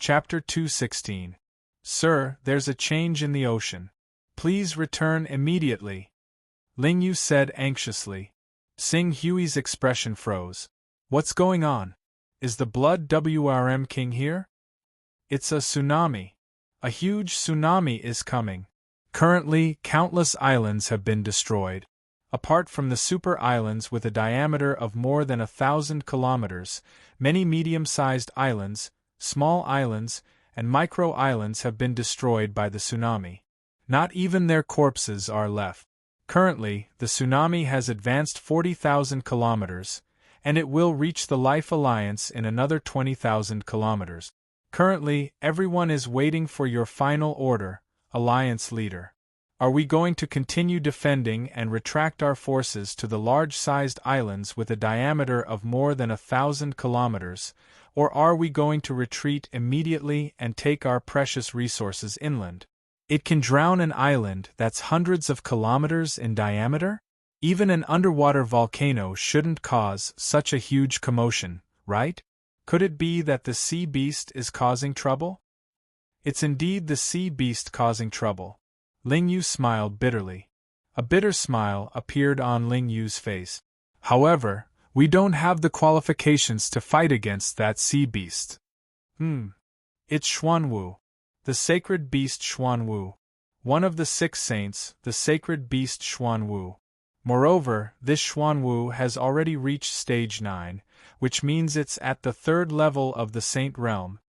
Chapter 216. Sir, there's a change in the ocean. Please return immediately. Ling Yu said anxiously. Sing Hui's expression froze. What's going on? Is the Blood WRM King here? It's a tsunami. A huge tsunami is coming. Currently, countless islands have been destroyed. Apart from the super islands with a diameter of more than 1,000 kilometers, many medium-sized islands, small islands, and micro-islands have been destroyed by the tsunami. Not even their corpses are left. Currently, the tsunami has advanced 40,000 kilometers, and it will reach the Life Alliance in another 20,000 kilometers. Currently, everyone is waiting for your final order, Alliance leader. Are we going to continue defending and retract our forces to the large-sized islands with a diameter of more than 1,000 kilometers, or are we going to retreat immediately and take our precious resources inland? It can drown an island that's hundreds of kilometers in diameter? Even an underwater volcano shouldn't cause such a huge commotion, right? Could it be that the sea beast is causing trouble? It's indeed the sea beast causing trouble. Ling Yu smiled bitterly. A bitter smile appeared on Ling Yu's face. However, we don't have the qualifications to fight against that sea beast. It's Xuanwu. The sacred beast Xuanwu. One of the 6 saints, the sacred beast Xuanwu. Moreover, this Xuanwu has already reached stage 9, which means it's at the 3rd level of the saint realm.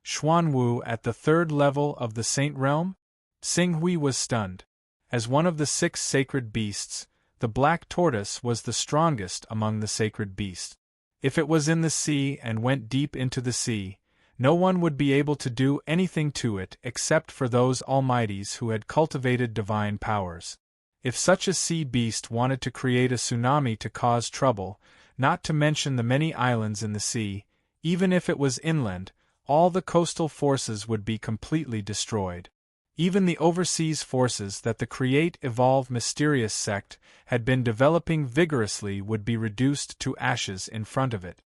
Xuanwu at the 3rd level of the saint realm? Xing Hui was stunned. As one of the 6 sacred beasts, the black tortoise was the strongest among the sacred beasts. If it was in the sea and went deep into the sea, no one would be able to do anything to it except for those almighties who had cultivated divine powers. If such a sea beast wanted to create a tsunami to cause trouble, not to mention the many islands in the sea, even if it was inland, all the coastal forces would be completely destroyed. Even the overseas forces that the Create-Evolve Mysterious sect had been developing vigorously would be reduced to ashes in front of it.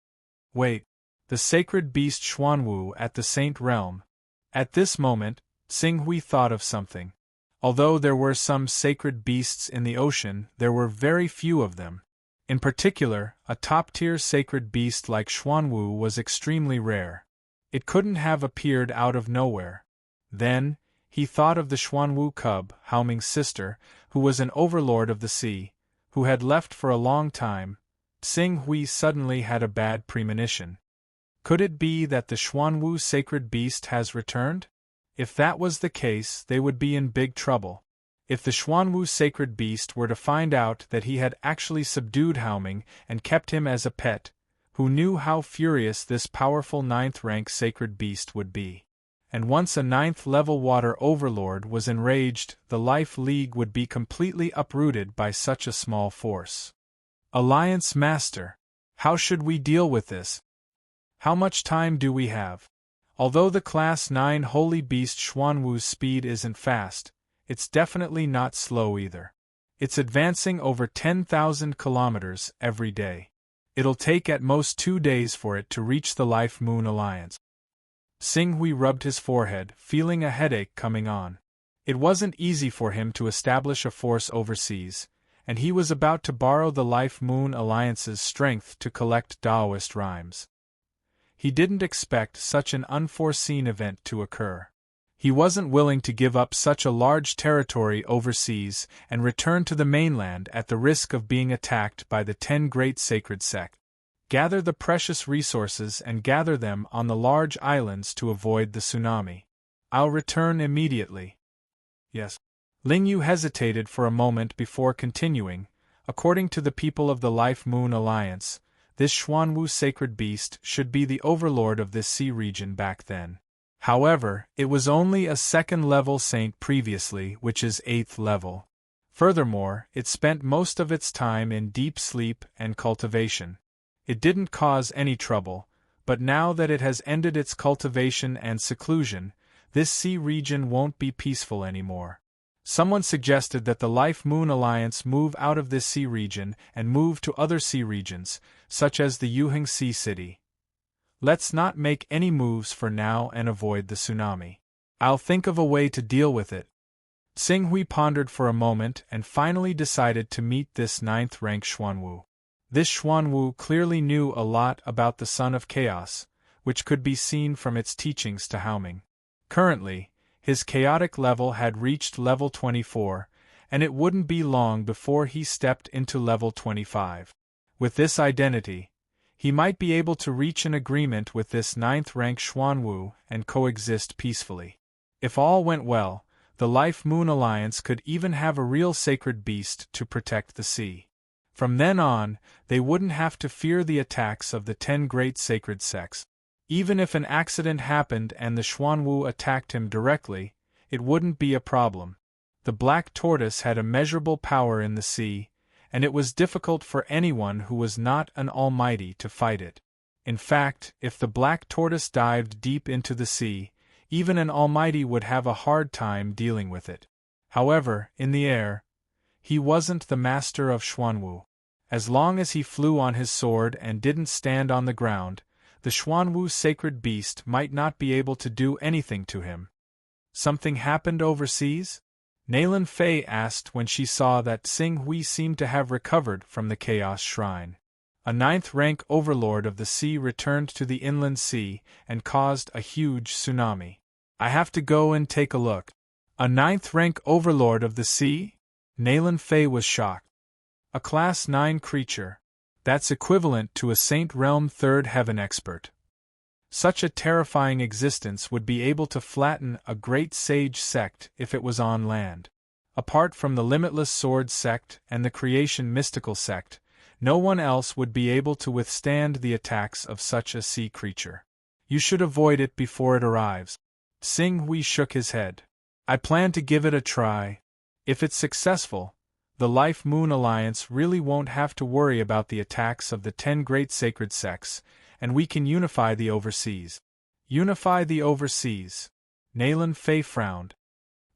Wait, the sacred beast Xuanwu at the Saint Realm. At this moment, Xing Hui thought of something. Although there were some sacred beasts in the ocean, there were very few of them. In particular, a top-tier sacred beast like Xuanwu was extremely rare. It couldn't have appeared out of nowhere. Then, he thought of the Xuanwu cub, Haoming's sister, who was an overlord of the sea, who had left for a long time. Xing Hui suddenly had a bad premonition. Could it be that the Xuanwu sacred beast has returned? If that was the case, they would be in big trouble. If the Xuanwu sacred beast were to find out that he had actually subdued Haoming and kept him as a pet, who knew how furious this powerful 9th-rank sacred beast would be? And once a 9th-level water overlord was enraged, the Life League would be completely uprooted by such a small force. Alliance Master, how should we deal with this? How much time do we have? Although the Class 9 Holy Beast Xuanwu's speed isn't fast, it's definitely not slow either. It's advancing over 10,000 kilometers every day. It'll take at most 2 days for it to reach the Life Moon Alliance. Xing Hui rubbed his forehead, feeling a headache coming on. It wasn't easy for him to establish a force overseas, and he was about to borrow the Life Moon Alliance's strength to collect Taoist rhymes. He didn't expect such an unforeseen event to occur. He wasn't willing to give up such a large territory overseas and return to the mainland at the risk of being attacked by the 10 great sacred sects. Gather the precious resources and gather them on the large islands to avoid the tsunami. I'll return immediately. Yes. Ling Yu hesitated for a moment before continuing. According to the people of the Life Moon Alliance, this Xuanwu sacred beast should be the overlord of this sea region back then. However, it was only a 2nd-level saint previously, which is 8th level. Furthermore, it spent most of its time in deep sleep and cultivation. It didn't cause any trouble, but now that it has ended its cultivation and seclusion, this sea region won't be peaceful anymore. Someone suggested that the Life Moon Alliance move out of this sea region and move to other sea regions, such as the Yuheng Sea City. Let's not make any moves for now and avoid the tsunami. I'll think of a way to deal with it. Xing Hui pondered for a moment and finally decided to meet this 9th-rank Xuanwu. This Xuanwu clearly knew a lot about the Son of Chaos, which could be seen from its teachings to Haoming. Currently, his chaotic level had reached level 24, and it wouldn't be long before he stepped into level 25. With this identity, he might be able to reach an agreement with this 9th-rank Xuanwu and coexist peacefully. If all went well, the Life Moon Alliance could even have a real sacred beast to protect the sea. From then on, they wouldn't have to fear the attacks of the 10 great sacred sects. Even if an accident happened and the Xuanwu attacked him directly, it wouldn't be a problem. The Black Tortoise had immeasurable power in the sea, and it was difficult for anyone who was not an almighty to fight it. In fact, if the Black Tortoise dived deep into the sea, even an almighty would have a hard time dealing with it. However, in the air, he wasn't the master of Xuanwu. As long as he flew on his sword and didn't stand on the ground, the Xuanwu sacred beast might not be able to do anything to him. Something happened overseas? Nalan Fei asked when she saw that Xing Hui seemed to have recovered from the Chaos Shrine. A 9th-rank overlord of the sea returned to the inland sea and caused a huge tsunami. I have to go and take a look. A 9th-rank overlord of the sea? Nalan Fei was shocked. A Class 9 creature. That's equivalent to a Saint Realm 3rd Heaven expert. Such a terrifying existence would be able to flatten a great sage sect if it was on land. Apart from the Limitless Sword sect and the Creation Mystical sect, no one else would be able to withstand the attacks of such a sea creature. You should avoid it before it arrives. Xing Hui shook his head. I plan to give it a try. If it's successful, the Life Moon Alliance really won't have to worry about the attacks of the 10 great sacred sects, and we can unify the overseas. Unify the overseas. Nalan Fei frowned.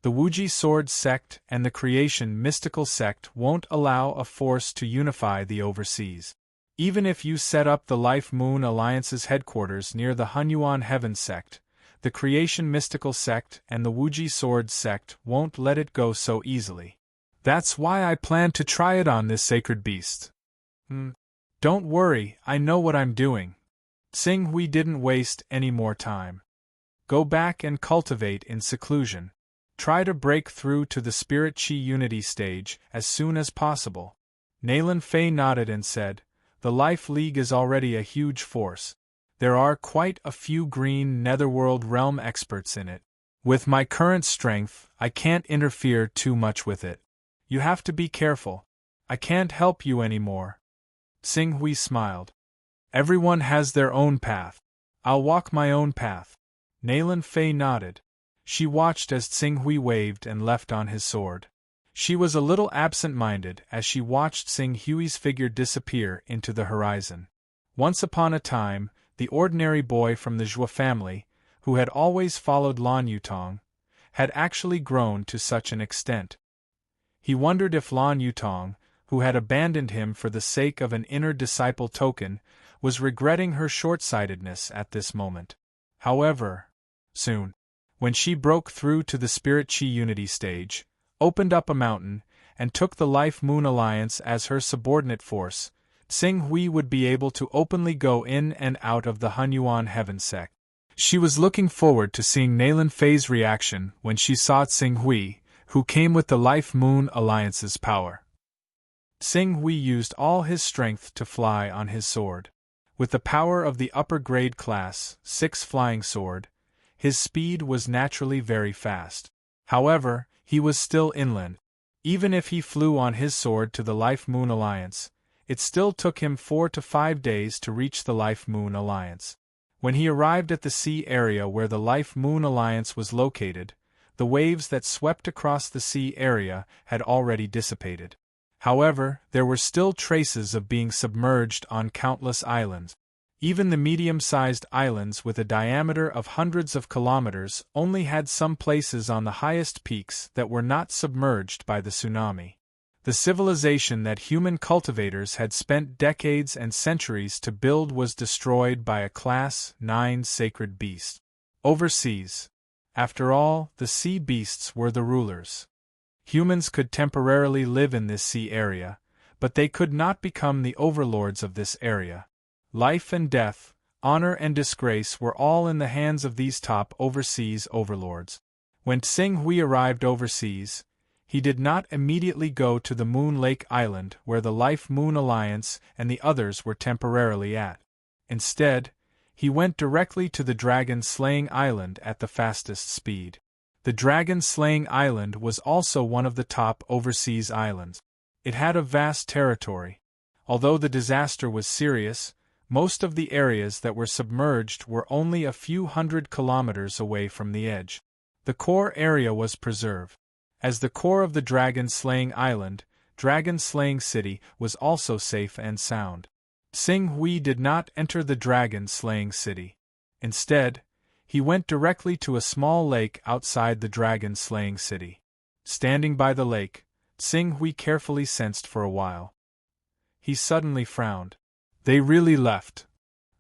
The Wuji Sword sect and the Creation Mystical sect won't allow a force to unify the overseas. Even if you set up the Life Moon Alliance's headquarters near the Hunyuan Heaven sect, the Creation Mystical sect and the Wuji Sword sect won't let it go so easily. That's why I plan to try it on this sacred beast. Don't worry, I know what I'm doing. Xing Hui didn't waste any more time. Go back and cultivate in seclusion. Try to break through to the Spirit Chi Unity stage as soon as possible. Nalan Fei nodded and said, The Life League is already a huge force. There are quite a few green Netherworld realm experts in it. With my current strength, I can't interfere too much with it. You have to be careful. I can't help you anymore. Xing Hui smiled. Everyone has their own path. I'll walk my own path. Nalan Fei nodded. She watched as Xing Hui waved and left on his sword. She was a little absent-minded as she watched Xing Hui's figure disappear into the horizon. Once upon a time, the ordinary boy from the Zhua family, who had always followed Lan Yutong, had actually grown to such an extent. He wondered if Lan Yutong, who had abandoned him for the sake of an inner disciple token, was regretting her short-sightedness at this moment. However, soon, when she broke through to the Spirit Chi Unity stage, opened up a mountain, and took the Life Moon Alliance as her subordinate force, Xing Hui would be able to openly go in and out of the Hunyuan Heaven sect. She was looking forward to seeing Nalan Fei's reaction when she saw Xing Hui, who came with the Life Moon Alliance's power. Xing Hui used all his strength to fly on his sword. With the power of the upper grade class, 6 flying sword, his speed was naturally very fast. However, he was still inland. Even if he flew on his sword to the Life Moon Alliance, it still took him 4 to 5 days to reach the Life Moon Alliance. When he arrived at the sea area where the Life Moon Alliance was located, the waves that swept across the sea area had already dissipated. However, there were still traces of being submerged on countless islands. Even the medium-sized islands with a diameter of hundreds of kilometers only had some places on the highest peaks that were not submerged by the tsunami. The civilization that human cultivators had spent decades and centuries to build was destroyed by a Class 9 sacred beast. Overseas. After all, the sea beasts were the rulers. Humans could temporarily live in this sea area, but they could not become the overlords of this area. Life and death, honor and disgrace were all in the hands of these top overseas overlords. When Tsing Hui arrived overseas, he did not immediately go to the Moon Lake Island where the Life Moon Alliance and the others were temporarily at. Instead, he went directly to the Dragon-Slaying Island at the fastest speed. The Dragon-Slaying Island was also one of the top overseas islands. It had a vast territory. Although the disaster was serious, most of the areas that were submerged were only a few hundred kilometers away from the edge. The core area was preserved. As the core of the Dragon-Slaying Island, Dragon-Slaying City was also safe and sound. Tsing Hui did not enter the Dragon-Slaying City. Instead, he went directly to a small lake outside the Dragon-Slaying City. Standing by the lake, Tsing Hui carefully sensed for a while. He suddenly frowned. They really left.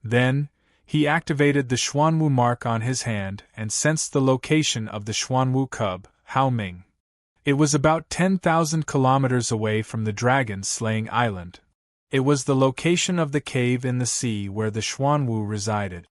Then, he activated the Xuanwu mark on his hand and sensed the location of the Xuanwu cub, Hao Ming. It was about 10,000 kilometers away from the Dragon-Slaying Island. It was the location of the cave in the sea where the Xuanwu resided.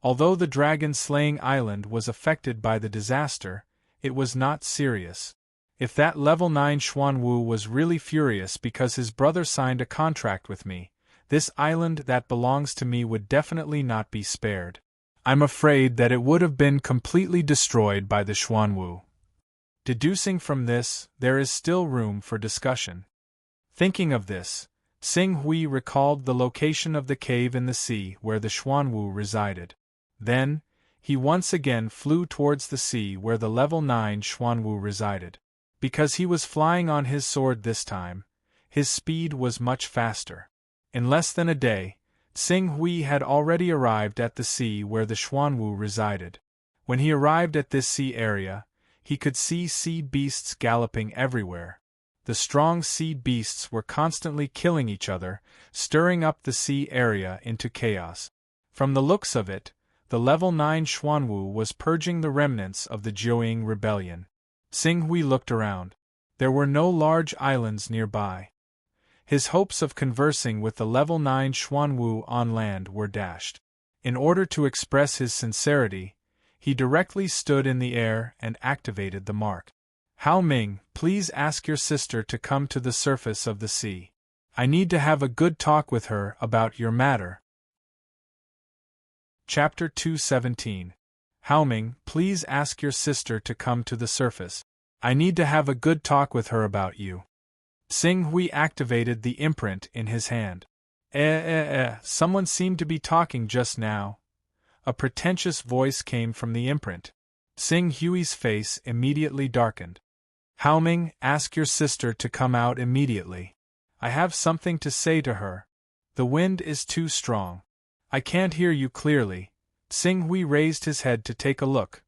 Although the Dragon-Slaying Island was affected by the disaster, it was not serious. If that level 9 Xuanwu was really furious because his brother signed a contract with me, this island that belongs to me would definitely not be spared. I'm afraid that it would have been completely destroyed by the Xuanwu. Deducing from this, there is still room for discussion. Thinking of this, Tsing Hui recalled the location of the cave in the sea where the Xuanwu resided. Then, he once again flew towards the sea where the level 9 Xuanwu resided. Because he was flying on his sword this time, his speed was much faster. In less than a day, Tsing Hui had already arrived at the sea where the Xuanwu resided. When he arrived at this sea area, he could see sea beasts galloping everywhere. The strong sea beasts were constantly killing each other, stirring up the sea area into chaos. From the looks of it, the level 9 Xuanwu was purging the remnants of the Jiuying rebellion. Tsing Hui looked around. There were no large islands nearby. His hopes of conversing with the level 9 Xuanwu on land were dashed. In order to express his sincerity, he directly stood in the air and activated the mark. Hao Ming, please ask your sister to come to the surface of the sea. I need to have a good talk with her about your matter. Chapter 217. Hao Ming, please ask your sister to come to the surface. I need to have a good talk with her about you. Tsing Hui activated the imprint in his hand. Someone seemed to be talking just now. A pretentious voice came from the imprint. Tsing Hui's face immediately darkened. Hao Ming, ask your sister to come out immediately. I have something to say to her. The wind is too strong. I can't hear you clearly. Tsing Hui raised his head to take a look.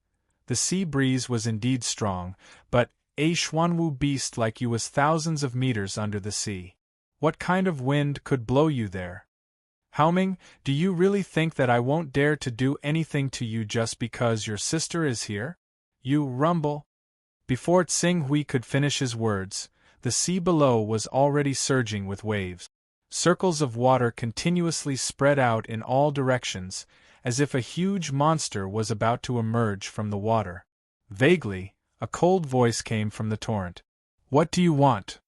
The sea breeze was indeed strong, but a Xuanwu beast like you was thousands of meters under the sea. What kind of wind could blow you there? Hao Ming, do you really think that I won't dare to do anything to you just because your sister is here? You rumble. Before Tsing Hui could finish his words, the sea below was already surging with waves. Circles of water continuously spread out in all directions, as if a huge monster was about to emerge from the water. Vaguely, a cold voice came from the torrent. What do you want?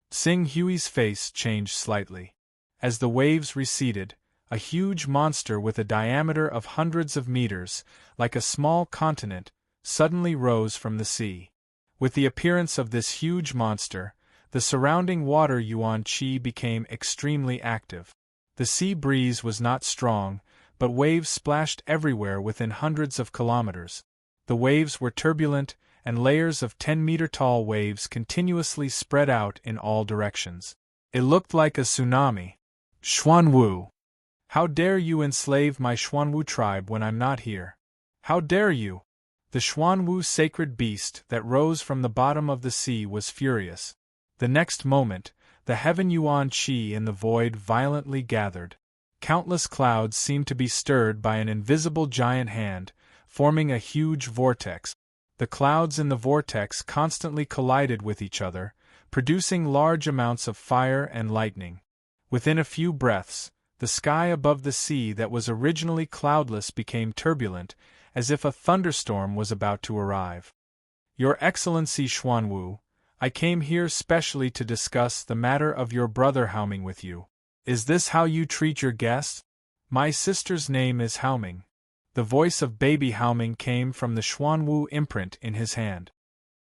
Tsing Hui's face changed slightly. As the waves receded, a huge monster with a diameter of hundreds of meters, like a small continent, suddenly rose from the sea. With the appearance of this huge monster, the surrounding water Yuan Qi became extremely active. The sea breeze was not strong, but waves splashed everywhere within hundreds of kilometers. The waves were turbulent, and layers of 10-meter-tall waves continuously spread out in all directions. It looked like a tsunami. Xuanwu! How dare you enslave my Xuanwu tribe when I'm not here? How dare you? The Xuanwu sacred beast that rose from the bottom of the sea was furious. The next moment, the heaven Yuan Qi in the void violently gathered. Countless clouds seemed to be stirred by an invisible giant hand, forming a huge vortex. The clouds in the vortex constantly collided with each other, producing large amounts of fire and lightning. Within a few breaths, the sky above the sea that was originally cloudless became turbulent, as if a thunderstorm was about to arrive. Your Excellency Xuanwu, I came here specially to discuss the matter of your brother Haoming with you. Is this how you treat your guests? My sister's name is Haoming. The voice of baby Haoming came from the Xuanwu imprint in his hand.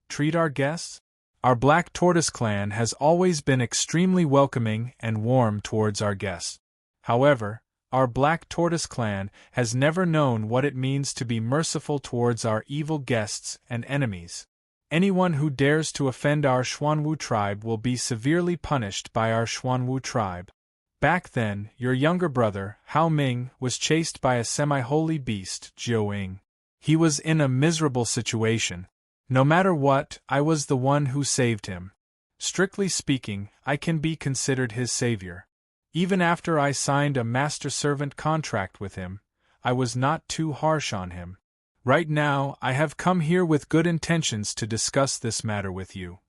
Treat our guests? Our Black Tortoise clan has always been extremely welcoming and warm towards our guests. However, our Black Tortoise clan has never known what it means to be merciful towards our evil guests and enemies. Anyone who dares to offend our Xuanwu tribe will be severely punished by our Xuanwu tribe. Back then, your younger brother, Haoming, was chased by a semi-holy beast, Jiuying. He was in a miserable situation. No matter what, I was the one who saved him. Strictly speaking, I can be considered his savior. Even after I signed a master-servant contract with him, I was not too harsh on him. Right now, I have come here with good intentions to discuss this matter with you.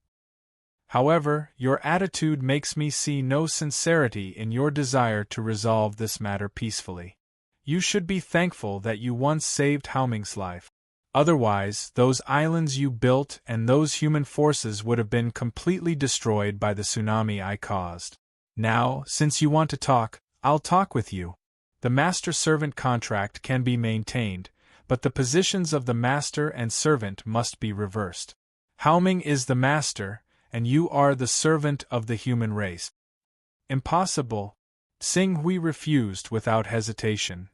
However, your attitude makes me see no sincerity in your desire to resolve this matter peacefully. You should be thankful that you once saved Haoming's life. Otherwise, those islands you built and those human forces would have been completely destroyed by the tsunami I caused. Now, since you want to talk, I'll talk with you. The master-servant contract can be maintained, but the positions of the master and servant must be reversed. Haoming is the master, and you are the servant of the human race. Impossible. Xing Hui refused without hesitation.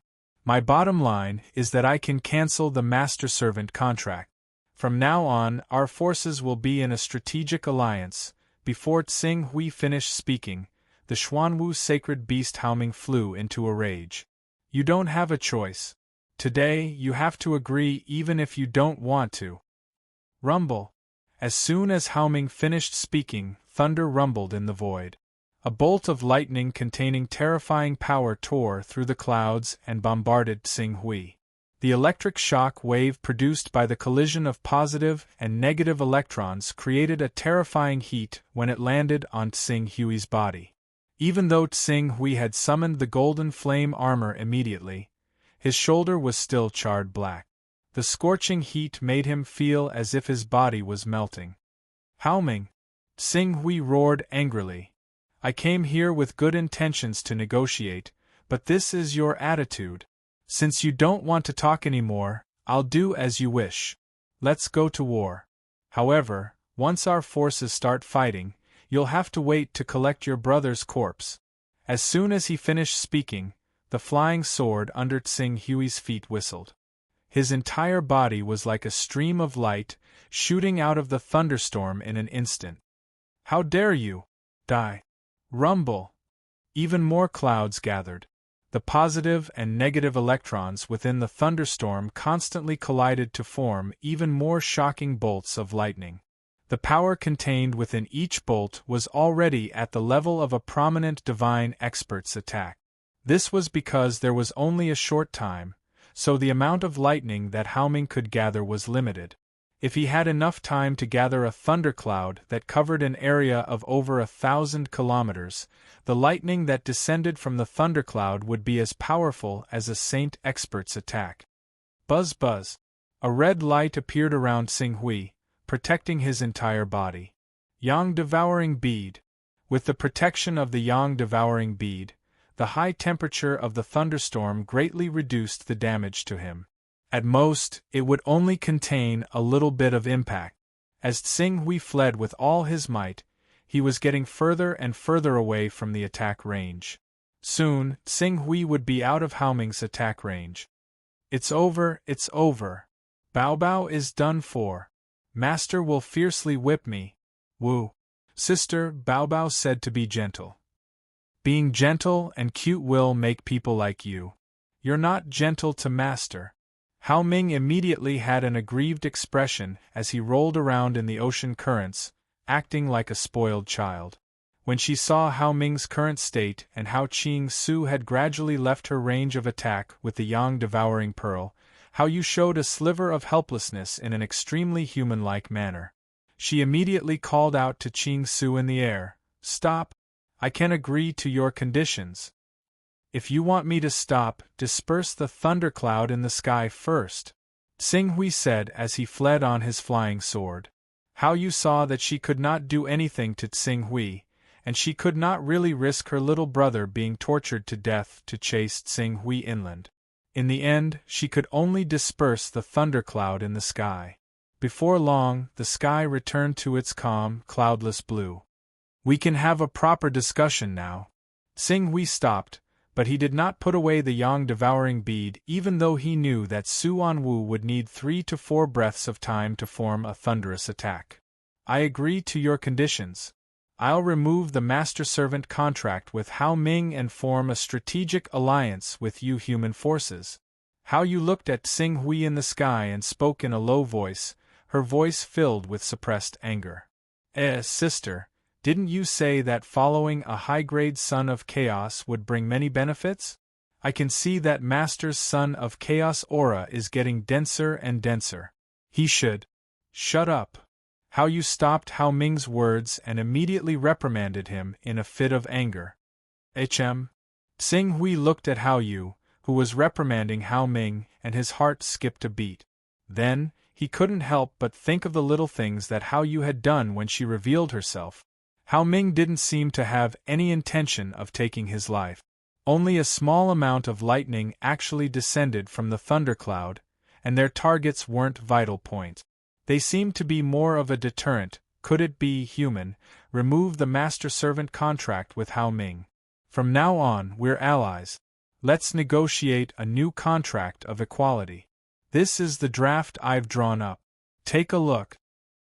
My bottom line is that I can cancel the master-servant contract. From now on, our forces will be in a strategic alliance. Before Xing Hui finished speaking, the Xuanwu sacred beast Haoming flew into a rage. You don't have a choice. Today, you have to agree even if you don't want to. Rumble. As soon as Haoming finished speaking, thunder rumbled in the void. A bolt of lightning containing terrifying power tore through the clouds and bombarded Xing Hui. The electric shock wave produced by the collision of positive and negative electrons created a terrifying heat when it landed on Xing Hui's body. Even though Xing Hui had summoned the golden flame armor immediately, his shoulder was still charred black. The scorching heat made him feel as if his body was melting. Haoming! Xing Hui roared angrily. I came here with good intentions to negotiate, but this is your attitude. Since you don't want to talk anymore, I'll do as you wish. Let's go to war. However, once our forces start fighting, you'll have to wait to collect your brother's corpse. As soon as he finished speaking, the flying sword under Xing Hui's feet whistled. His entire body was like a stream of light, shooting out of the thunderstorm in an instant. How dare you! Die! Rumble! Even more clouds gathered. The positive and negative electrons within the thunderstorm constantly collided to form even more shocking bolts of lightning. The power contained within each bolt was already at the level of a prominent divine expert's attack. This was because there was only a short time, so the amount of lightning that Haoming could gather was limited. If he had enough time to gather a thundercloud that covered an area of over 1,000 kilometers, the lightning that descended from the thundercloud would be as powerful as a saint expert's attack. Buzz buzz. A red light appeared around Xing Hui, protecting his entire body. Yang devouring bead. With the protection of the Yang devouring bead, the high temperature of the thunderstorm greatly reduced the damage to him. At most, it would only contain a little bit of impact. As Xing Hui fled with all his might, he was getting further and further away from the attack range. Soon, Xing Hui would be out of Haoming's attack range. It's over, it's over. Bao Bao is done for. Master will fiercely whip me. Woo. Sister, Bao Bao said to be gentle. Being gentle and cute will make people like you. You're not gentle to Master. Haoming immediately had an aggrieved expression as he rolled around in the ocean currents, acting like a spoiled child. When she saw Hao Ming's current state and how Qing Su had gradually left her range of attack with the Yang devouring pearl, Hao Yu showed a sliver of helplessness in an extremely human-like manner. She immediately called out to Qing Su in the air, "Stop! I can agree to your conditions. If you want me to stop, disperse the thundercloud in the sky first," Xing Hui said as he fled on his flying sword. Hao Yu saw that she could not do anything to Xing Hui, and she could not really risk her little brother being tortured to death to chase Xing Hui inland. In the end, she could only disperse the thundercloud in the sky. Before long, the sky returned to its calm, cloudless blue. "We can have a proper discussion now." Xing Hui stopped, but he did not put away the Yang devouring bead even though he knew that Su Anwu would need 3 to 4 breaths of time to form a thunderous attack. "I agree to your conditions. I'll remove the master-servant contract with Hao Ming and form a strategic alliance with you human forces." Hao Yu looked at Xing Hui in the sky and spoke in a low voice, her voice filled with suppressed anger. Sister, didn't you say that following a high-grade Son of Chaos would bring many benefits? I can see that Master's Son of Chaos aura is getting denser and denser. He should. Shut up. Hao Yu stopped Hao Ming's words and immediately reprimanded him in a fit of anger. Xing Hui looked at Hao Yu, who was reprimanding Hao Ming, and his heart skipped a beat. Then, he couldn't help but think of the little things that Hao Yu had done when she revealed herself. Hao Ming didn't seem to have any intention of taking his life. Only a small amount of lightning actually descended from the thundercloud, and their targets weren't vital points. They seemed to be more of a deterrent. Could it be human? Remove the master-servant contract with Hao Ming. From now on, we're allies. Let's negotiate a new contract of equality. This is the draft I've drawn up. Take a look.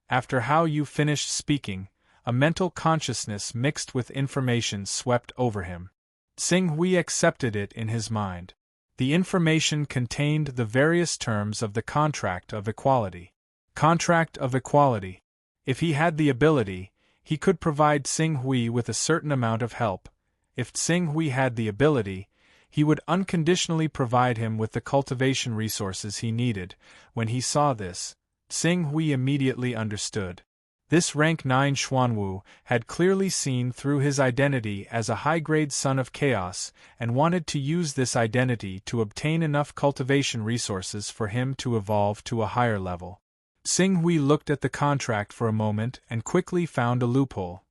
After Hao Yu finished speaking, a mental consciousness mixed with information swept over him. Xing Hui accepted it in his mind. The information contained the various terms of the contract of equality. Contract of equality. If he had the ability, he could provide Xing Hui with a certain amount of help. If Xing Hui had the ability, he would unconditionally provide him with the cultivation resources he needed. When he saw this, Xing Hui immediately understood. This rank 9 Xuanwu had clearly seen through his identity as a high-grade Son of Chaos and wanted to use this identity to obtain enough cultivation resources for him to evolve to a higher level. Xing Hui looked at the contract for a moment and quickly found a loophole.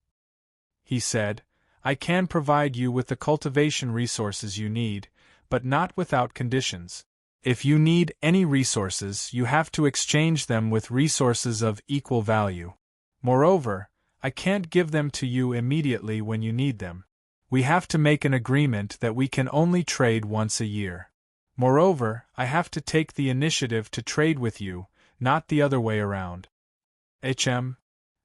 He said, "I can provide you with the cultivation resources you need, but not without conditions. If you need any resources, you have to exchange them with resources of equal value. Moreover, I can't give them to you immediately when you need them. We have to make an agreement that we can only trade once a year. Moreover, I have to take the initiative to trade with you, not the other way around."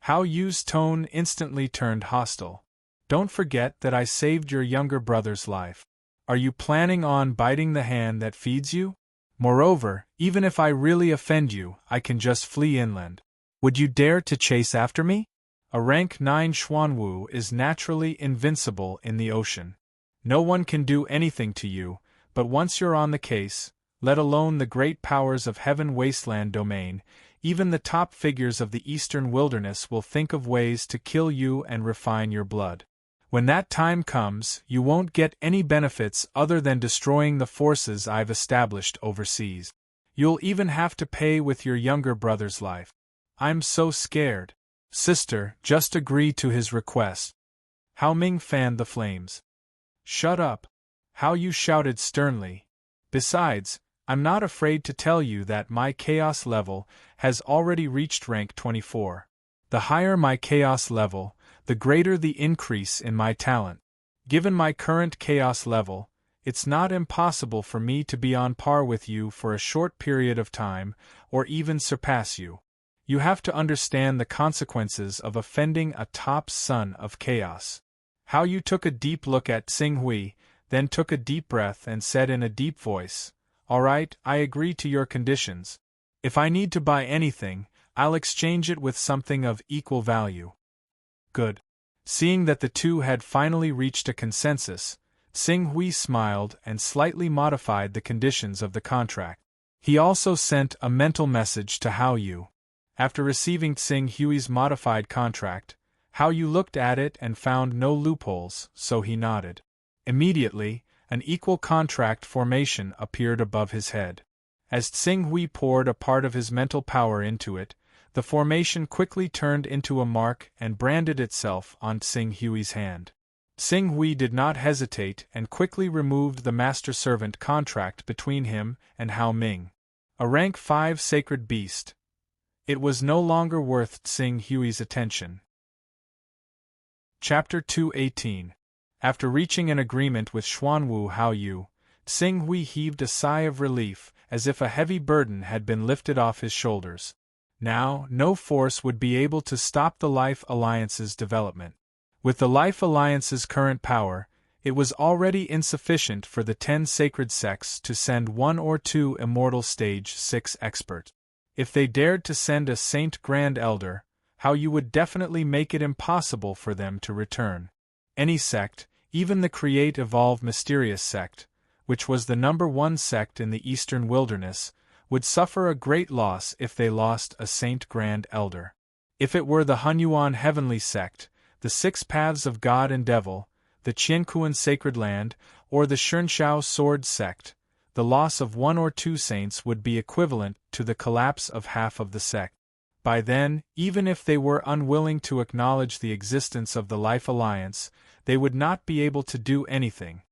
Hao Yu's tone instantly turned hostile. "Don't forget that I saved your younger brother's life. Are you planning on biting the hand that feeds you? Moreover, even if I really offend you, I can just flee inland. Would you dare to chase after me? A rank 9 Xuanwu is naturally invincible in the ocean. No one can do anything to you, but once you're on the case, let alone the great powers of Heaven Wasteland domain, even the top figures of the Eastern Wilderness will think of ways to kill you and refine your blood. When that time comes, you won't get any benefits other than destroying the forces I've established overseas. You'll even have to pay with your younger brother's life. I'm so scared. Sister, just agree to his request." Hao Ming fanned the flames. "Shut up." Hao Yu shouted sternly. "Besides, I'm not afraid to tell you that my chaos level has already reached rank 24. The higher my chaos level, the greater the increase in my talent. Given my current chaos level, it's not impossible for me to be on par with you for a short period of time, or even surpass you. You have to understand the consequences of offending a top Son of Chaos." Hao Yu took a deep look at Xing Hui, then took a deep breath and said in a deep voice, "All right, I agree to your conditions. If I need to buy anything, I'll exchange it with something of equal value. Good. Seeing that the two had finally reached a consensus, Xing Hui smiled and slightly modified the conditions of the contract. He also sent a mental message to Hao Yu. After receiving Xing Hui's modified contract, Hao Yu looked at it and found no loopholes, so he nodded. Immediately, an equal contract formation appeared above his head. As Xing Hui poured a part of his mental power into it, the formation quickly turned into a mark and branded itself on Xing Hui's hand. Xing Hui did not hesitate and quickly removed the master-servant contract between him and Hao Ming. A rank 5 sacred beast. It was no longer worth Xing Hui's attention. Chapter 218. After reaching an agreement with Xuanwu Hao Yu, Xing Hui heaved a sigh of relief, as if a heavy burden had been lifted off his shoulders. Now, no force would be able to stop the Life Alliance's development. With the Life Alliance's current power, it was already insufficient for the 10 sacred sects to send 1 or 2 immortal stage 6 experts. If they dared to send a Saint Grand Elder, Hao Yu would definitely make it impossible for them to return. Any sect, even the Create Evolve Mysterious sect, which was the number 1 sect in the Eastern Wilderness, would suffer a great loss if they lost a Saint Grand Elder. If it were the Hunyuan Heavenly sect, the 6 Paths of God and Devil, the Qiankuan Sacred Land, or the Shunshao Sword sect, the loss of 1 or 2 saints would be equivalent to the collapse of half of the sect. By then, even if they were unwilling to acknowledge the existence of the Life Alliance, they would not be able to do anything.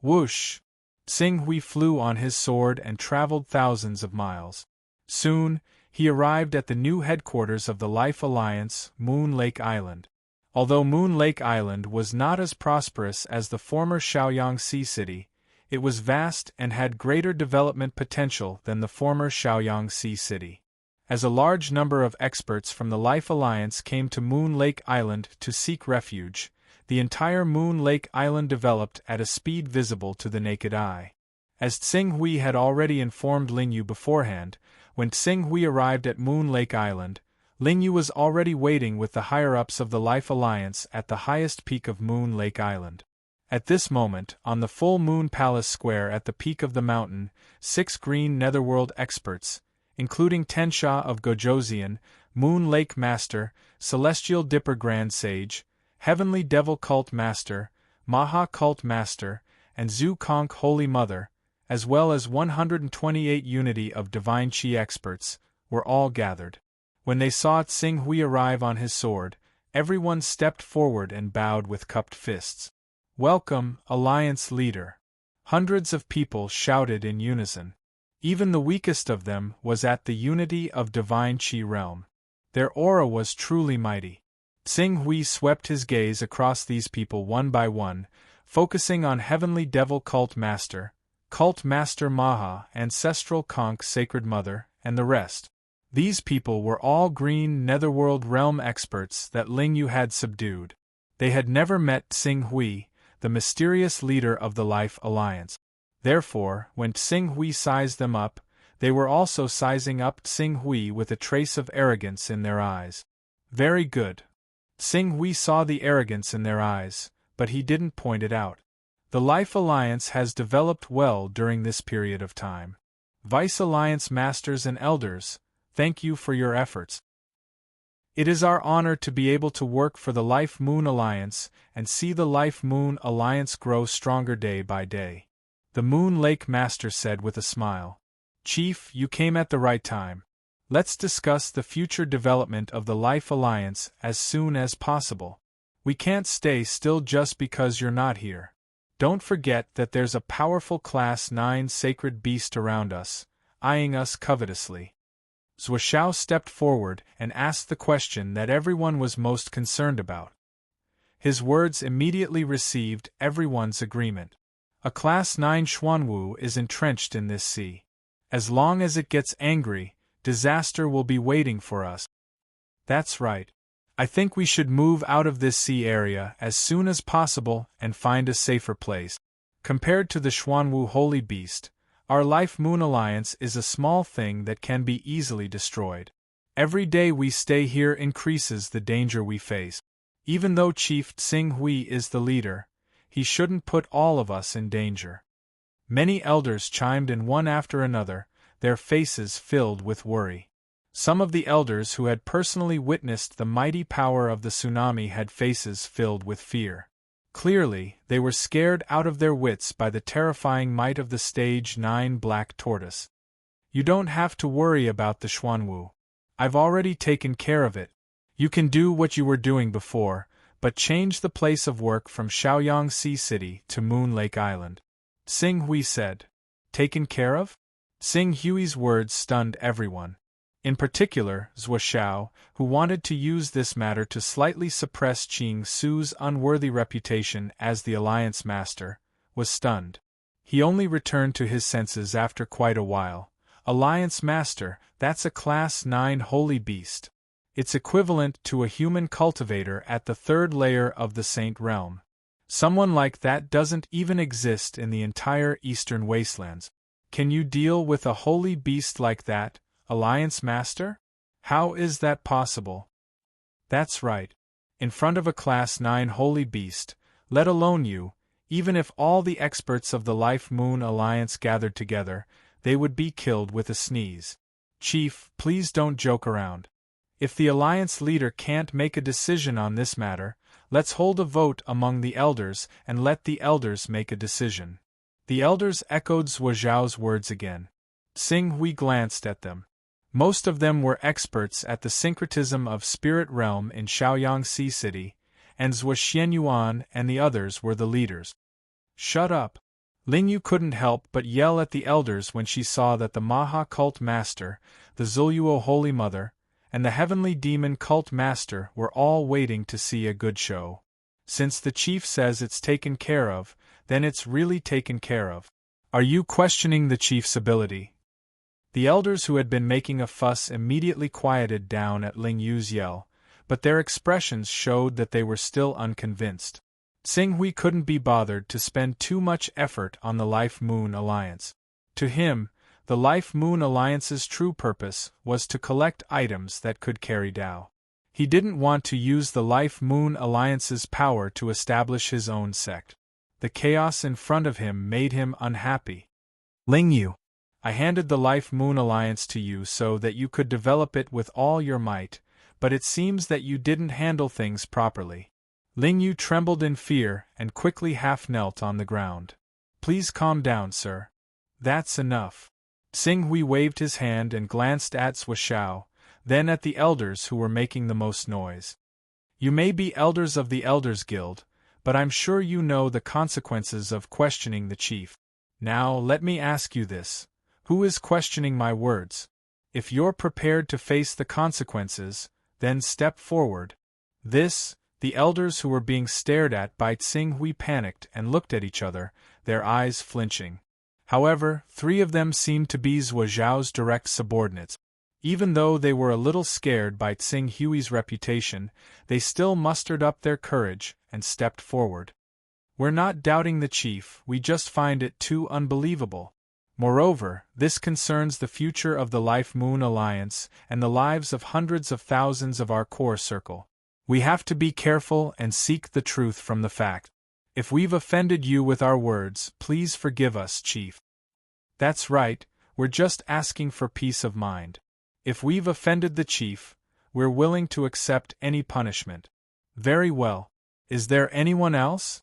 Whoosh! Xing Hui flew on his sword and traveled thousands of miles. Soon, he arrived at the new headquarters of the Life Alliance, Moon Lake Island. Although Moon Lake Island was not as prosperous as the former Shaoyang Sea City, it was vast and had greater development potential than the former Shaoyang Sea City. As a large number of experts from the Life Alliance came to Moon Lake Island to seek refuge, the entire Moon Lake Island developed at a speed visible to the naked eye. As Xing Hui had already informed Ling Yu beforehand, when Xing Hui arrived at Moon Lake Island, Ling Yu was already waiting with the higher-ups of the Life Alliance at the highest peak of Moon Lake Island. At this moment, on the full Moon Palace Square at the peak of the mountain, 6 green netherworld experts, including Tensha of Gojoseon, Moon Lake Master, Celestial Dipper Grand Sage, Heavenly Devil Cult Master, Maha Cult Master, and Zhu Conk Holy Mother, as well as 128 Unity of Divine Qi experts, were all gathered. When they saw Xing Hui arrive on his sword, everyone stepped forward and bowed with cupped fists. "Welcome, Alliance Leader!" Hundreds of people shouted in unison. Even the weakest of them was at the Unity of Divine Qi realm. Their aura was truly mighty. Xing Hui swept his gaze across these people one by one, focusing on Heavenly Devil Cult Master Maha, Ancestral Conch Sacred Mother, and the rest. These people were all green netherworld realm experts that Ling Yu had subdued. They had never met Xing Hui, the mysterious leader of the Life Alliance. Therefore, when Xing Hui sized them up, they were also sizing up Xing Hui with a trace of arrogance in their eyes. Very good. Xing Hui saw the arrogance in their eyes, but he didn't point it out. The Life Alliance has developed well during this period of time. Vice Alliance Masters and Elders, thank you for your efforts. It is our honor to be able to work for the Life Moon Alliance and see the Life Moon Alliance grow stronger day by day. The Moon Lake Master said with a smile. Chief, you came at the right time. Let's discuss the future development of the Life Alliance as soon as possible. We can't stay still just because you're not here. Don't forget that there's a powerful Class 9 sacred beast around us, eyeing us covetously. Zuoshao stepped forward and asked the question that everyone was most concerned about. His words immediately received everyone's agreement. A Class 9 Xuanwu is entrenched in this sea. As long as it gets angry, disaster will be waiting for us. That's right. I think we should move out of this sea area as soon as possible and find a safer place. Compared to the Xuanwu Holy Beast, our Life Moon Alliance is a small thing that can be easily destroyed. Every day we stay here increases the danger we face. Even though Chief Tsing Hui is the leader, he shouldn't put all of us in danger. Many elders chimed in one after another, their faces filled with worry. Some of the elders who had personally witnessed the mighty power of the tsunami had faces filled with fear. Clearly, they were scared out of their wits by the terrifying might of the Stage 9 Black Tortoise. You don't have to worry about the Xuanwu. I've already taken care of it. You can do what you were doing before, but change the place of work from Shaoyang Sea City to Moon Lake Island. Tsing Hui said. Taken care of? Tsing Hui's words stunned everyone. In particular, Zhou Xiao, who wanted to use this matter to slightly suppress Qing Su's unworthy reputation as the Alliance Master, was stunned. He only returned to his senses after quite a while. Alliance Master, that's a Class 9 holy beast. It's equivalent to a human cultivator at the third layer of the Saint Realm. Someone like that doesn't even exist in the entire Eastern Wastelands. Can you deal with a holy beast like that, Alliance Master? How is that possible? That's right. In front of a Class 9 holy beast, let alone you, even if all the experts of the Life Moon Alliance gathered together, they would be killed with a sneeze. Chief, please don't joke around. If the Alliance leader can't make a decision on this matter, let's hold a vote among the elders and let the elders make a decision. The elders echoed Zhou Zhao's words again. Tsing Hui glanced at them. Most of them were experts at the syncretism of Spirit Realm in Shaoyang Sea City, and Zhou Xianyuan and the others were the leaders. Shut up! Lingyu couldn't help but yell at the elders when she saw that the Maha Cult Master, the Zuluo Holy Mother, and the Heavenly Demon Cult Master were all waiting to see a good show. Since the chief says it's taken care of, then it's really taken care of. Are you questioning the chief's ability? The elders who had been making a fuss immediately quieted down at Ling Yu's yell, but their expressions showed that they were still unconvinced. Tsing Hui couldn't be bothered to spend too much effort on the Life Moon Alliance. To him, the Life Moon Alliance's true purpose was to collect items that could carry Dao. He didn't want to use the Life Moon Alliance's power to establish his own sect. The chaos in front of him made him unhappy. Ling Yu, I handed the Life Moon Alliance to you so that you could develop it with all your might, but it seems that you didn't handle things properly. Ling Yu trembled in fear and quickly half-knelt on the ground. Please calm down, sir. That's enough. Tsing Hui waved his hand and glanced at Zhou Xiao, then at the elders who were making the most noise. You may be elders of the Elders Guild, but I'm sure you know the consequences of questioning the chief. Now let me ask you this. Who is questioning my words? If you're prepared to face the consequences, then step forward. The elders who were being stared at by Tsing Hui panicked and looked at each other, their eyes flinching. However, 3 of them seemed to be Zhou Zhao's direct subordinates. Even though they were a little scared by Tsing Hui's reputation, they still mustered up their courage and stepped forward. We're not doubting the chief, we just find it too unbelievable. Moreover, this concerns the future of the Life Moon Alliance and the lives of hundreds of thousands of our core circle. We have to be careful and seek the truth from the fact. If we've offended you with our words, please forgive us, Chief. That's right, we're just asking for peace of mind. If we've offended the Chief, we're willing to accept any punishment. Very well. Is there anyone else?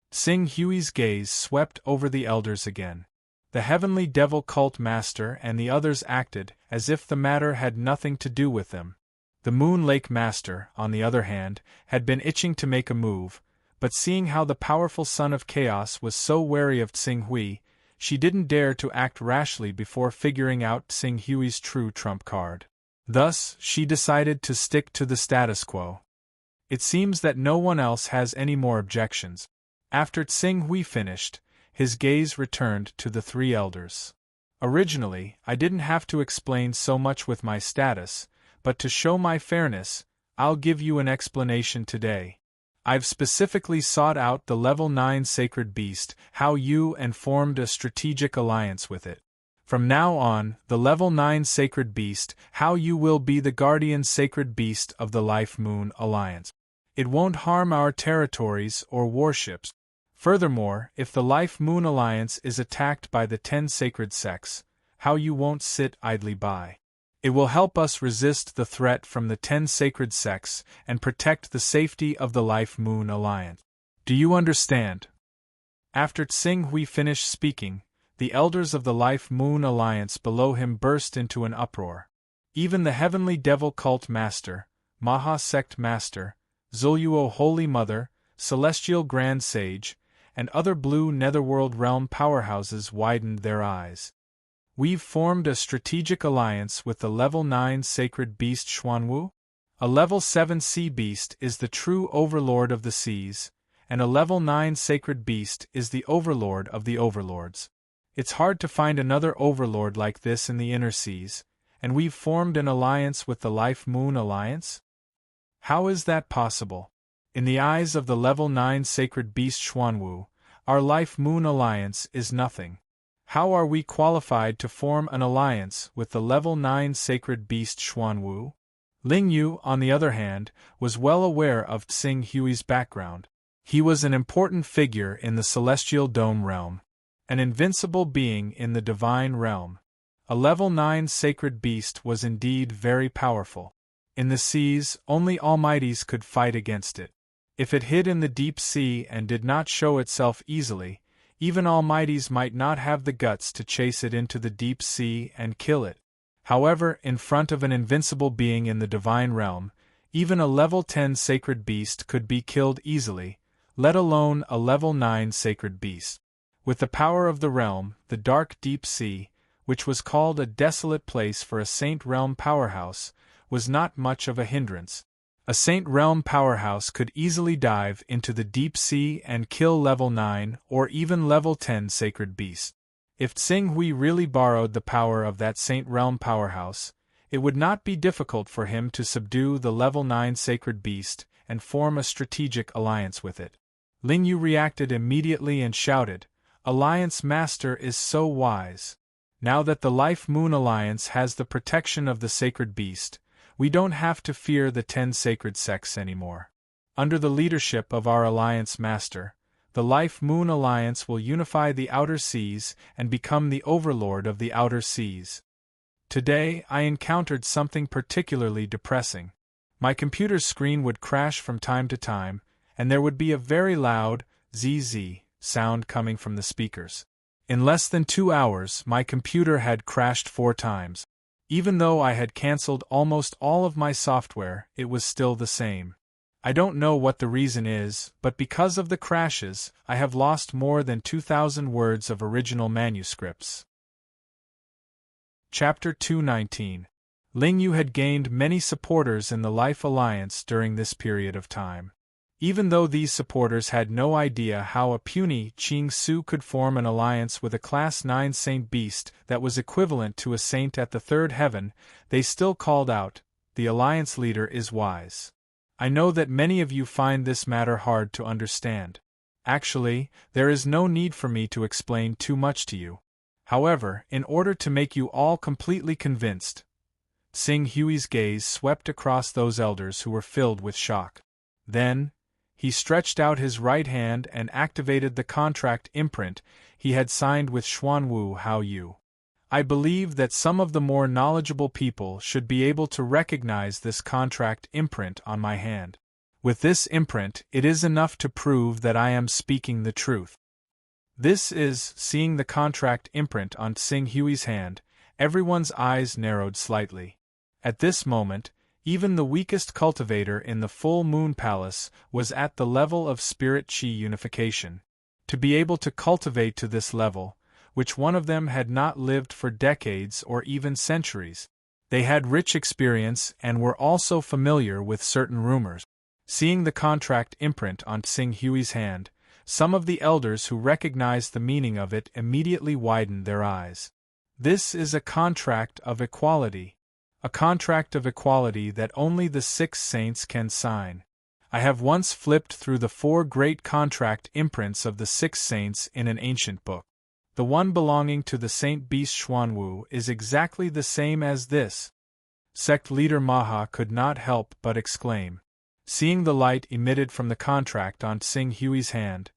Tsing Hui's gaze swept over the elders again. The Heavenly Devil Cult Master and the others acted as if the matter had nothing to do with them. The Moon Lake Master, on the other hand, had been itching to make a move, but seeing how the powerful Son of Chaos was so wary of Tsing Hui, she didn't dare to act rashly before figuring out Tsing Hui's true trump card. Thus, she decided to stick to the status quo. It seems that no one else has any more objections. After Tsing Hui finished, his gaze returned to the 3 elders. Originally, I didn't have to explain so much with my status, but to show my fairness, I'll give you an explanation today. I've specifically sought out the Level 9 Sacred Beast, how you and formed a strategic alliance with it. From now on, the Level 9 Sacred Beast, how you will be the Guardian Sacred Beast of the Life Moon Alliance. It won't harm our territories or warships. Furthermore, if the Life Moon Alliance is attacked by the 10 sacred sects, how you won't sit idly by. It will help us resist the threat from the 10 sacred sects and protect the safety of the Life Moon Alliance. Do you understand? After Tsing Hui finished speaking, the elders of the Life Moon Alliance below him burst into an uproar. Even the Heavenly Devil Cult Master, Maha Sect Master, Zuluo Holy Mother, Celestial Grand Sage, and other blue Netherworld realm powerhouses widened their eyes. We've formed a strategic alliance with the Level 9 Sacred Beast Xuanwu. A Level 7 Sea Beast is the true overlord of the seas, and a Level 9 Sacred Beast is the overlord of the overlords. It's hard to find another overlord like this in the inner seas, and we've formed an alliance with the Life Moon Alliance? How is that possible? In the eyes of the Level 9 Sacred Beast Xuanwu, our Life Moon Alliance is nothing. How are we qualified to form an alliance with the Level 9 Sacred Beast Xuanwu? Ling Yu, on the other hand, was well aware of Tsing Hui's background. He was an important figure in the Celestial Dome realm, an invincible being in the Divine realm. A Level 9 Sacred Beast was indeed very powerful. In the seas, only Almighties could fight against it. If it hid in the deep sea and did not show itself easily, even Almighties might not have the guts to chase it into the deep sea and kill it. However, in front of an invincible being in the divine realm, even a Level 10 Sacred Beast could be killed easily, let alone a Level 9 Sacred Beast. With the power of the realm, the dark deep sea, which was called a desolate place for a Saint Realm powerhouse, was not much of a hindrance. A Saint Realm powerhouse could easily dive into the deep sea and kill Level 9 or even Level 10 Sacred Beast. If Tsing Hui really borrowed the power of that Saint Realm powerhouse, it would not be difficult for him to subdue the Level 9 Sacred Beast and form a strategic alliance with it. Ling Yu reacted immediately and shouted, "Alliance Master is so wise. Now that the Life Moon Alliance has the protection of the Sacred Beast, we don't have to fear the 10 sacred sects anymore. Under the leadership of our Alliance Master, the Life Moon Alliance will unify the outer seas and become the overlord of the outer seas." Today, I encountered something particularly depressing. My computer's screen would crash from time to time, and there would be a very loud ZZ sound coming from the speakers. In less than 2 hours, my computer had crashed 4 times. Even though I had cancelled almost all of my software, it was still the same. I don't know what the reason is, but because of the crashes, I have lost more than 2,000 words of original manuscripts. Chapter 219. Ling Yu had gained many supporters in the Life Alliance during this period of time. Even though these supporters had no idea how a puny Qing Su could form an alliance with a Class 9 Saint Beast that was equivalent to a saint at the third heaven, they still called out, "The alliance leader is wise." I know that many of you find this matter hard to understand. Actually, there is no need for me to explain too much to you. However, in order to make you all completely convinced, Tsing Hui's gaze swept across those elders who were filled with shock. Then, he stretched out his right hand and activated the contract imprint he had signed with Xuanwu Hao Yu. I believe that some of the more knowledgeable people should be able to recognize this contract imprint on my hand. With this imprint, it is enough to prove that I am speaking the truth. This is, seeing the contract imprint on Tsing Hui's hand, everyone's eyes narrowed slightly. At this moment, even the weakest cultivator in the Full Moon Palace was at the level of spirit chi unification. To be able to cultivate to this level, which one of them had not lived for decades or even centuries, they had rich experience and were also familiar with certain rumors. Seeing the contract imprint on Tsing Hui's hand, some of the elders who recognized the meaning of it immediately widened their eyes. This is a contract of equality. A contract of equality that only the 6 saints can sign. I have once flipped through the 4 great contract imprints of the 6 saints in an ancient book. The one belonging to the Saint Beast Xuanwu is exactly the same as this. Sect leader Maha could not help but exclaim. Seeing the light emitted from the contract on Tsing Hui's hand,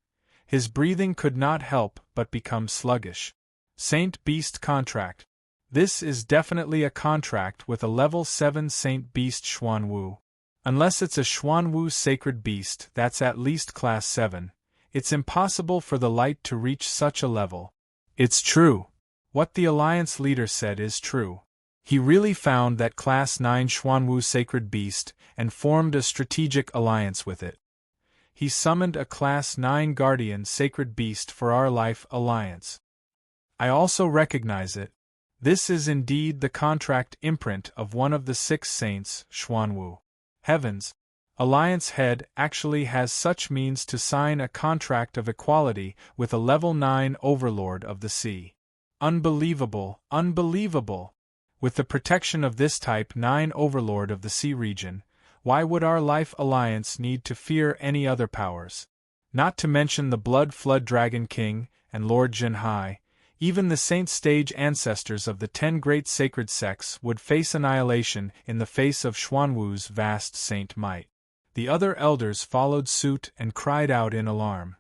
his breathing could not help but become sluggish. Saint Beast Contract. This is definitely a contract with a level 7 Saint Beast Xuanwu. Unless it's a Xuanwu Sacred Beast that's at least class 7, it's impossible for the light to reach such a level. It's true. What the Alliance leader said is true. He really found that class 9 Xuanwu Sacred Beast and formed a strategic alliance with it. He summoned a class 9 Guardian Sacred Beast for our life alliance. I also recognize it. This is indeed the contract imprint of one of the 6 saints, Xuanwu. Heavens! Alliance head actually has such means to sign a contract of equality with a level 9 overlord of the sea. Unbelievable, unbelievable! With the protection of this type 9 overlord of the sea region, why would our life alliance need to fear any other powers? Not to mention the Blood Flood Dragon King and Lord Jinhai, even the saint stage ancestors of the 10 great sacred sects would face annihilation in the face of Xuanwu's vast saint might. The other elders followed suit and cried out in alarm.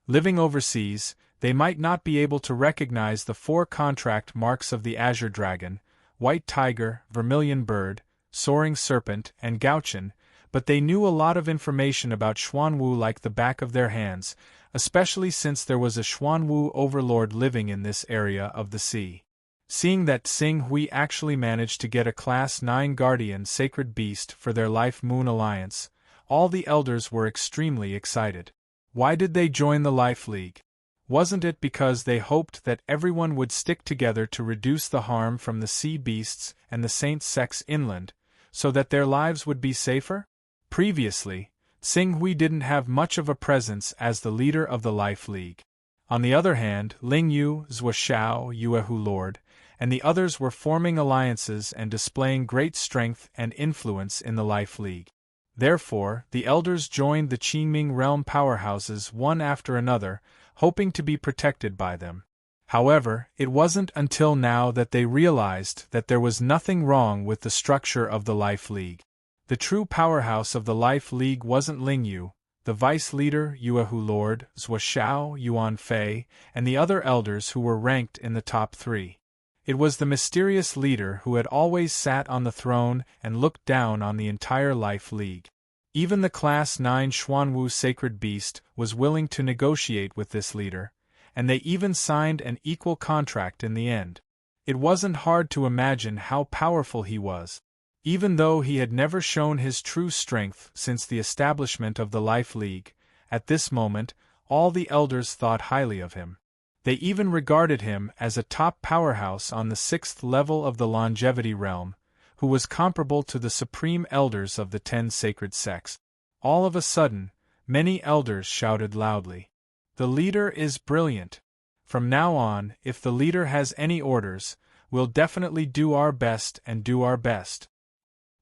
Living overseas, they might not be able to recognize the 4 contract marks of the Azure Dragon, White Tiger, Vermilion Bird, Soaring Serpent, and Gauchen, but they knew a lot of information about Xuanwu like the back of their hands, especially since there was a Xuanwu overlord living in this area of the sea. Seeing that Tsing Hui actually managed to get a class 9 Guardian Sacred Beast for their Life Moon Alliance, all the elders were extremely excited. Why did they join the Life League? Wasn't it because they hoped that everyone would stick together to reduce the harm from the sea beasts and the saint sects inland, so that their lives would be safer? Previously, Tsing Hui didn't have much of a presence as the leader of the Life League. On the other hand, Ling Yu, Zuoshao, Yuehu Lord, and the others were forming alliances and displaying great strength and influence in the Life League. Therefore, the elders joined the Qingming realm powerhouses one after another, hoping to be protected by them. However, it wasn't until now that they realized that there was nothing wrong with the structure of the Life League. The true powerhouse of the Life League wasn't Ling Yu, the vice leader, Yuehu Lord, Zuoshao, Yuan Fei, and the other elders who were ranked in the top 3. It was the mysterious leader who had always sat on the throne and looked down on the entire Life League. Even the class 9 Xuanwu Sacred Beast was willing to negotiate with this leader, and they even signed an equal contract in the end. It wasn't hard to imagine how powerful he was. Even though he had never shown his true strength since the establishment of the Life League, at this moment, all the elders thought highly of him. They even regarded him as a top powerhouse on the 6th level of the Longevity Realm, who was comparable to the supreme elders of the 10 sacred sects. All of a sudden, many elders shouted loudly, "The leader is brilliant. From now on, if the leader has any orders, we'll definitely do our best and do our best.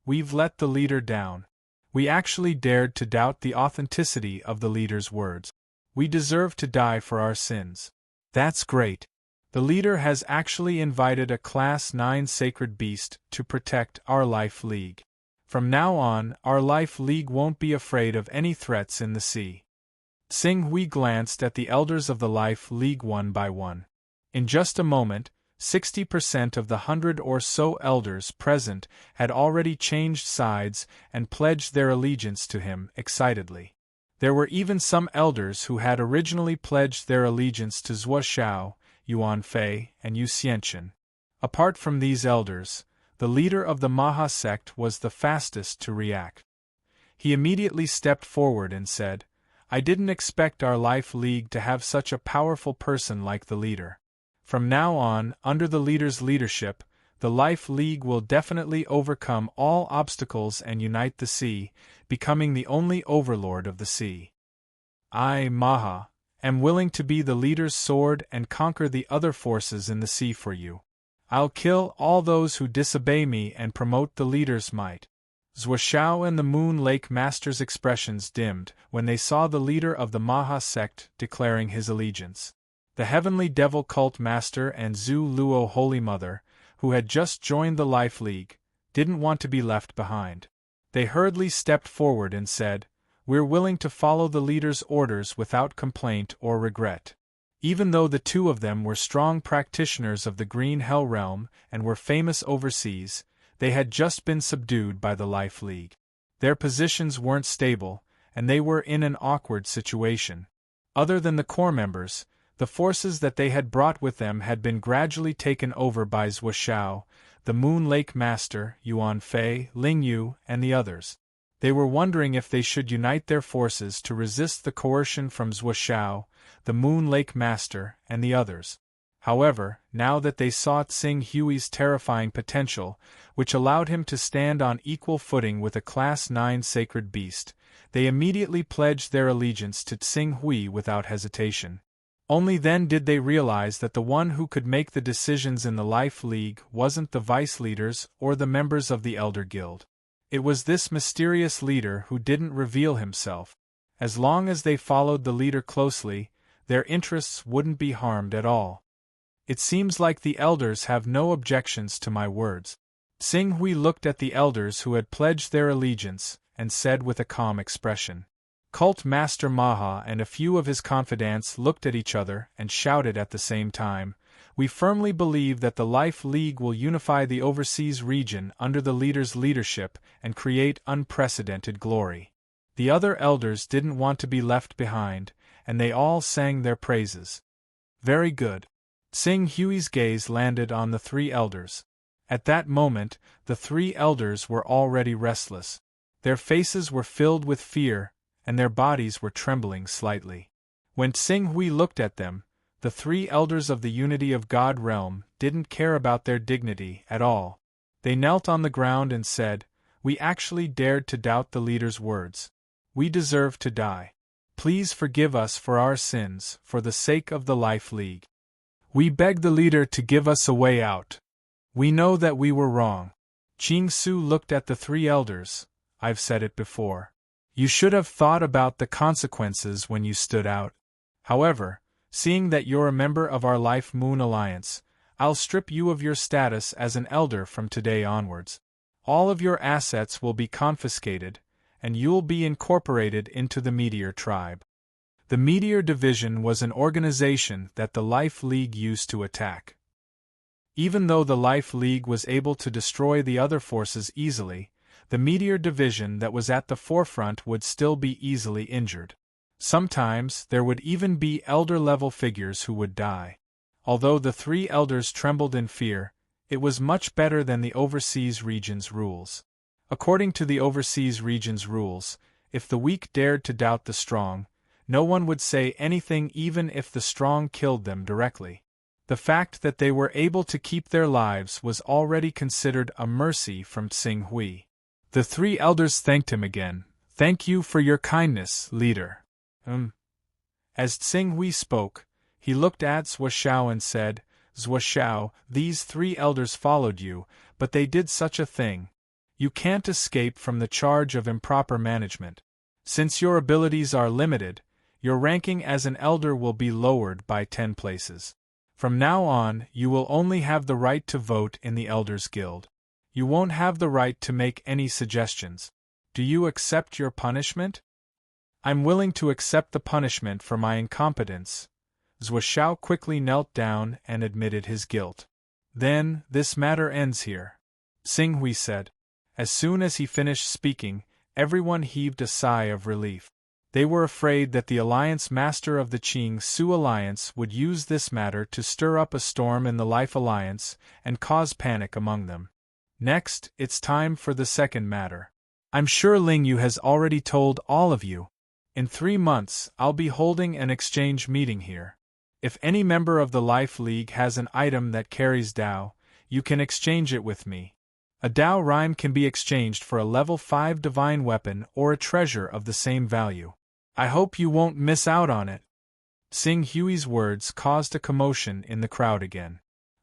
We've let the leader down. We actually dared to doubt the authenticity of the leader's words. We deserve to die for our sins. That's great. The leader has actually invited a class 9 sacred beast to protect our Life League. From now on, our Life League won't be afraid of any threats in the sea." Tsing Hui glanced at the elders of the Life League one by one. In just a moment, 60% of the 100 or so elders present had already changed sides and pledged their allegiance to him excitedly. There were even some elders who had originally pledged their allegiance to Zuoshao, Yuan Fei, and Yu Xianchen. Apart from these elders, the leader of the Maha sect was the fastest to react. He immediately stepped forward and said, "I didn't expect our Life League to have such a powerful person like the leader. From now on, under the leader's leadership, the Life League will definitely overcome all obstacles and unite the sea, becoming the only overlord of the sea. I, Maha, am willing to be the leader's sword and conquer the other forces in the sea for you. I'll kill all those who disobey me and promote the leader's might." Zuoshao and the Moon Lake Master's expressions dimmed when they saw the leader of the Maha sect declaring his allegiance. The Heavenly Devil Cult Master and Zhu Luo Holy Mother, who had just joined the Life League, didn't want to be left behind. They hurriedly stepped forward and said, "We're willing to follow the leader's orders without complaint or regret." Even though the two of them were strong practitioners of the Green Hell Realm and were famous overseas, they had just been subdued by the Life League. Their positions weren't stable, and they were in an awkward situation. Other than the core members, the forces that they had brought with them had been gradually taken over by Zhuoxiao, the Moon Lake Master, Yuan Fei, Ling Yu, and the others. They were wondering if they should unite their forces to resist the coercion from Zhuoxiao, the Moon Lake Master, and the others. However, now that they saw Tsing Hui's terrifying potential, which allowed him to stand on equal footing with a Class 9 sacred beast, they immediately pledged their allegiance to Tsing Hui without hesitation. Only then did they realize that the one who could make the decisions in the Life League wasn't the vice leaders or the members of the Elder Guild. It was this mysterious leader who didn't reveal himself. As long as they followed the leader closely, their interests wouldn't be harmed at all. It seems like the elders have no objections to my words. Tsing Hui looked at the elders who had pledged their allegiance, and said with a calm expression. Cult Master Maha and a few of his confidants looked at each other and shouted at the same time, "We firmly believe that the Life League will unify the overseas region under the leader's leadership and create unprecedented glory." The other elders didn't want to be left behind, and they all sang their praises. Very good. Tsing Hui's gaze landed on the three elders. At that moment, the three elders were already restless. Their faces were filled with fear, and their bodies were trembling slightly. When Tsing Hui looked at them, the three elders of the Unity of God realm didn't care about their dignity at all. They knelt on the ground and said, "We actually dared to doubt the leader's words. We deserve to die. Please forgive us for our sins, for the sake of the Life League. We beg the leader to give us a way out. We know that we were wrong." Qing Su looked at the three elders. "I've said it before. You should have thought about the consequences when you stood out. However, seeing that you're a member of our Life Moon Alliance, I'll strip you of your status as an elder from today onwards. All of your assets will be confiscated, and you'll be incorporated into the Meteor Tribe." The Meteor Division was an organization that the Life League used to attack. Even though the Life League was able to destroy the other forces easily, the Meteor Division that was at the forefront would still be easily injured. Sometimes there would even be elder-level figures who would die. Although the three elders trembled in fear, it was much better than the Overseas Region's rules. According to the Overseas Region's rules, if the weak dared to doubt the strong, no one would say anything even if the strong killed them directly. The fact that they were able to keep their lives was already considered a mercy from Tsing Hui. The three elders thanked him again. "Thank you for your kindness, leader." As Tsing Hui spoke, he looked at Zhuoxiao and said, "Zhuoxiao, these three elders followed you, but they did such a thing. You can't escape from the charge of improper management. Since your abilities are limited, your ranking as an elder will be lowered by 10 places. From now on, you will only have the right to vote in the Elders Guild. You won't have the right to make any suggestions. Do you accept your punishment?" "I'm willing to accept the punishment for my incompetence." Zhuoxiao quickly knelt down and admitted his guilt. "Then, this matter ends here," Tsing Hui said. As soon as he finished speaking, everyone heaved a sigh of relief. They were afraid that the Alliance Master of the Qing Su Alliance would use this matter to stir up a storm in the Life Alliance and cause panic among them. Next, it's time for the second matter. I'm sure Ling Yu has already told all of you. In 3 months, I'll be holding an exchange meeting here. If any member of the Life League has an item that carries Dao, you can exchange it with me. A Dao rhyme can be exchanged for a level 5 divine weapon or a treasure of the same value. I hope you won't miss out on it." Tsing Hui's words caused a commotion in the crowd again.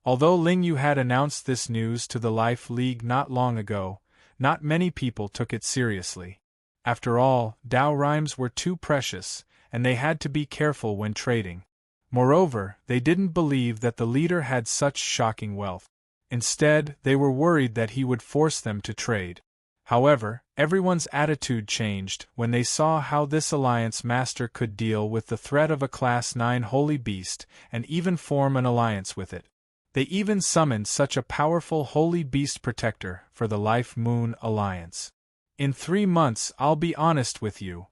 Although Ling Yu had announced this news to the Life League not long ago, not many people took it seriously. After all, Dao rhymes were too precious, and they had to be careful when trading. Moreover, they didn't believe that the leader had such shocking wealth. Instead, they were worried that he would force them to trade. However, everyone's attitude changed when they saw how this alliance master could deal with the threat of a Class 9 holy beast and even form an alliance with it. They even summoned such a powerful holy beast protector for the Life Moon Alliance. In 3 months, I'll be honest with you.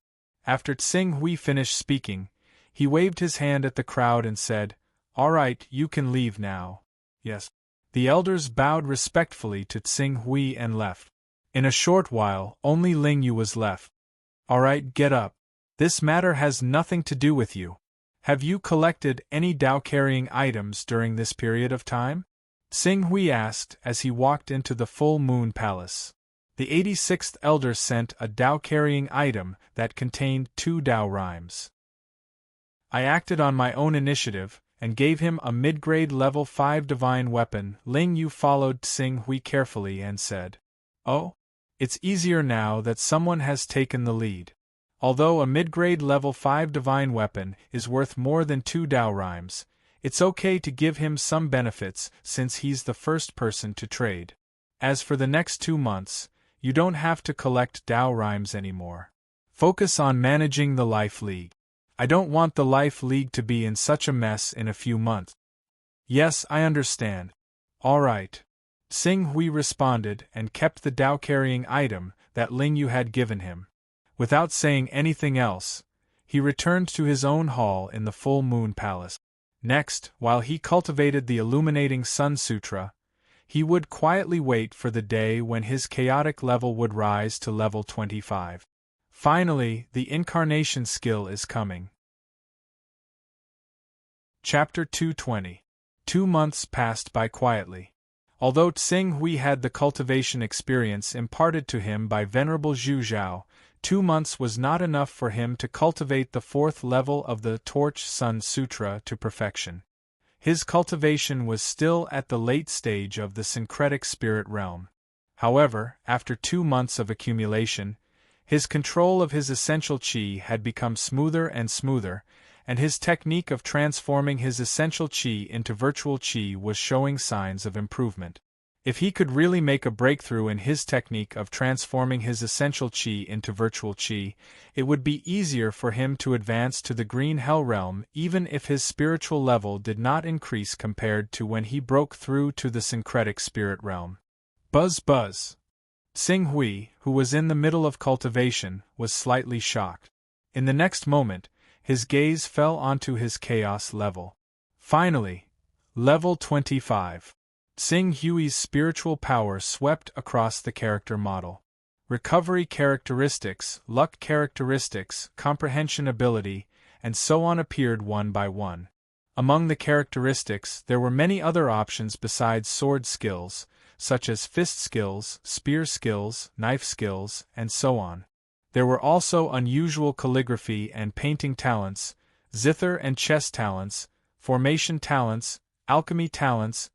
After Tsing Hui finished speaking, he waved his hand at the crowd and said, "All right, you can leave now." Yes. The elders bowed respectfully to Tsing Hui and left. In a short while, only Ling Yu was left. "All right, get up. This matter has nothing to do with you. Have you collected any Dao-carrying items during this period of time?" Tsing Hui asked as he walked into the Full Moon Palace. The 86th elder sent a Dao-carrying item that contained 2 Dao rhymes. "I acted on my own initiative and gave him a mid-grade level 5 divine weapon." Ling Yu followed Tsing Hui carefully and said, "Oh? It's easier now that someone has taken the lead. Although a mid-grade level 5 divine weapon is worth more than 2 Dao rhymes, it's okay to give him some benefits since he's the first person to trade. As for the next 2 months, you don't have to collect Dao rhymes anymore. Focus on managing the Life League. I don't want the Life League to be in such a mess in a few months." "Yes, I understand. All right." Tsing Hui responded and kept the Dao-carrying item that Ling Yu had given him. Without saying anything else, he returned to his own hall in the Full Moon Palace. Next, while he cultivated the Illuminating Sun Sutra, he would quietly wait for the day when his chaotic level would rise to level 25. Finally, the incarnation skill is coming. Chapter 220. 2 months passed by quietly. Although Tsing Hui had the cultivation experience imparted to him by Venerable Zhu Zhao, 2 months was not enough for him to cultivate the 4th level of the Torch Sun Sutra to perfection. His cultivation was still at the late stage of the syncretic spirit realm. However, after 2 months of accumulation, his control of his essential qi had become smoother and smoother, and his technique of transforming his essential qi into virtual qi was showing signs of improvement. If he could really make a breakthrough in his technique of transforming his essential qi into virtual qi, it would be easier for him to advance to the Green Hell realm even if his spiritual level did not increase compared to when he broke through to the syncretic spirit realm. Buzz buzz. Tsing Hui, who was in the middle of cultivation, was slightly shocked. In the next moment, his gaze fell onto his chaos level. Finally, level 25. Tsing Hui's spiritual power swept across the character model. Recovery characteristics, luck characteristics, comprehension ability, and so on appeared one by one. Among the characteristics, there were many other options besides sword skills, such as fist skills, spear skills, knife skills, and so on. There were also unusual calligraphy and painting talents, zither and chess talents, formation talents, alchemy talents,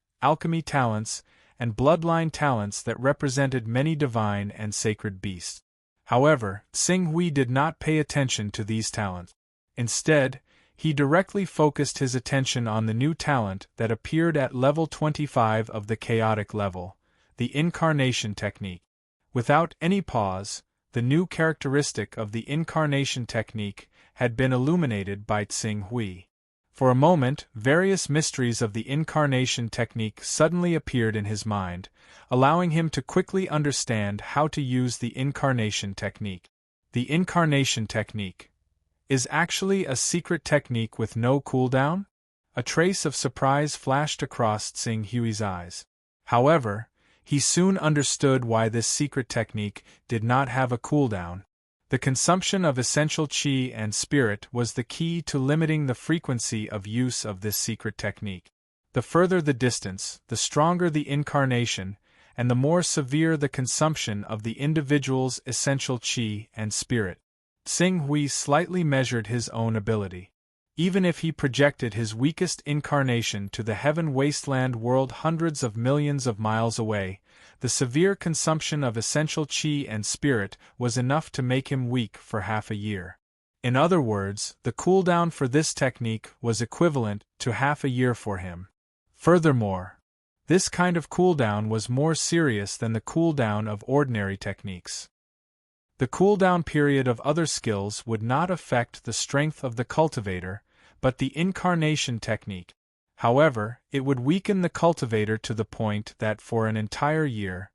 and bloodline talents that represented many divine and sacred beasts. However, Tsing Hui did not pay attention to these talents. Instead, he directly focused his attention on the new talent that appeared at level 25 of the chaotic level, the incarnation technique. Without any pause, the new characteristic of the incarnation technique had been illuminated by Tsing Hui. For a moment, various mysteries of the incarnation technique suddenly appeared in his mind, allowing him to quickly understand how to use the incarnation technique. The incarnation technique is actually a secret technique with no cooldown? A trace of surprise flashed across Tsing Hui's eyes. However, he soon understood why this secret technique did not have a cooldown. The consumption of essential qi and spirit was the key to limiting the frequency of use of this secret technique. The further the distance, the stronger the incarnation, and the more severe the consumption of the individual's essential qi and spirit. Tsing Hui slightly measured his own ability. Even if he projected his weakest incarnation to the heaven wasteland world hundreds of millions of miles away, the severe consumption of essential qi and spirit was enough to make him weak for half a year. In other words, the cooldown for this technique was equivalent to half a year for him. Furthermore, This kind of cooldown was more serious than the cooldown of ordinary techniques. The cooldown period of other skills would not affect the strength of the cultivator, but the incarnation technique. However, it would weaken the cultivator to the point that for an entire year,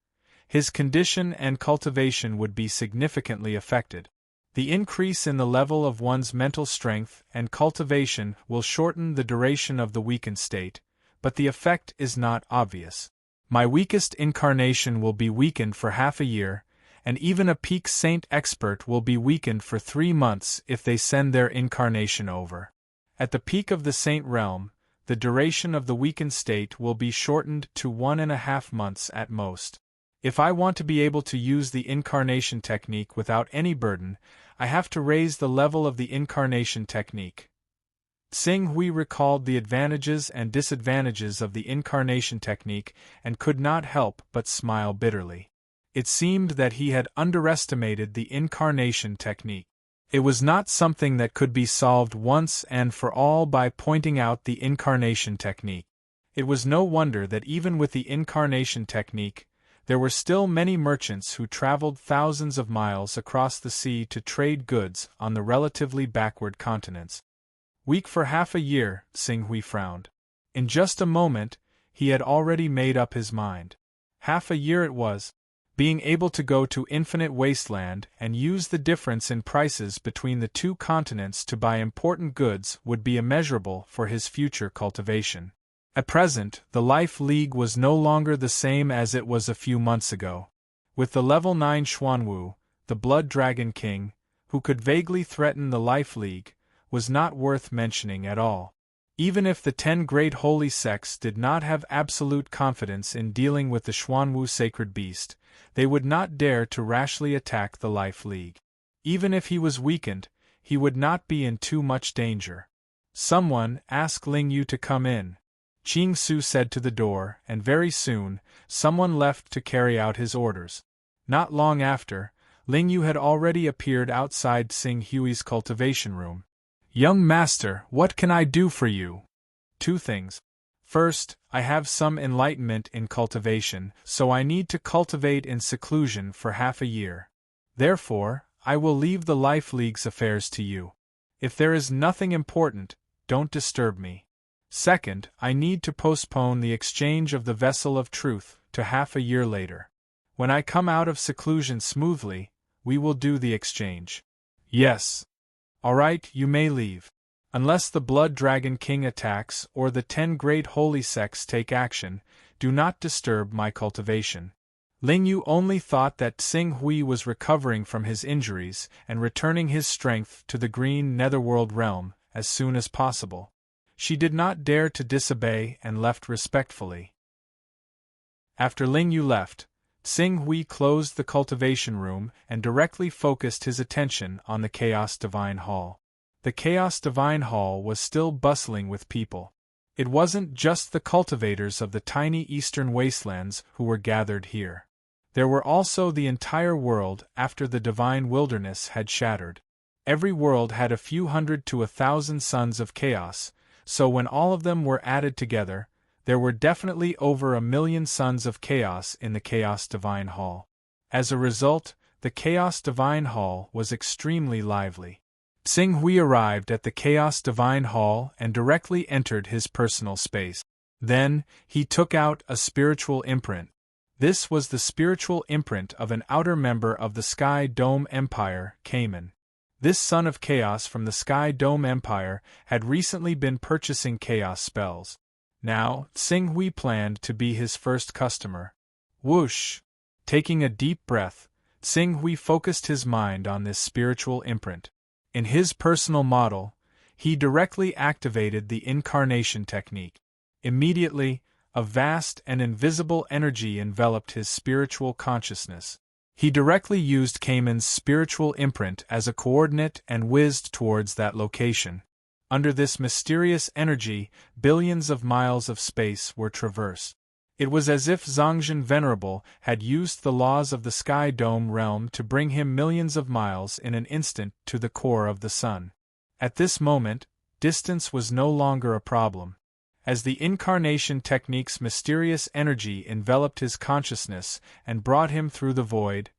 his condition and cultivation would be significantly affected. The increase in the level of one's mental strength and cultivation will shorten the duration of the weakened state, but the effect is not obvious. My weakest incarnation will be weakened for half a year, and even a peak saint expert will be weakened for 3 months if they send their incarnation over. At the peak of the saint realm, the duration of the weakened state will be shortened to 1.5 months at most. If I want to be able to use the incarnation technique without any burden, I have to raise the level of the incarnation technique. Xing Hui recalled the advantages and disadvantages of the incarnation technique and could not help but smile bitterly. It seemed that he had underestimated the incarnation technique. It was not something that could be solved once and for all by pointing out the incarnation technique. It was no wonder that even with the incarnation technique, there were still many merchants who traveled thousands of miles across the sea to trade goods on the relatively backward continents. Weak for half a year, Xing Hui frowned. In just a moment, he had already made up his mind. Half a year it was. Being able to go to Infinite Wasteland and use the difference in prices between the 2 continents to buy important goods would be immeasurable for his future cultivation. At present, the Life League was no longer the same as it was a few months ago. With the level 9 Xuanwu, the Blood Dragon King, who could vaguely threaten the Life League, was not worth mentioning at all. Even if the 10 great holy sects did not have absolute confidence in dealing with the Xuanwu sacred beast, they would not dare to rashly attack the Life League. Even if he was weakened, he would not be in too much danger. Someone, ask Ling Yu to come in, Qing Su said to the door, and very soon, someone left to carry out his orders. Not long after, Ling Yu had already appeared outside Xing Hui's cultivation room. Young master, what can I do for you? 2 things. First, I have some enlightenment in cultivation, so I need to cultivate in seclusion for half a year. Therefore, I will leave the Life League's affairs to you. If there is nothing important, don't disturb me. Second, I need to postpone the exchange of the Vessel of Truth to half a year later. When I come out of seclusion smoothly, we will do the exchange. Yes. All right, you may leave. Unless the Blood Dragon King attacks or the 10 great holy sects take action, do not disturb my cultivation. Ling Yu only thought that Xing Hui was recovering from his injuries and returning his strength to the green netherworld realm as soon as possible. She did not dare to disobey and left respectfully. After Ling Yu left, Xing Hui closed the cultivation room and directly focused his attention on the Chaos Divine Hall. The Chaos Divine Hall was still bustling with people. It wasn't just the cultivators of the tiny eastern wastelands who were gathered here. There were also the entire world after the divine wilderness had shattered. Every world had a few hundred to 1,000 sons of chaos, so when all of them were added together, there were definitely over 1 million sons of chaos in the Chaos Divine Hall. As a result, the Chaos Divine Hall was extremely lively. Xing Hui arrived at the Chaos Divine Hall and directly entered his personal space. Then, he took out a spiritual imprint. This was the spiritual imprint of an outer member of the Sky Dome Empire, Cayman. This son of chaos from the Sky Dome Empire had recently been purchasing chaos spells. Now, Xing Hui planned to be his first customer. Whoosh! Taking a deep breath, Xing Hui focused his mind on this spiritual imprint. In his personal model, he directly activated the incarnation technique. Immediately, a vast and invisible energy enveloped his spiritual consciousness. He directly used Cayman's spiritual imprint as a coordinate and whizzed towards that location. Under this mysterious energy, billions of miles of space were traversed. It was as if Zhongzhen Venerable had used the laws of the Sky Dome realm to bring him millions of miles in an instant to the core of the sun. At this moment, distance was no longer a problem. As the incarnation technique's mysterious energy enveloped his consciousness and brought him through the void,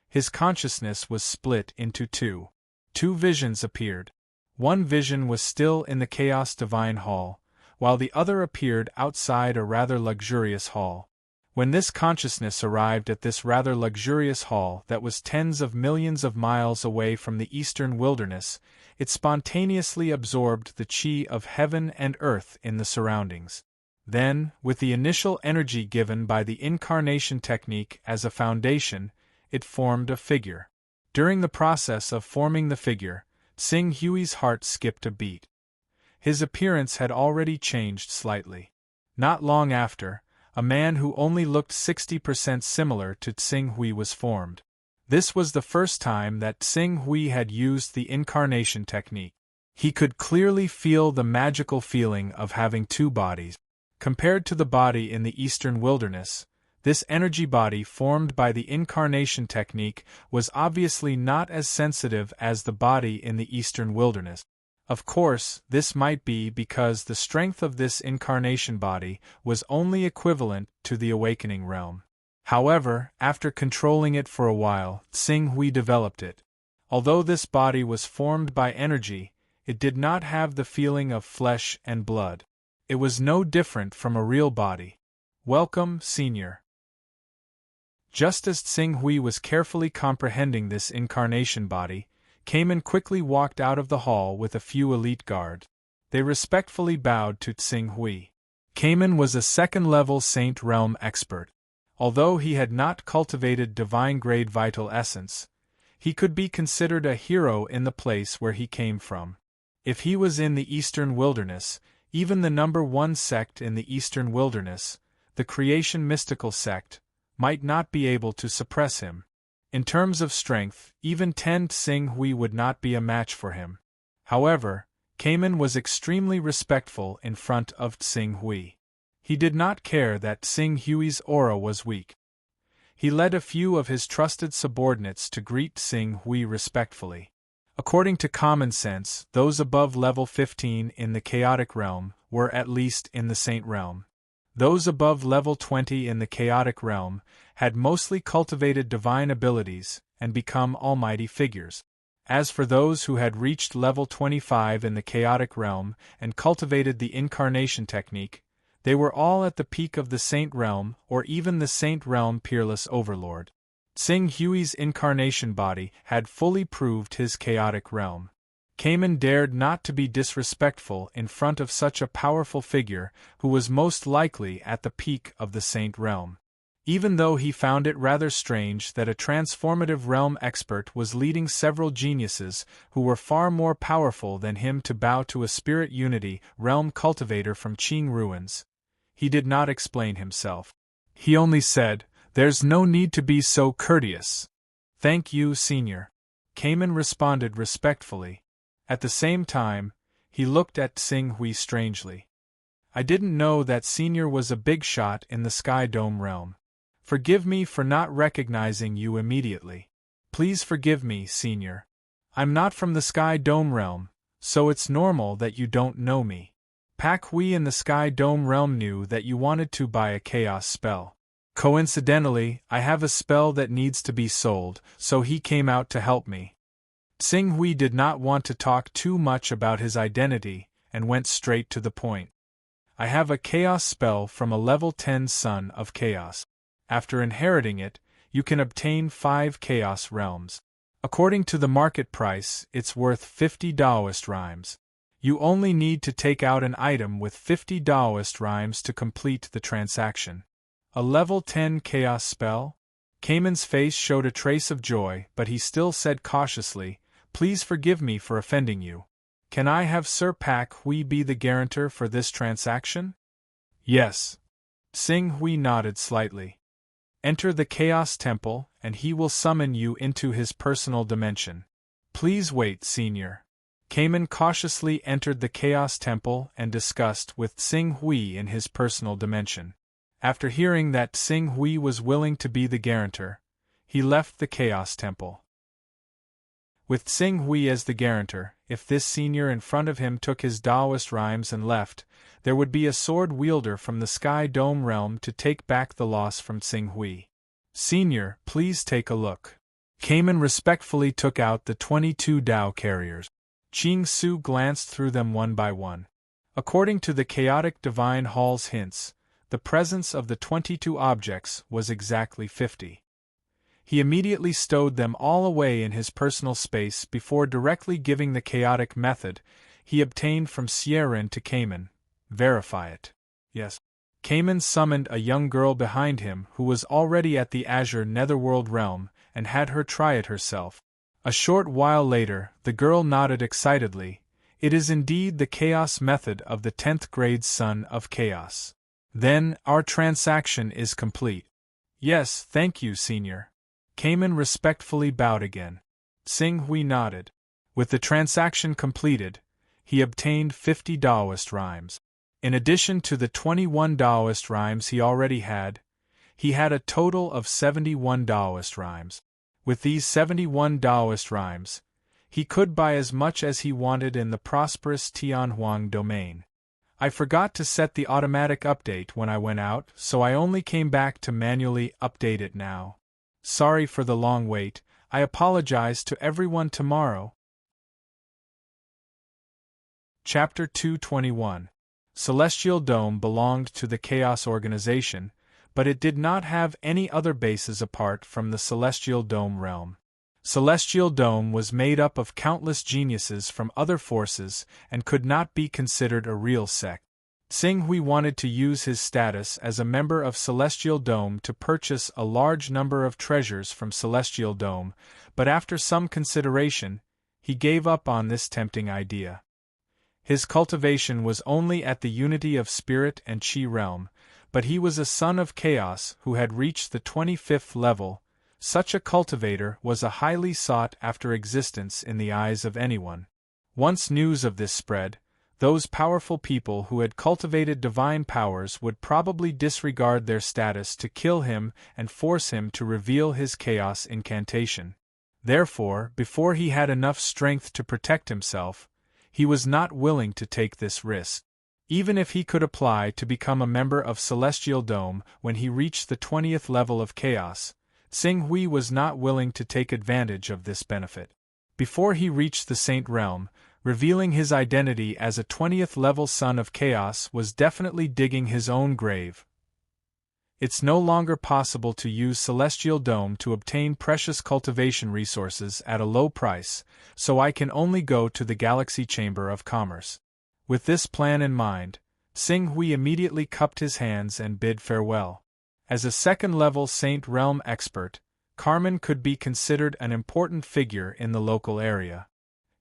his consciousness was split into two. Two visions appeared. One vision was still in the Chaos Divine Hall, while the other appeared outside a rather luxurious hall. When this consciousness arrived at this rather luxurious hall that was tens of millions of miles away from the eastern wilderness, it spontaneously absorbed the chi of heaven and earth in the surroundings. Then, with the initial energy given by the incarnation technique as a foundation, it formed a figure. During the process of forming the figure, Tsing Hui's heart skipped a beat. His appearance had already changed slightly. Not long after, a man who only looked 60% similar to Tsing Hui was formed. This was the first time that Tsing Hui had used the incarnation technique. He could clearly feel the magical feeling of having two bodies. Compared to the body in the eastern wilderness, this energy body formed by the incarnation technique was obviously not as sensitive as the body in the eastern wilderness. Of course, this might be because the strength of this incarnation body was only equivalent to the awakening realm. However, after controlling it for a while, Tsing Hui developed it. Although this body was formed by energy, it did not have the feeling of flesh and blood. It was no different from a real body. Welcome, Senior. Just as Tsing Hui was carefully comprehending this incarnation body, Cayman quickly walked out of the hall with a few elite guards. They respectfully bowed to Tsing Hui. Cayman was a second-level Saint Realm expert. Although he had not cultivated divine-grade vital essence, he could be considered a hero in the place where he came from. If he was in the eastern wilderness, even the number one sect in the eastern wilderness, the creation mystical sect, might not be able to suppress him. In terms of strength, even Tsing Hui would not be a match for him. However, Cayman was extremely respectful in front of Tsing Hui. He did not care that Tsing Hui's aura was weak. He led a few of his trusted subordinates to greet Tsing Hui respectfully. According to common sense, those above level 15 in the chaotic realm were at least in the saint realm. Those above level 20 in the chaotic realm had mostly cultivated divine abilities and become almighty figures. As for those who had reached level 25 in the chaotic realm and cultivated the incarnation technique, they were all at the peak of the saint realm or even the saint realm peerless overlord. Tsing Hui's incarnation body had fully proved his chaotic realm. Cayman dared not to be disrespectful in front of such a powerful figure who was most likely at the peak of the saint realm. Even though he found it rather strange that a transformative realm expert was leading several geniuses who were far more powerful than him to bow to a spirit unity realm cultivator from Qing ruins, he did not explain himself. He only said, "There's no need to be so courteous." "Thank you, Senior." Cayman responded respectfully. At the same time, he looked at Tsing Hui strangely. "I didn't know that Senior was a big shot in the Sky Dome realm. Forgive me for not recognizing you immediately." "Please forgive me, Senior. I'm not from the Sky Dome realm, so it's normal that you don't know me. Pak Hui in the Sky Dome realm knew that you wanted to buy a chaos spell. Coincidentally, I have a spell that needs to be sold, so he came out to help me." Tsing Hui did not want to talk too much about his identity, and went straight to the point. "I have a chaos spell from a level 10 son of chaos. After inheriting it, you can obtain 5 chaos realms. According to the market price, it's worth 50 Daoist rhymes. You only need to take out an item with 50 Daoist rhymes to complete the transaction." "A level 10 chaos spell?" Cayman's face showed a trace of joy, but he still said cautiously, "Please forgive me for offending you. Can I have Sir Pak Hui be the guarantor for this transaction?" "Yes." Tsing Hui nodded slightly. "Enter the Chaos Temple, and he will summon you into his personal dimension." "Please wait, Senior." Cayman cautiously entered the Chaos Temple and discussed with Tsing Hui in his personal dimension. After hearing that Tsing Hui was willing to be the guarantor, he left the Chaos Temple. With Tsing Hui as the guarantor, if this senior in front of him took his Taoist rhymes and left, there would be a sword wielder from the Sky Dome realm to take back the loss from Tsing Hui. Senior, please take a look. Cayman respectfully took out the 22 Dao carriers. Ching Su glanced through them one by one. According to the chaotic divine hall's hints, the presence of the 22 objects was exactly 50. He immediately stowed them all away in his personal space before directly giving the chaotic method he obtained from Sierran to Cayman. Verify it. Yes. Cayman summoned a young girl behind him who was already at the Azure Netherworld realm and had her try it herself. A short while later, the girl nodded excitedly. It is indeed the chaos method of the 10th grade son of chaos. Then, our transaction is complete. Yes, thank you, senior. Cayman respectfully bowed again. Tsing Hui nodded. With the transaction completed, he obtained 50 Taoist rhymes. In addition to the 21 Taoist rhymes he already had, he had a total of 71 Taoist rhymes. With these 71 Taoist rhymes, he could buy as much as he wanted in the prosperous Tianhuang domain. I forgot to set the automatic update when I went out, so I only came back to manually update it now. Sorry for the long wait, I apologize to everyone tomorrow. Chapter 221. Celestial Dome belonged to the Chaos Organization, but it did not have any other bases apart from the Celestial Dome realm. Celestial Dome was made up of countless geniuses from other forces and could not be considered a real sect. Tsing Hui wanted to use his status as a member of Celestial Dome to purchase a large number of treasures from Celestial Dome, but after some consideration, he gave up on this tempting idea. His cultivation was only at the unity of spirit and chi realm, but he was a son of chaos who had reached the 25th level. Such a cultivator was a highly sought-after existence in the eyes of anyone. Once news of this spread, those powerful people who had cultivated divine powers would probably disregard their status to kill him and force him to reveal his chaos incantation. Therefore, before he had enough strength to protect himself, he was not willing to take this risk. Even if he could apply to become a member of Celestial Dome when he reached the 20th level of chaos, Tsing Hui was not willing to take advantage of this benefit. Before he reached the Saint Realm, revealing his identity as a 20th level son of chaos was definitely digging his own grave. It's no longer possible to use Celestial Dome to obtain precious cultivation resources at a low price, so I can only go to the Galaxy Chamber of Commerce. With this plan in mind, Tsing Hui immediately cupped his hands and bid farewell. As a second-level Saint Realm expert, Carmen could be considered an important figure in the local area.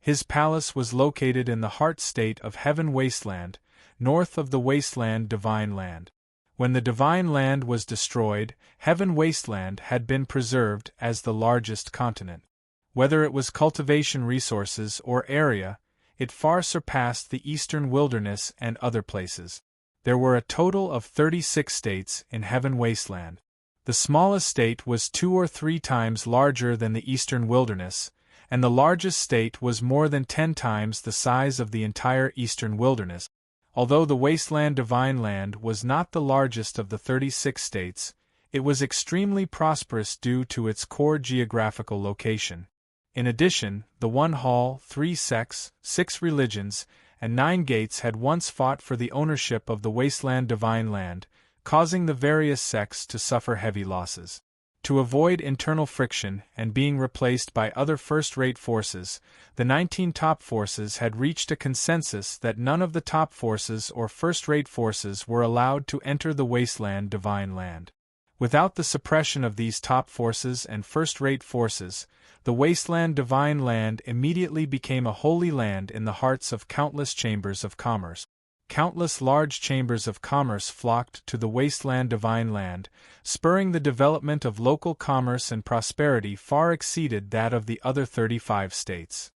His palace was located in the heart state of Heaven Wasteland, north of the Wasteland Divine Land. When the Divine Land was destroyed, Heaven Wasteland had been preserved as the largest continent. Whether it was cultivation resources or area, it far surpassed the Eastern Wilderness and other places. There were a total of 36 states in Heaven Wasteland. The smallest state was 2 or 3 times larger than the Eastern Wilderness, and the largest state was more than 10 times the size of the entire Eastern Wilderness. Although the Wasteland Divine Land was not the largest of the 36 states, it was extremely prosperous due to its core geographical location. In addition, the 1 hall, 3 sects, 6 religions, and 9 gates had once fought for the ownership of the Wasteland Divine Land, causing the various sects to suffer heavy losses. To avoid internal friction and being replaced by other first-rate forces, the 19 top forces had reached a consensus that none of the top forces or first-rate forces were allowed to enter the Wasteland Divine Land. Without the suppression of these top forces and first-rate forces, the Wasteland Divine Land immediately became a holy land in the hearts of countless chambers of commerce. Countless large chambers of commerce flocked to the Wasteland Divine Land, spurring the development of local commerce and prosperity far exceeded that of the other 35 states.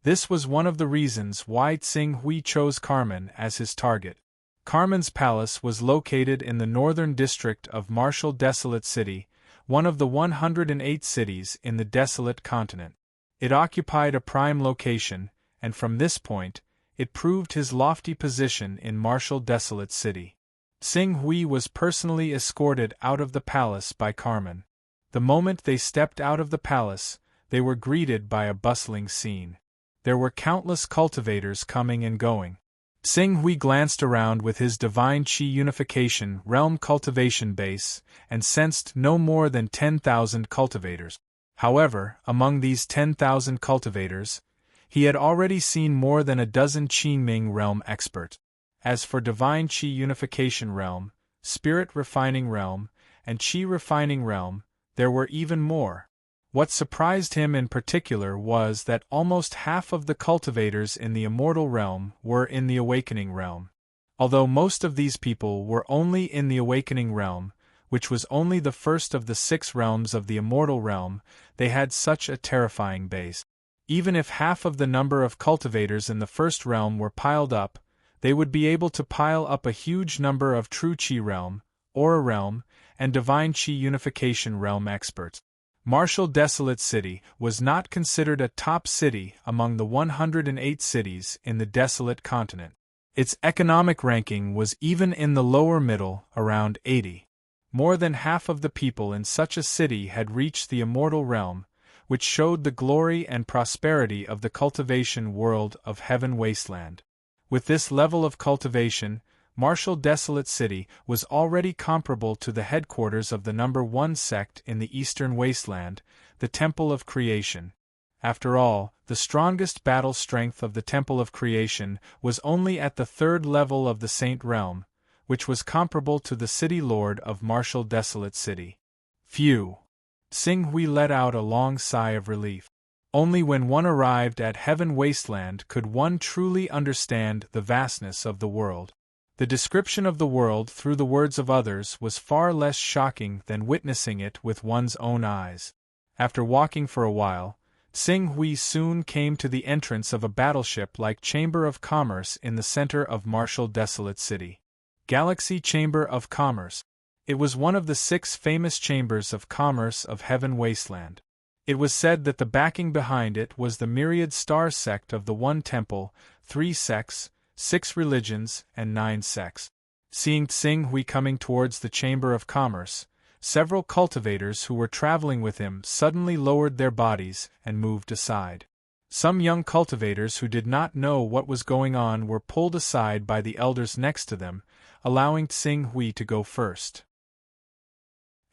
This was one of the reasons why Tsing Hui chose Carmen as his target. Carmen's palace was located in the northern district of Martial Desolate City, one of the 108 cities in the Desolate Continent. It occupied a prime location, and from this point, it proved his lofty position in martial desolate city. Tsing Hui was personally escorted out of the palace by Carmen. The moment they stepped out of the palace, they were greeted by a bustling scene. There were countless cultivators coming and going. Tsing Hui glanced around with his divine Qi unification realm cultivation base and sensed no more than 10,000 cultivators. However, among these 10,000 cultivators, he had already seen more than a dozen Qingming realm experts. As for divine Qi unification realm, spirit refining realm, and Qi refining realm, there were even more. What surprised him in particular was that almost half of the cultivators in the immortal realm were in the awakening realm. Although most of these people were only in the awakening realm, which was only the first of the 6 realms of the immortal realm, they had such a terrifying base. Even if half of the number of cultivators in the first realm were piled up, they would be able to pile up a huge number of true Qi realm, aura realm, and divine Qi unification realm experts. Martial Desolate City was not considered a top city among the 108 cities in the desolate continent. Its economic ranking was even in the lower middle, around 80. More than half of the people in such a city had reached the immortal realm, which showed the glory and prosperity of the cultivation world of Heaven Wasteland. With this level of cultivation, Martial Desolate City was already comparable to the headquarters of the number 1 sect in the Eastern Wasteland, the Temple of Creation. After all, the strongest battle strength of the Temple of Creation was only at the 3rd level of the Saint Realm, which was comparable to the City Lord of Martial Desolate City. Phew! Tsing Hui let out a long sigh of relief. Only when one arrived at Heaven Wasteland could one truly understand the vastness of the world. The description of the world through the words of others was far less shocking than witnessing it with one's own eyes. After walking for a while, Tsing Hui soon came to the entrance of a battleship-like Chamber of Commerce in the center of Martial Desolate City. Galaxy Chamber of Commerce. It was one of the 6 famous chambers of commerce of Heaven Wasteland. It was said that the backing behind it was the myriad star sect of the 1 temple, 3 sects, 6 religions, and 9 sects. Seeing Tsing Hui coming towards the Chamber of Commerce, several cultivators who were traveling with him suddenly lowered their bodies and moved aside. Some young cultivators who did not know what was going on were pulled aside by the elders next to them, allowing Tsing Hui to go first.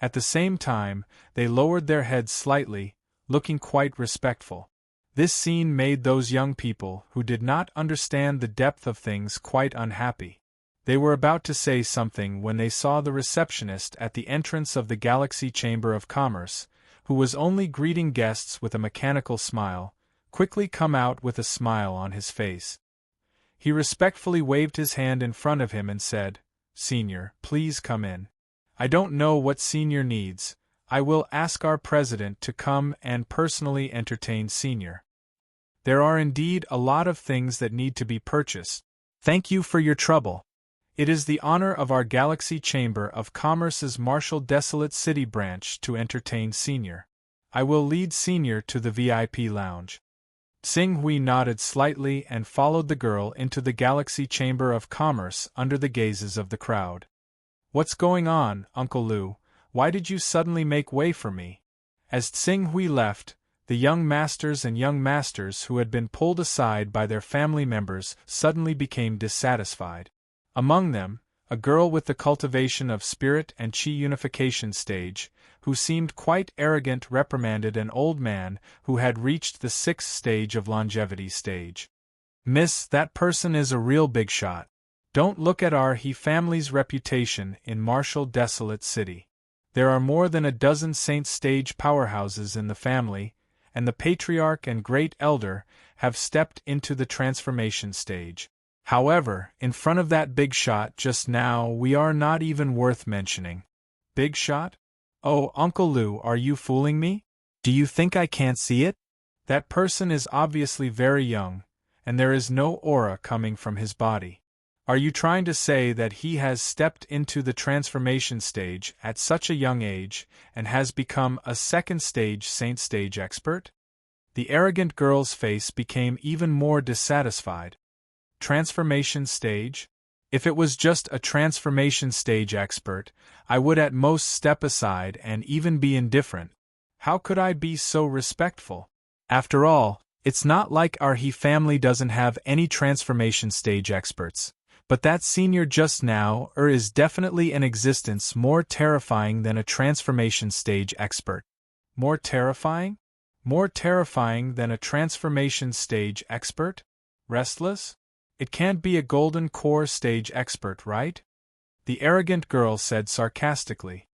At the same time, they lowered their heads slightly, looking quite respectful. This scene made those young people who did not understand the depth of things quite unhappy. They were about to say something when they saw the receptionist at the entrance of the Galaxy Chamber of Commerce, who was only greeting guests with a mechanical smile, quickly come out with a smile on his face. He respectfully waved his hand in front of him and said, "Senior, please come in. I don't know what Senior needs. I will ask our president to come and personally entertain Senior. There are indeed a lot of things that need to be purchased. Thank you for your trouble. It is the honor of our Galaxy Chamber of Commerce's Martial Desolate City branch to entertain Senior. I will lead Senior to the VIP lounge." Tsing Hui nodded slightly and followed the girl into the Galaxy Chamber of Commerce under the gazes of the crowd. "What's going on, Uncle Lu? Why did you suddenly make way for me?" As Tsing Hui left, the young masters and young masters who had been pulled aside by their family members suddenly became dissatisfied. Among them, a girl with the cultivation of spirit and Qi unification stage, who seemed quite arrogant, reprimanded an old man who had reached the 6th stage of longevity stage. "Miss, that person is a real big shot. Don't look at our he family's reputation in Martial Desolate City. There are more than a dozen Saint stage powerhouses in the family, and the patriarch and great elder have stepped into the transformation stage. However, in front of that big shot just now we are not even worth mentioning." "Big shot? Oh, Uncle Lu, are you fooling me? Do you think I can't see it? That person is obviously very young, and there is no aura coming from his body. Are you trying to say that he has stepped into the transformation stage at such a young age and has become a 2nd stage Saint stage expert?" The arrogant girl's face became even more dissatisfied. Transformation stage? If it was just a transformation stage expert, I would at most step aside and even be indifferent. How could I be so respectful? After all, it's not like our family doesn't have any transformation stage experts. But that senior just now is definitely an existence more terrifying than a transformation stage expert. More terrifying? More terrifying than a transformation stage expert? Restless? It can't be a golden core stage expert, right? The arrogant girl said sarcastically.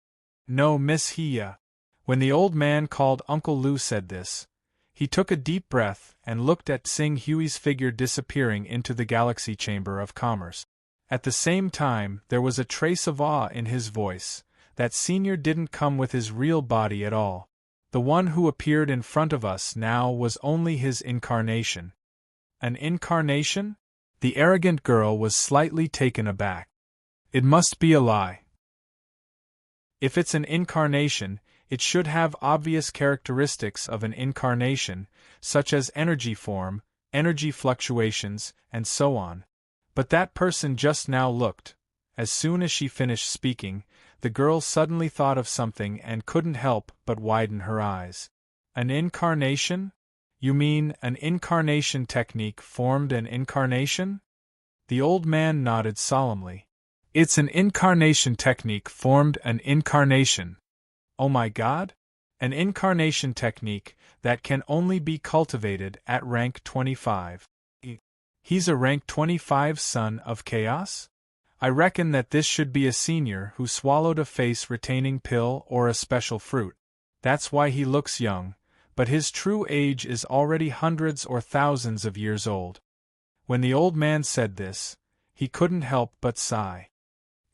No, Miss Hiya. When the old man called Uncle Lou said this, he took a deep breath and looked at Sing Hui's figure disappearing into the Galaxy Chamber of Commerce. At the same time, there was a trace of awe in his voice. That senior didn't come with his real body at all. The one who appeared in front of us now was only his incarnation. An incarnation? The arrogant girl was slightly taken aback. It must be a lie. If it's an incarnation, it should have obvious characteristics of an incarnation, such as energy form, energy fluctuations, and so on. But that person just now looked. As soon as she finished speaking, the girl suddenly thought of something and couldn't help but widen her eyes. An incarnation? You mean an incarnation technique formed an incarnation? The old man nodded solemnly. It's an incarnation technique formed an incarnation. Oh my God? An incarnation technique that can only be cultivated at rank 25. He's a rank 25 son of chaos? I reckon that this should be a senior who swallowed a face-retaining pill or a special fruit. That's why he looks young, but his true age is already hundreds or thousands of years old. When the old man said this, he couldn't help but sigh.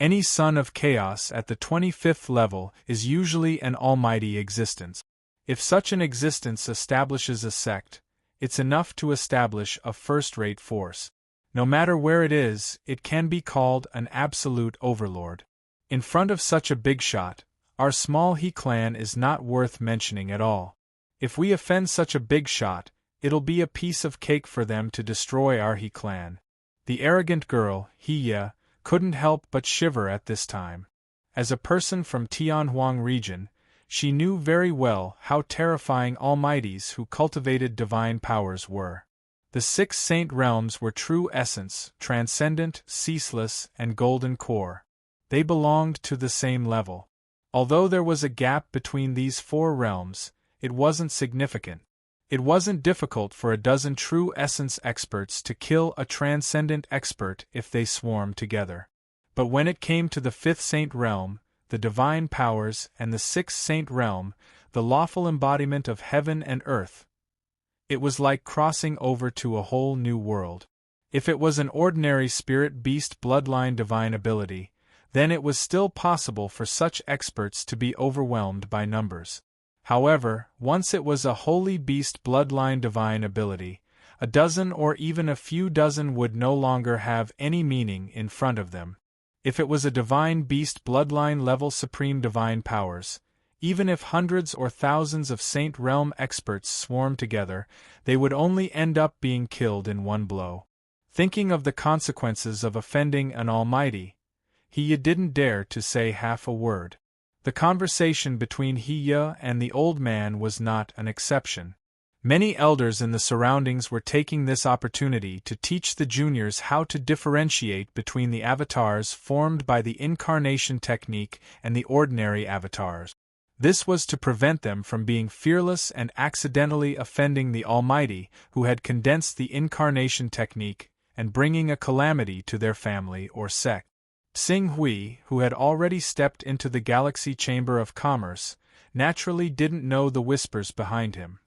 Any son of chaos at the 25th level is usually an almighty existence. If such an existence establishes a sect, it's enough to establish a first-rate force. No matter where it is, it can be called an absolute overlord. In front of such a big shot, our small He clan is not worth mentioning at all. If we offend such a big shot, it'll be a piece of cake for them to destroy our He clan. The arrogant girl, Hiya, couldn't help but shiver at this time. As a person from Tianhuang region, she knew very well how terrifying almighties who cultivated divine powers were. The 6 saint realms were true essence, transcendent, ceaseless, and golden core. They belonged to the same level. Although there was a gap between these 4 realms, it wasn't significant. It wasn't difficult for a dozen true essence experts to kill a transcendent expert if they swarmed together. But when it came to the 5th saint realm, the divine powers, and the 6th saint realm, the lawful embodiment of heaven and earth, it was like crossing over to a whole new world. If it was an ordinary spirit beast bloodline divine ability, then it was still possible for such experts to be overwhelmed by numbers. However, once it was a holy beast bloodline divine ability, a dozen or even a few dozen would no longer have any meaning in front of them. If it was a divine beast bloodline level supreme divine powers, even if hundreds or thousands of Saint Realm experts swarmed together, they would only end up being killed in one blow. Thinking of the consequences of offending an almighty, Hiya didn't dare to say half a word. The conversation between Hiya and the old man was not an exception. Many elders in the surroundings were taking this opportunity to teach the juniors how to differentiate between the avatars formed by the incarnation technique and the ordinary avatars. This was to prevent them from being fearless and accidentally offending the Almighty who had condensed the incarnation technique and bringing a calamity to their family or sect. Sing Hui, who had already stepped into the Galaxy Chamber of Commerce, naturally didn't know the whispers behind him.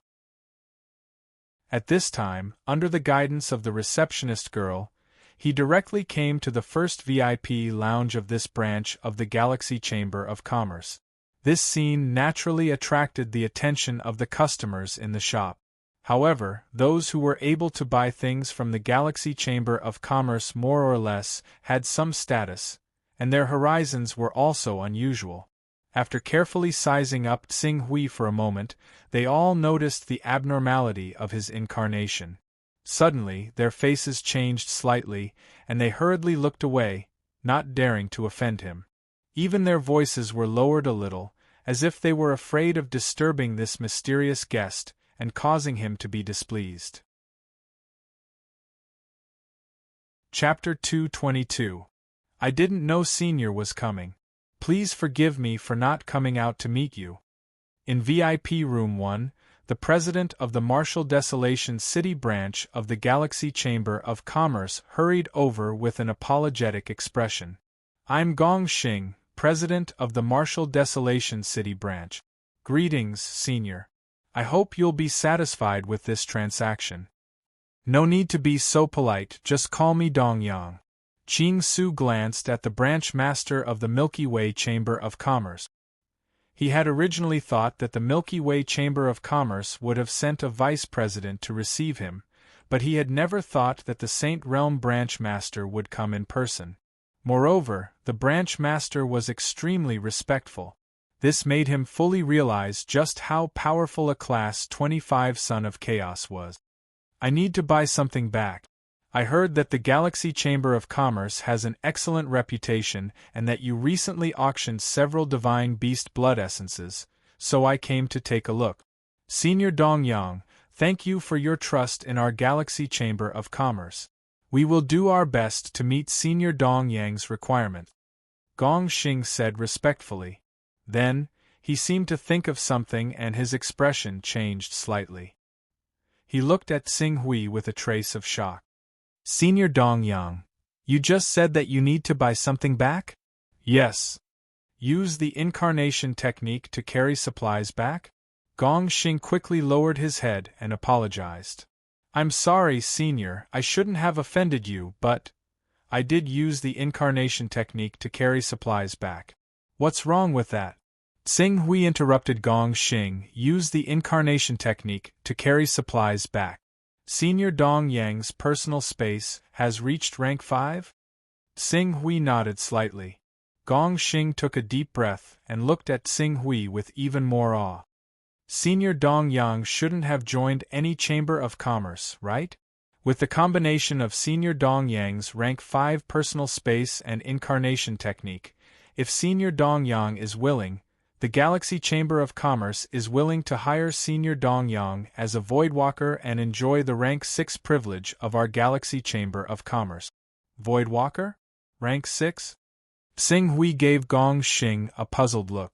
At this time, under the guidance of the receptionist girl, he directly came to the first VIP lounge of this branch of the Galaxy Chamber of Commerce. This scene naturally attracted the attention of the customers in the shop. However, those who were able to buy things from the Galaxy Chamber of Commerce more or less had some status, and their horizons were also unusual. After carefully sizing up Tsing Hui for a moment, they all noticed the abnormality of his incarnation. Suddenly, their faces changed slightly, and they hurriedly looked away, not daring to offend him. Even their voices were lowered a little, as if they were afraid of disturbing this mysterious guest and causing him to be displeased. Chapter 222. I didn't know Senior was coming. Please forgive me for not coming out to meet you. In VIP Room 1, the president of the Martial Desolation City branch of the Galaxy Chamber of Commerce hurried over with an apologetic expression. I'm Gong Xing, president of the Martial Desolation City branch. Greetings, Senior. I hope you'll be satisfied with this transaction. No need to be so polite, just call me Dong Yang. Ching Su glanced at the branch master of the Milky Way Chamber of Commerce. He had originally thought that the Milky Way Chamber of Commerce would have sent a vice president to receive him, but he had never thought that the Saint Realm branch master would come in person. Moreover, the branch master was extremely respectful. This made him fully realize just how powerful a Class 25 Son of Chaos was. I need to buy something back. I heard that the Galaxy Chamber of Commerce has an excellent reputation and that you recently auctioned several divine beast blood essences, so I came to take a look. Senior Dong Yang, thank you for your trust in our Galaxy Chamber of Commerce. We will do our best to meet Senior Dong Yang's requirement. Gong Xing said respectfully. Then, he seemed to think of something and his expression changed slightly. He looked at Tsing Hui with a trace of shock. Senior Dong Yang, you just said that you need to buy something back? Yes. Use the incarnation technique to carry supplies back? Gong Xing quickly lowered his head and apologized. I'm sorry, Senior, I shouldn't have offended you, but I did use the incarnation technique to carry supplies back. What's wrong with that? Tsing Hui interrupted Gong Xing. Use the incarnation technique to carry supplies back. Senior Dong Yang's personal space has reached rank 5? Tsing Hui nodded slightly. Gong Xing took a deep breath and looked at Tsing Hui with even more awe. Senior Dong Yang shouldn't have joined any Chamber of Commerce, right? With the combination of Senior Dong Yang's rank 5 personal space and incarnation technique, if Senior Dong Yang is willing, the Galaxy Chamber of Commerce is willing to hire Senior Dong Yang as a Voidwalker and enjoy the rank 6 privilege of our Galaxy Chamber of Commerce. Voidwalker? Rank 6? Tsing Hui gave Gong Xing a puzzled look.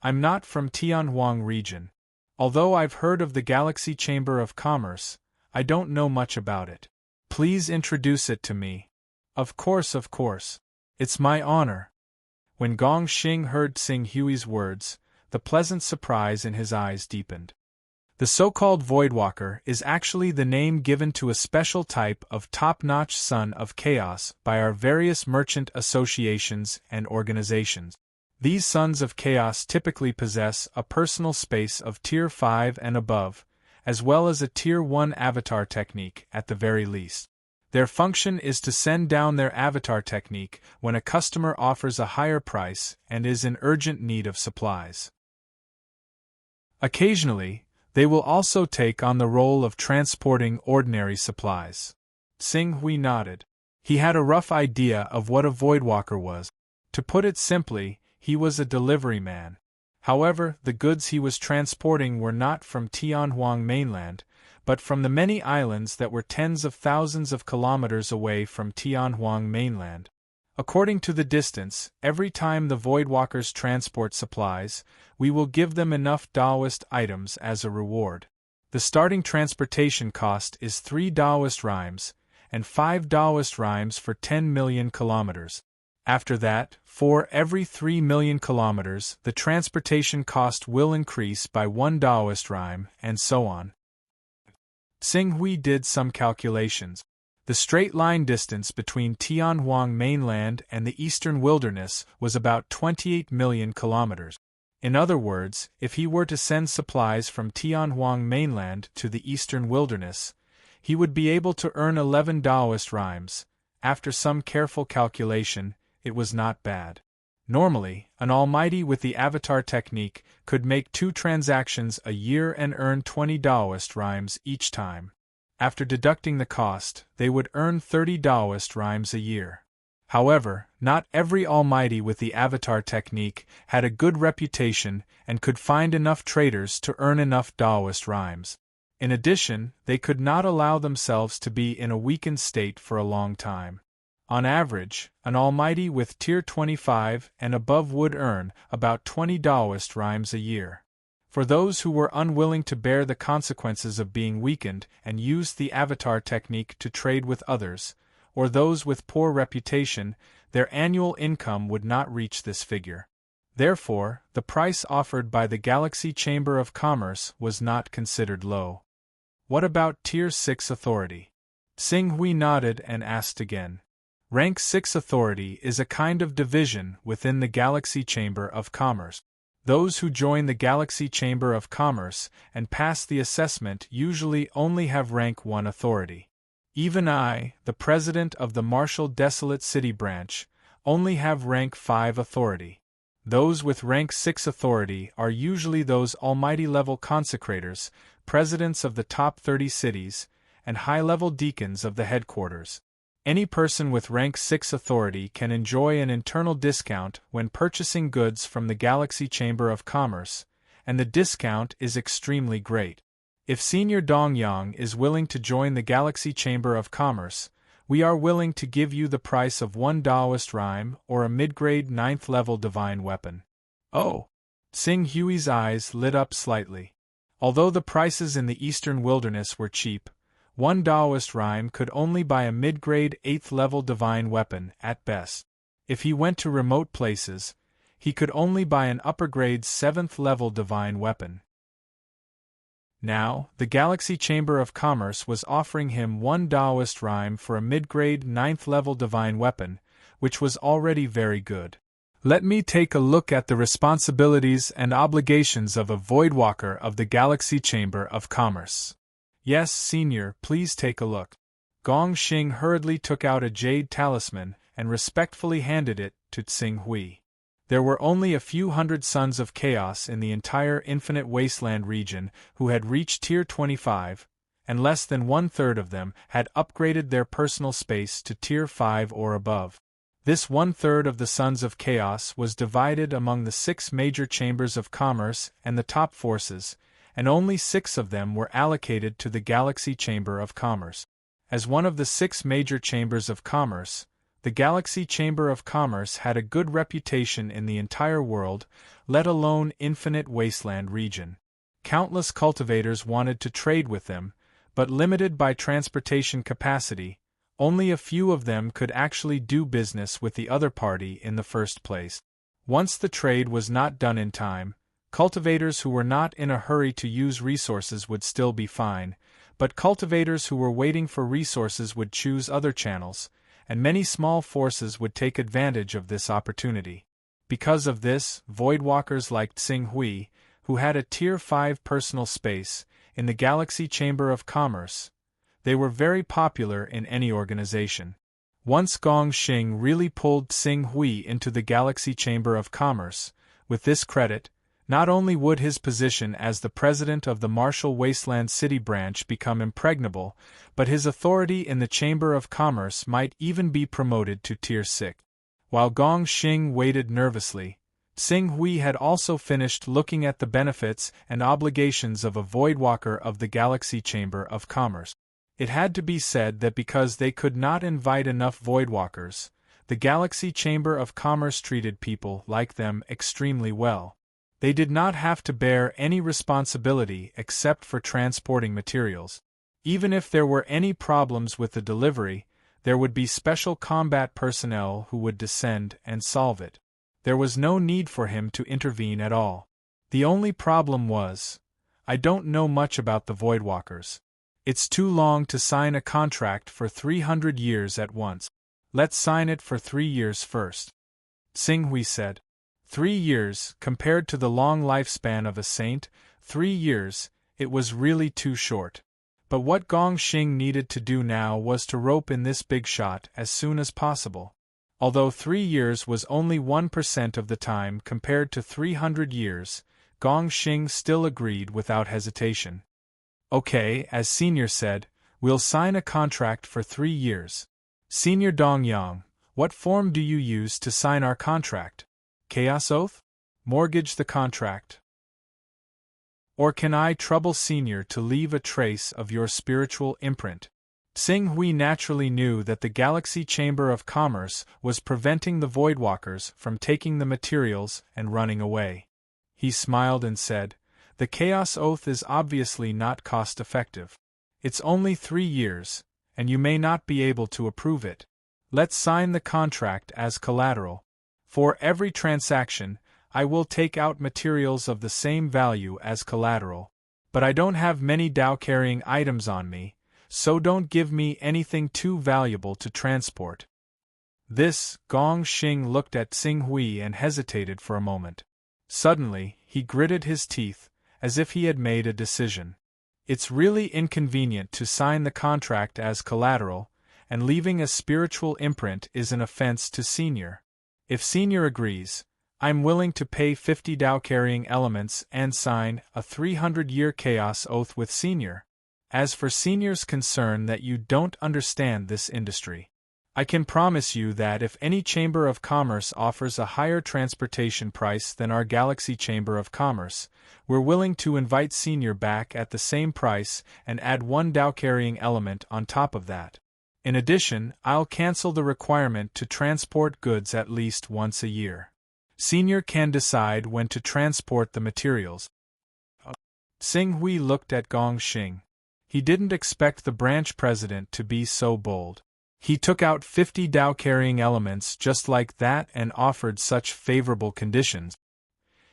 I'm not from Tianhuang region. Although I've heard of the Galaxy Chamber of Commerce, I don't know much about it. Please introduce it to me. Of course. It's my honor. When Gong Xing heard Tsing Hui's words, the pleasant surprise in his eyes deepened. The so-called Voidwalker is actually the name given to a special type of top-notch Son of Chaos by our various merchant associations and organizations. These Sons of Chaos typically possess a personal space of Tier 5 and above, as well as a Tier 1 avatar technique at the very least. Their function is to send down their avatar technique when a customer offers a higher price and is in urgent need of supplies. Occasionally, they will also take on the role of transporting ordinary supplies. Tsing Hui nodded. He had a rough idea of what a Voidwalker was. To put it simply, he was a delivery man. However, the goods he was transporting were not from Tianhuang mainland, but from the many islands that were tens of thousands of kilometers away from Tianhuang mainland. According to the distance, every time the Voidwalkers transport supplies, we will give them enough Daoist items as a reward. The starting transportation cost is 3 Daoist rhymes, and 5 Daoist rhymes for 10 million kilometers. After that, for every 3 million kilometers, the transportation cost will increase by 1 Daoist rhyme, and so on. Tsing Hui did some calculations. The straight-line distance between Tianhuang mainland and the eastern wilderness was about 28 million kilometers. In other words, if he were to send supplies from Tianhuang mainland to the eastern wilderness, he would be able to earn 11 Daoist rhymes. After some careful calculation, it was not bad. Normally, an almighty with the avatar technique could make 2 transactions a year and earn 20 Taoist rhymes each time. After deducting the cost, they would earn 30 Taoist rhymes a year. However, not every almighty with the avatar technique had a good reputation and could find enough traders to earn enough Taoist rhymes. In addition, they could not allow themselves to be in a weakened state for a long time. On average, an almighty with tier 25 and above would earn about 20 Taoist rhymes a year. For those who were unwilling to bear the consequences of being weakened and used the avatar technique to trade with others, or those with poor reputation, their annual income would not reach this figure. Therefore, the price offered by the Galaxy Chamber of Commerce was not considered low. What about Tier 6 authority? Xing Hui nodded and asked again. Rank 6 authority is a kind of division within the Galaxy Chamber of Commerce. Those who join the Galaxy Chamber of Commerce and pass the assessment usually only have rank 1 authority. Even I, the president of the Martial Desolate City branch, only have rank 5 authority. Those with rank 6 authority are usually those almighty-level consecrators, presidents of the top 30 cities, and high-level deacons of the headquarters. Any person with rank 6 authority can enjoy an internal discount when purchasing goods from the Galaxy Chamber of Commerce, and the discount is extremely great. If Senior Dongyang is willing to join the Galaxy Chamber of Commerce, we are willing to give you the price of 1 Taoist rhyme or a mid-grade 9th-level divine weapon. Oh! Xing Hui's eyes lit up slightly. Although the prices in the Eastern Wilderness were cheap, 1 Taoist rhyme could only buy a mid-grade 8th-level divine weapon at best. If he went to remote places, he could only buy an upper-grade 7th-level divine weapon. Now, the Galaxy Chamber of Commerce was offering him 1 Taoist rhyme for a mid-grade 9th-level divine weapon, which was already very good. Let me take a look at the responsibilities and obligations of a Voidwalker of the Galaxy Chamber of Commerce. Yes, Senior, please take a look. Gong Xing hurriedly took out a jade talisman and respectfully handed it to Xing Hui. There were only a few hundred Sons of Chaos in the entire Infinite Wasteland region who had reached Tier 25, and less than 1/3 of them had upgraded their personal space to Tier 5 or above. This 1/3 of the Sons of Chaos was divided among the 6 major chambers of commerce and the top forces, and only 6 of them were allocated to the Galaxy Chamber of Commerce. As one of the 6 major chambers of commerce, the Galaxy Chamber of Commerce had a good reputation in the entire world, let alone Infinite Wasteland region. Countless cultivators wanted to trade with them, but limited by transportation capacity, only a few of them could actually do business with the other party in the first place. Once the trade was not done in time, cultivators who were not in a hurry to use resources would still be fine, but cultivators who were waiting for resources would choose other channels, and many small forces would take advantage of this opportunity. Because of this, Voidwalkers like Xing Hui, who had a Tier 5 personal space in the Galaxy Chamber of Commerce, they were very popular in any organization. Once Gong Xing really pulled Xing Hui into the Galaxy Chamber of Commerce, with this credit, not only would his position as the president of the Martial Wasteland City branch become impregnable, but his authority in the Chamber of Commerce might even be promoted to Tier 6. While Gong Xing waited nervously, Xing Hui had also finished looking at the benefits and obligations of a Voidwalker of the Galaxy Chamber of Commerce. It had to be said that because they could not invite enough Voidwalkers, the Galaxy Chamber of Commerce treated people like them extremely well. They did not have to bear any responsibility except for transporting materials. Even if there were any problems with the delivery, there would be special combat personnel who would descend and solve it. There was no need for him to intervene at all. The only problem was, I don't know much about the Voidwalkers. It's too long to sign a contract for 300 years at once. Let's sign it for 3 years first. Xing Hui said. 3 years, compared to the long lifespan of a saint, 3 years, it was really too short. But what Gong Xing needed to do now was to rope in this big shot as soon as possible. Although 3 years was only 1% of the time compared to 300 years, Gong Xing still agreed without hesitation. Okay, as Senior said, we'll sign a contract for 3 years. Senior Dongyang, what form do you use to sign our contract? Chaos Oath? Mortgage the contract. Or can I trouble Senior to leave a trace of your spiritual imprint? Xing Hui naturally knew that the Galaxy Chamber of Commerce was preventing the Voidwalkers from taking the materials and running away. He smiled and said, "The Chaos Oath is obviously not cost-effective. It's only 3 years, and you may not be able to approve it. Let's sign the contract as collateral. For every transaction, I will take out materials of the same value as collateral. But I don't have many Dao-carrying items on me, so don't give me anything too valuable to transport." This, Gong Xing looked at Xing Hui and hesitated for a moment. Suddenly, he gritted his teeth, as if he had made a decision. It's really inconvenient to sign the contract as collateral, and leaving a spiritual imprint is an offense to Senior. If Senior agrees, I'm willing to pay 50 Dao-carrying elements and sign a 300-year Chaos Oath with Senior. As for Senior's concern that you don't understand this industry, I can promise you that if any Chamber of Commerce offers a higher transportation price than our Galaxy Chamber of Commerce, we're willing to invite Senior back at the same price and add 1 Dao-carrying element on top of that. In addition, I'll cancel the requirement to transport goods at least once a year. Senior can decide when to transport the materials. Xing Hui looked at Gong Xing. He didn't expect the branch president to be so bold. He took out 50 Dao-carrying elements just like that and offered such favorable conditions.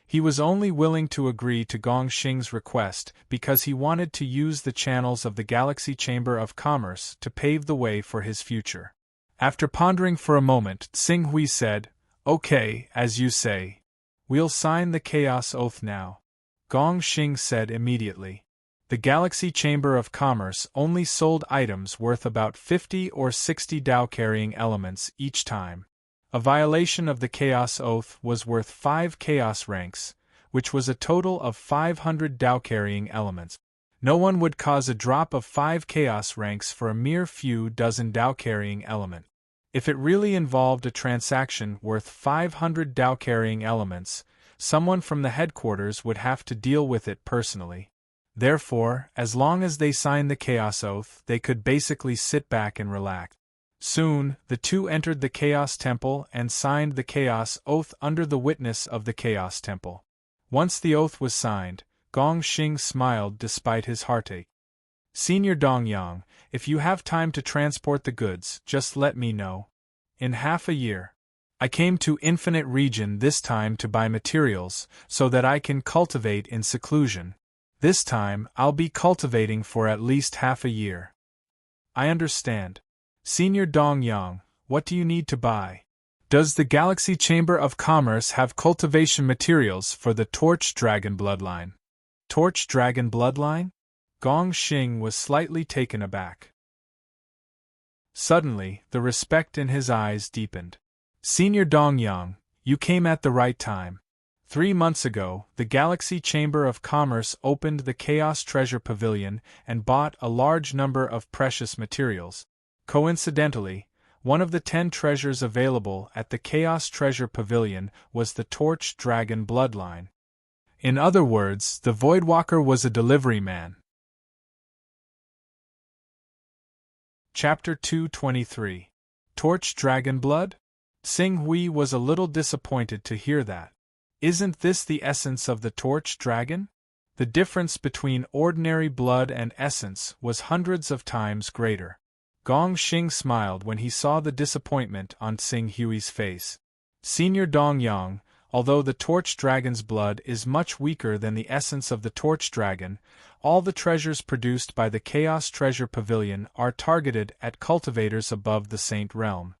He was only willing to agree to Gong Xing's request because he wanted to use the channels of the Galaxy Chamber of Commerce to pave the way for his future. After pondering for a moment, Xing Hui said, "Okay, as you say. We'll sign the Chaos Oath now." Gong Xing said immediately. The Galaxy Chamber of Commerce only sold items worth about 50 or 60 Dao-carrying elements each time. A violation of the Chaos Oath was worth 5 Chaos ranks, which was a total of 500 Dao-carrying elements. No one would cause a drop of 5 Chaos ranks for a mere few dozen Dao-carrying elements. If it really involved a transaction worth 500 Dao-carrying elements, someone from the headquarters would have to deal with it personally. Therefore, as long as they signed the Chaos Oath, they could basically sit back and relax. Soon, the two entered the Chaos Temple and signed the Chaos Oath under the witness of the Chaos Temple. Once the oath was signed, Gong Xing smiled despite his heartache. "Senior Dongyang, if you have time to transport the goods, just let me know. In half a year. I came to Infinite Region this time to buy materials, so that I can cultivate in seclusion. This time, I'll be cultivating for at least half a year." "I understand. Senior Dongyang, what do you need to buy? Does the Galaxy Chamber of Commerce have cultivation materials for the Torch Dragon bloodline?" "Torch Dragon bloodline?" Gong Xing was slightly taken aback. Suddenly, the respect in his eyes deepened. "Senior Dongyang, you came at the right time. 3 months ago, the Galaxy Chamber of Commerce opened the Chaos Treasure Pavilion and bought a large number of precious materials. Coincidentally, one of the 10 treasures available at the Chaos Treasure Pavilion was the Torch Dragon bloodline. In other words, the Voidwalker was a delivery man." Chapter 223. Torch Dragon Blood? Xing Hui was a little disappointed to hear that. Isn't this the essence of the Torch Dragon? The difference between ordinary blood and essence was hundreds of times greater. Gong Xing smiled when he saw the disappointment on Xing Hui's face. "Senior Dongyang, although the Torch Dragon's blood is much weaker than the essence of the Torch Dragon, all the treasures produced by the Chaos Treasure Pavilion are targeted at cultivators above the Saint Realm.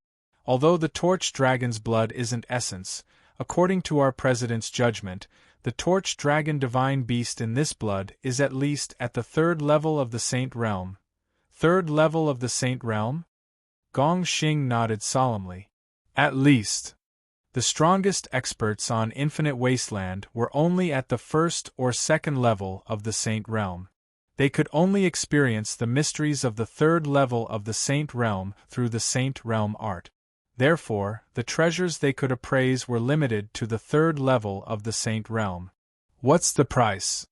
Although the Torch Dragon's blood isn't essence, according to our President's judgment, the Torch Dragon Divine Beast in this blood is at least at the 3rd level of the Saint Realm." "3rd level of the Saint Realm?" Gong Xing nodded solemnly. At least, the strongest experts on Infinite Wasteland were only at the first or second level of the Saint Realm. They could only experience the mysteries of the third level of the Saint Realm through the Saint Realm art. Therefore, the treasures they could appraise were limited to the third level of the Saint Realm. What's the price?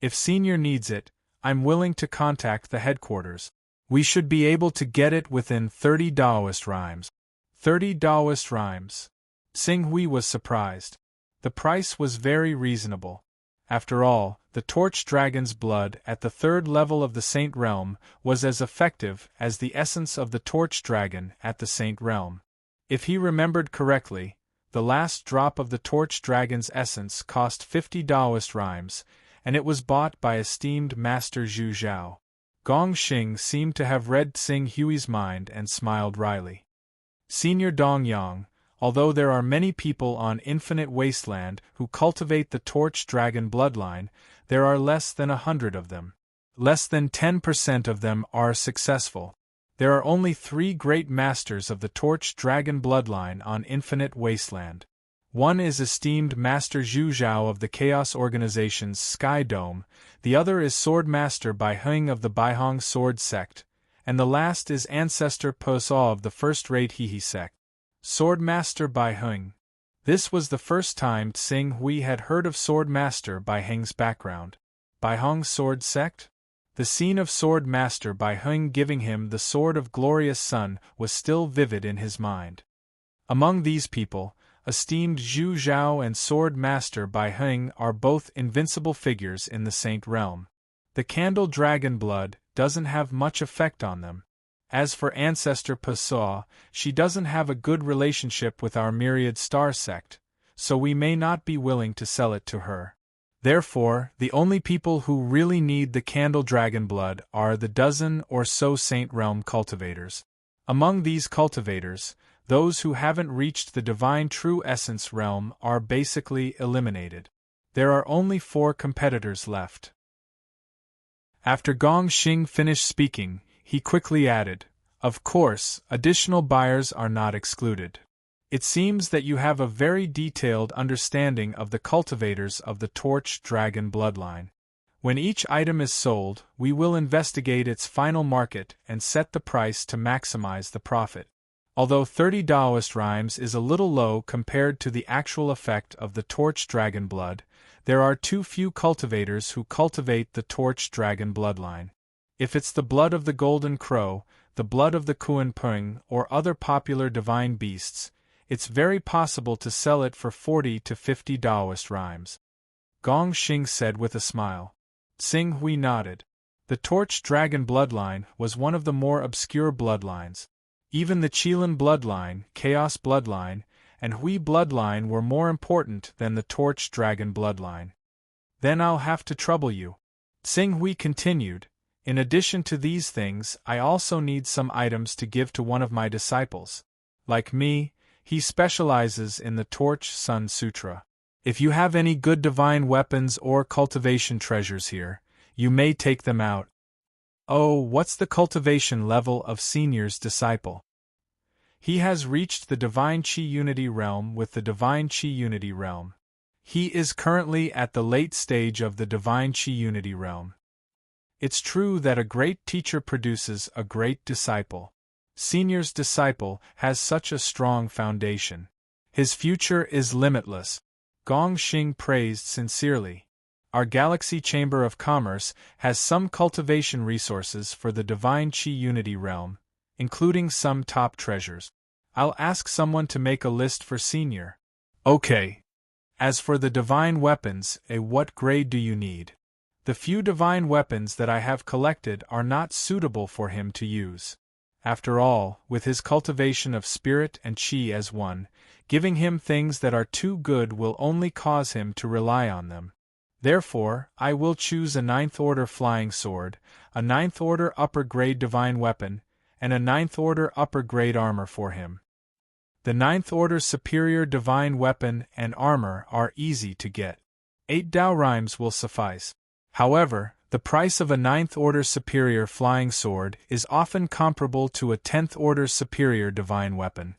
If Senior needs it, I'm willing to contact the headquarters. We should be able to get it within 30 Daoist rhymes. 30 Daoist rhymes. Xing Hui was surprised. The price was very reasonable. After all, the Torch Dragon's blood at the third level of the Saint Realm was as effective as the essence of the Torch Dragon at the Saint Realm. If he remembered correctly, the last drop of the Torch Dragon's essence cost 50 Daoist rhymes, and it was bought by esteemed Master Zhu Zhao. Gong Xing seemed to have read Xing Hui's mind and smiled wryly. Senior Dong Yang, although there are many people on Infinite Wasteland who cultivate the Torch Dragon bloodline, there are less than 100 of them. Less than 10% of them are successful. There are only 3 great masters of the Torch Dragon bloodline on Infinite Wasteland. One is esteemed Master Zhu Zhao of the Chaos Organization's Sky Dome, the other is Sword Master Bai Heng of the Baihong Sword Sect, and the last is Ancestor Po Saw of the first-rate Hehe Sect. Sword Master Bai Heng. This was the first time Xing Hui had heard of Sword Master Bai Heng's background. Baihong Sword Sect? The scene of Sword Master Bai Heng giving him the Sword of Glorious Sun was still vivid in his mind. Among these people, esteemed Zhu Zhao and Sword Master Bai Heng are both invincible figures in the Saint Realm. The Candle Dragon blood doesn't have much effect on them. As for Ancestor Pasaw, she doesn't have a good relationship with our Myriad Star Sect, so we may not be willing to sell it to her. Therefore, the only people who really need the Candle Dragon blood are the dozen or so Saint Realm cultivators. Among these cultivators, those who haven't reached the Divine True Essence realm are basically eliminated. There are only 4 competitors left. After Gong Xing finished speaking, he quickly added, "Of course, additional buyers are not excluded. It seems that you have a very detailed understanding of the cultivators of the Torch Dragon bloodline. When each item is sold, we will investigate its final market and set the price to maximize the profit. Although 30 Daoist rhymes is a little low compared to the actual effect of the Torch Dragon blood, there are too few cultivators who cultivate the Torch Dragon bloodline. If it's the blood of the Golden Crow, the blood of the Kuan Pung, or other popular divine beasts, it's very possible to sell it for 40 to 50 Daoist rhymes." Gong Xing said with a smile. Xing Hui nodded. The Torch Dragon bloodline was one of the more obscure bloodlines. Even the Qilin bloodline, Chaos bloodline, and Hui bloodline were more important than the Torch Dragon bloodline. "Then I'll have to trouble you," Xing Hui continued. "In addition to these things, I also need some items to give to one of my disciples. Like me, he specializes in the Torch Sun Sutra. If you have any good divine weapons or cultivation treasures here, you may take them out." "Oh, what's the cultivation level of Senior's disciple?" "He has reached the Divine Chi Unity realm with the Divine Chi Unity realm. He is currently at the late stage of the Divine Chi Unity realm." It's true that a great teacher produces a great disciple. Senior's disciple has such a strong foundation. His future is limitless. Gong Xing praised sincerely. Our Galaxy Chamber of Commerce has some cultivation resources for the Divine Chi Unity realm, including some top treasures. I'll ask someone to make a list for Senior. Okay. As for the divine weapons, what grade do you need? The few divine weapons that I have collected are not suitable for him to use. After all, with his cultivation of spirit and chi as one, giving him things that are too good will only cause him to rely on them. Therefore, I will choose a 9th Order flying sword, a 9th Order upper grade divine weapon, and a 9th Order upper grade armor for him. The 9th Order superior divine weapon and armor are easy to get. 8 Dao rhymes will suffice. However, the price of a 9th Order superior flying sword is often comparable to a 10th Order superior divine weapon.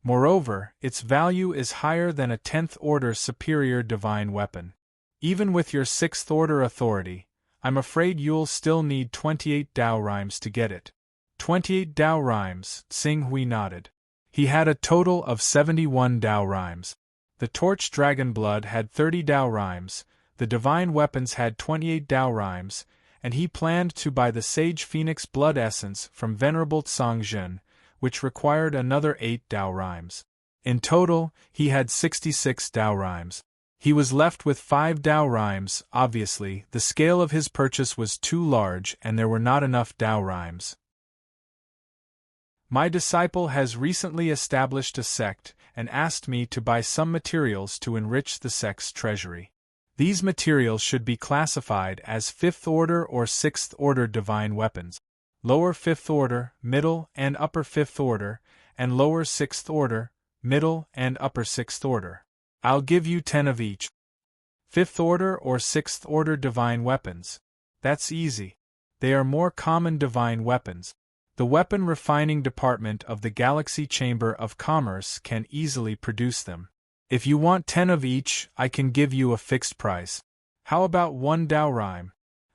Moreover, its value is higher than a 10th order superior divine weapon. Even with your 6th order authority, I'm afraid you'll still need 28 Dao rhymes to get it. 28 Dao rhymes, Xing Hui nodded. He had a total of 71 Dao rhymes. The Torch Dragon Blood had 30 Dao rhymes, the Divine Weapons had 28 Dao rhymes, and he planned to buy the Sage Phoenix Blood Essence from Venerable Tsang Zhen, which required another 8 Dao rhymes. In total, he had 66 Dao rhymes. He was left with 5 Dao rhymes. Obviously, the scale of his purchase was too large and there were not enough Dao rhymes. My disciple has recently established a sect and asked me to buy some materials to enrich the sect's treasury. These materials should be classified as 5th order or 6th order divine weapons. Lower 5th order, middle and upper 5th order, and lower 6th order, middle and upper 6th order. I'll give you 10 of each. 5th order or 6th order divine weapons. That's easy. They are more common divine weapons. The weapon refining department of the Galaxy Chamber of Commerce can easily produce them. If you want 10 of each, I can give you a fixed price. How about 1 Dao rhyme?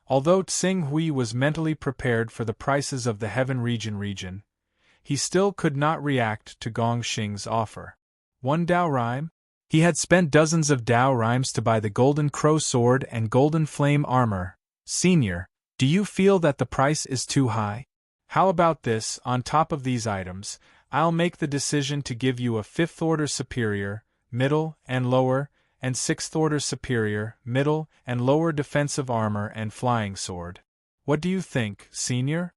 Although Xing Hui was mentally prepared for the prices of the Heaven region, he still could not react to Gong Xing's offer. 1 Dao rhyme? He had spent dozens of Dao rhymes to buy the Golden Crow Sword and Golden Flame Armor. Senior, do you feel that the price is too high? How about this? On top of these items, I'll make the decision to give you a 5th order superior, middle and lower, and 6th order superior, middle and lower defensive armor and flying sword. What do you think, Senior?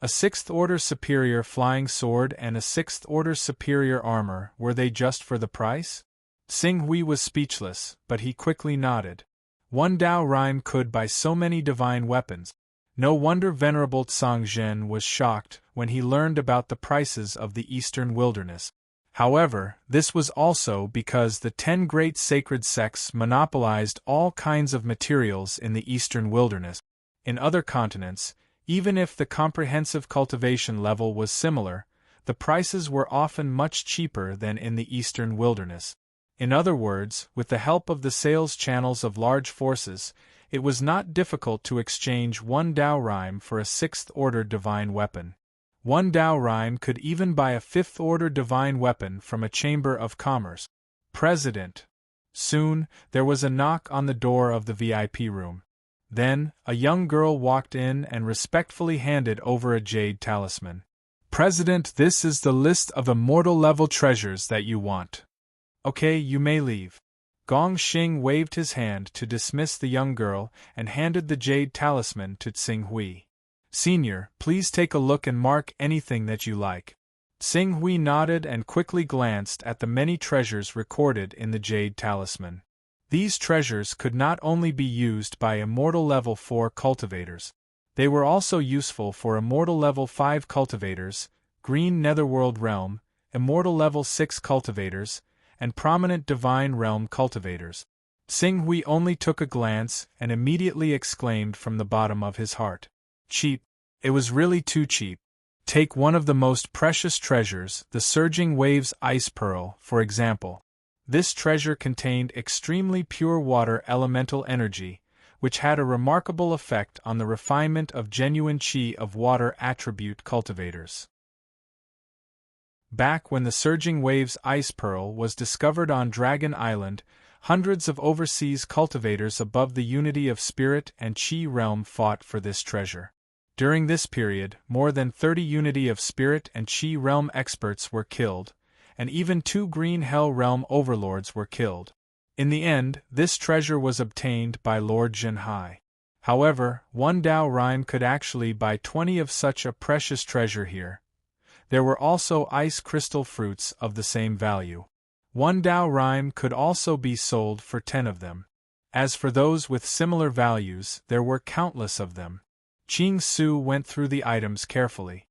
A 6th order superior flying sword and a 6th order superior armor, were they just for the price? Xing Hui was speechless, but he quickly nodded. 1 Dao rhyme could buy so many divine weapons. No wonder Venerable Tsang Zhen was shocked when he learned about the prices of the Eastern Wilderness. However, this was also because the 10 great sacred sects monopolized all kinds of materials in the Eastern Wilderness. In other continents, even if the comprehensive cultivation level was similar, the prices were often much cheaper than in the Eastern Wilderness. In other words, with the help of the sales channels of large forces, it was not difficult to exchange 1 Dao rhyme for a 6th order divine weapon. 1 Dao rhyme could even buy a 5th order divine weapon from a chamber of commerce. President. Soon, there was a knock on the door of the VIP room. Then, a young girl walked in and respectfully handed over a jade talisman. President, this is the list of immortal level treasures that you want. Okay, you may leave. Gong Xing waved his hand to dismiss the young girl and handed the jade talisman to Xing Hui. Senior, please take a look and mark anything that you like. Xing Hui nodded and quickly glanced at the many treasures recorded in the jade talisman. These treasures could not only be used by Immortal Level 4 cultivators. They were also useful for Immortal Level 5 cultivators, Green Netherworld Realm, Immortal Level 6 cultivators, and prominent Divine Realm cultivators. Xing Hui only took a glance and immediately exclaimed from the bottom of his heart. Cheap. It was really too cheap. Take one of the most precious treasures, the Surging Waves Ice Pearl, for example. This treasure contained extremely pure water elemental energy, which had a remarkable effect on the refinement of genuine Qi of water attribute cultivators. Back when the Surging Waves Ice Pearl was discovered on Dragon Island, hundreds of overseas cultivators above the unity of spirit and Qi realm fought for this treasure. During this period, more than 30 unity of spirit and Qi realm experts were killed, and even 2 Green Hell realm overlords were killed. In the end, this treasure was obtained by Lord Zhenhai. However, 1 Dao rhyme could actually buy 20 of such a precious treasure here. There were also ice crystal fruits of the same value. 1 Dao rhyme could also be sold for 10 of them. As for those with similar values, there were countless of them. Qing Su went through the items carefully.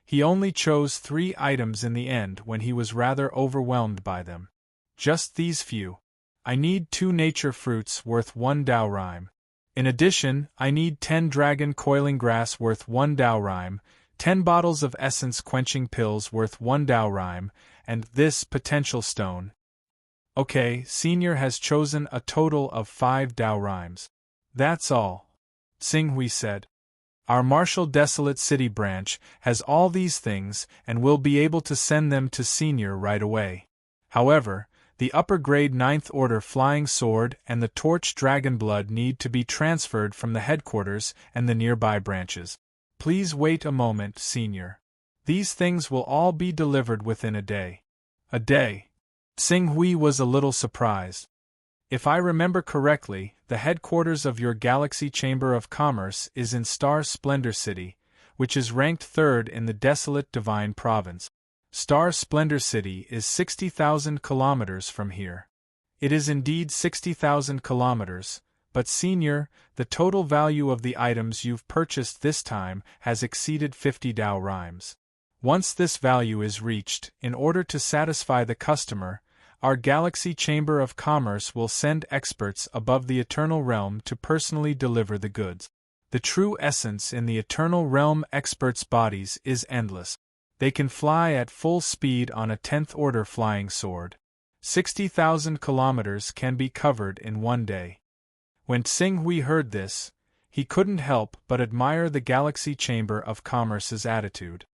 He only chose 3 items in the end when he was rather overwhelmed by them. Just these few. I need 2 nature fruits worth 1 Dao rhyme. In addition, I need 10 dragon coiling grass worth 1 Dao rhyme, 10 bottles of essence quenching pills worth 1 Dao rhyme, and this potential stone. Okay, Senior has chosen a total of 5 Dao rhymes. That's all, Xing Hui said. Our Martial Desolate City branch has all these things and will be able to send them to Senior right away. However, the upper-grade 9th Order Flying Sword and the Torch Dragon Blood need to be transferred from the headquarters and the nearby branches. Please wait a moment, Senior. These things will all be delivered within a day. A day? Xing Hui was a little surprised. If I remember correctly, the headquarters of your Galaxy Chamber of Commerce is in Star Splendor City, which is ranked 3rd in the Desolate Divine Province. Star Splendor City is 60,000 kilometers from here. It is indeed 60,000 kilometers, but Senior, the total value of the items you've purchased this time has exceeded 50 Dao rhymes. Once this value is reached, in order to satisfy the customer, our Galaxy Chamber of Commerce will send experts above the Eternal Realm to personally deliver the goods. The true essence in the Eternal Realm experts' bodies is endless. They can fly at full speed on a 10th Order flying sword. 60,000 kilometers can be covered in one day. When Xing Hui heard this, he couldn't help but admire the Galaxy Chamber of Commerce's attitude.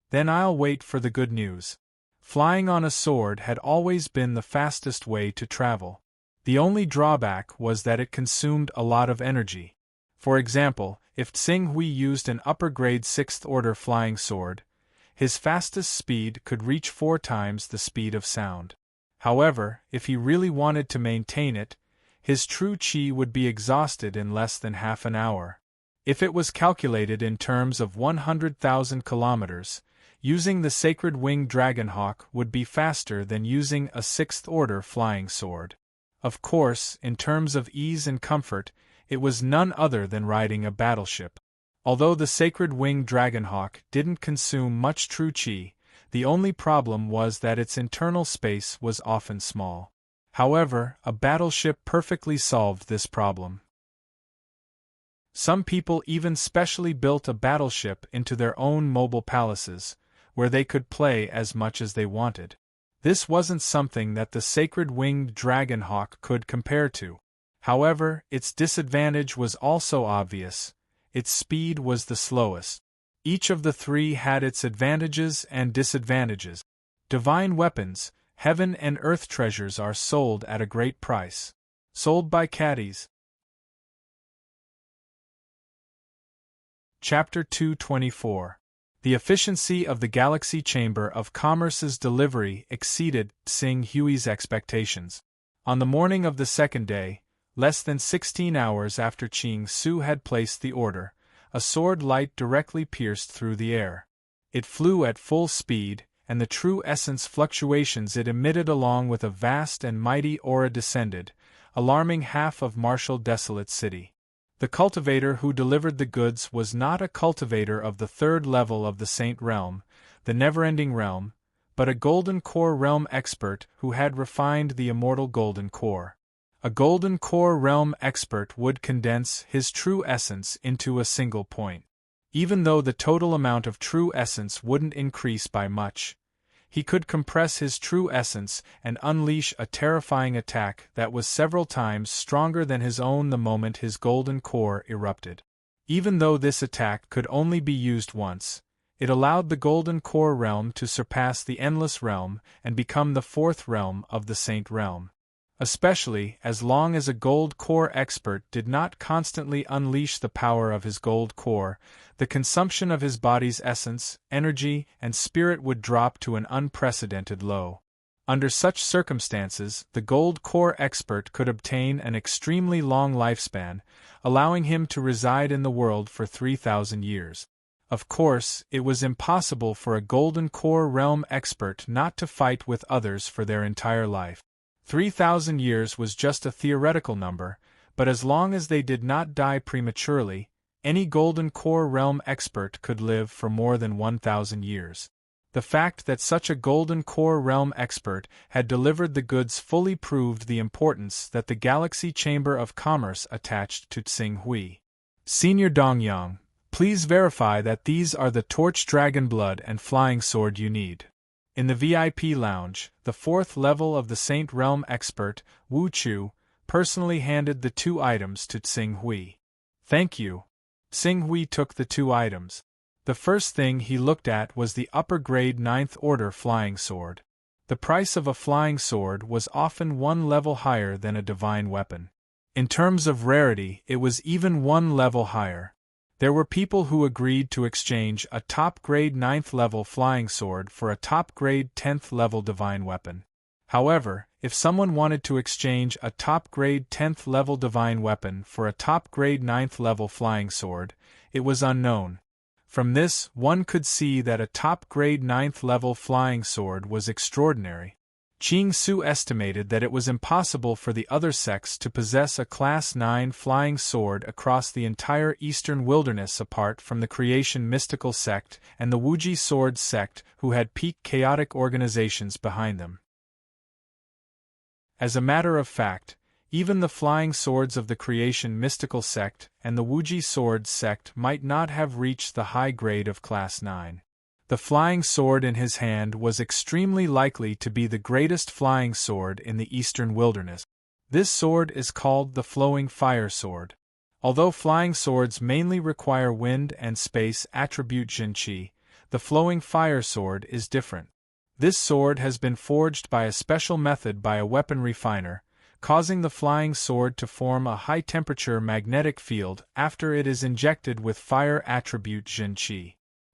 Then I'll wait for the good news. Flying on a sword had always been the fastest way to travel. The only drawback was that it consumed a lot of energy. For example, if Xing Hui used an upper-grade 6th Order flying sword, his fastest speed could reach 4 times the speed of sound. However, if he really wanted to maintain it, his true qi would be exhausted in less than half an hour. If it was calculated in terms of 100,000 kilometers, using the Sacred Winged Dragonhawk would be faster than using a 6th Order flying sword. Of course, in terms of ease and comfort, it was none other than riding a battleship. Although the Sacred Winged Dragonhawk didn't consume much true qi, the only problem was that its internal space was often small. However, a battleship perfectly solved this problem. Some people even specially built a battleship into their own mobile palaces, where they could play as much as they wanted. This wasn't something that the Sacred Winged Dragonhawk could compare to. However, its disadvantage was also obvious. Its speed was the slowest. Each of the three had its advantages and disadvantages. Divine weapons, heaven and earth treasures are sold at a great price. Sold by caddies. Chapter 224. The efficiency of the Galaxy Chamber of Commerce's delivery exceeded Xing Hui's expectations. On the morning of the second day, less than 16 hours after Qing Su had placed the order, a sword light directly pierced through the air. It flew at full speed, and the true essence fluctuations it emitted along with a vast and mighty aura descended, alarming half of Martial Desolate City. The cultivator who delivered the goods was not a cultivator of the 3rd level of the Saint Realm, the Never-Ending Realm, but a Golden Core Realm expert who had refined the immortal Golden Core. A Golden Core Realm expert would condense his true essence into a single point. Even though the total amount of true essence wouldn't increase by much, he could compress his true essence and unleash a terrifying attack that was several times stronger than his own the moment his golden core erupted. Even though this attack could only be used once, it allowed the Golden Core Realm to surpass the Endless Realm and become the 4th realm of the Saint Realm. Especially as long as a Gold Core expert did not constantly unleash the power of his Gold Core, the consumption of his body's essence, energy, and spirit would drop to an unprecedented low. Under such circumstances, the Gold Core expert could obtain an extremely long lifespan, allowing him to reside in the world for 3,000 years. Of course, it was impossible for a Golden Core Realm expert not to fight with others for their entire life. 3,000 years was just a theoretical number, but as long as they did not die prematurely, any Golden Core Realm expert could live for more than 1,000 years. The fact that such a Golden Core Realm expert had delivered the goods fully proved the importance that the Galaxy Chamber of Commerce attached to Xing Hui. Senior Dongyang, please verify that these are the Torch Dragon Blood and Flying Sword you need. In the VIP lounge, the fourth level of the Saint Realm expert, Wu Chu, personally handed the 2 items to Tsing Hui. "Thank you." Tsing Hui took the 2 items. The first thing he looked at was the upper-grade 9th Order flying sword. The price of a flying sword was often 1 level higher than a divine weapon. In terms of rarity, it was even 1 level higher. There were people who agreed to exchange a top-grade 9th level flying sword for a top-grade 10th level divine weapon. However, if someone wanted to exchange a top-grade 10th level divine weapon for a top-grade 9th level flying sword, it was unknown. From this, one could see that a top-grade 9th level flying sword was extraordinary. Qing Su estimated that it was impossible for the other sects to possess a Class 9 flying sword across the entire Eastern Wilderness apart from the Creation Mystical Sect and the Wuji Sword Sect, who had peak chaotic organizations behind them. As a matter of fact, even the flying swords of the Creation Mystical Sect and the Wuji Sword Sect might not have reached the high grade of Class 9. The flying sword in his hand was extremely likely to be the greatest flying sword in the Eastern Wilderness. This sword is called the Flowing Fire Sword. Although flying swords mainly require wind and space attribute Jinqi, the Flowing Fire Sword is different. This sword has been forged by a special method by a weapon refiner, causing the flying sword to form a high-temperature magnetic field after it is injected with fire attribute Jinqi.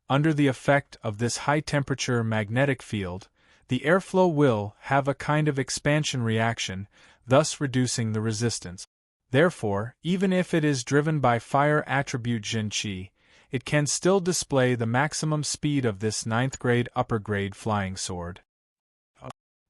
Under the effect of this high-temperature magnetic field, the airflow will have a kind of expansion reaction, thus reducing the resistance. Therefore, even if it is driven by fire attribute Jinqi, it can still display the maximum speed of this 9th grade upper-grade flying sword.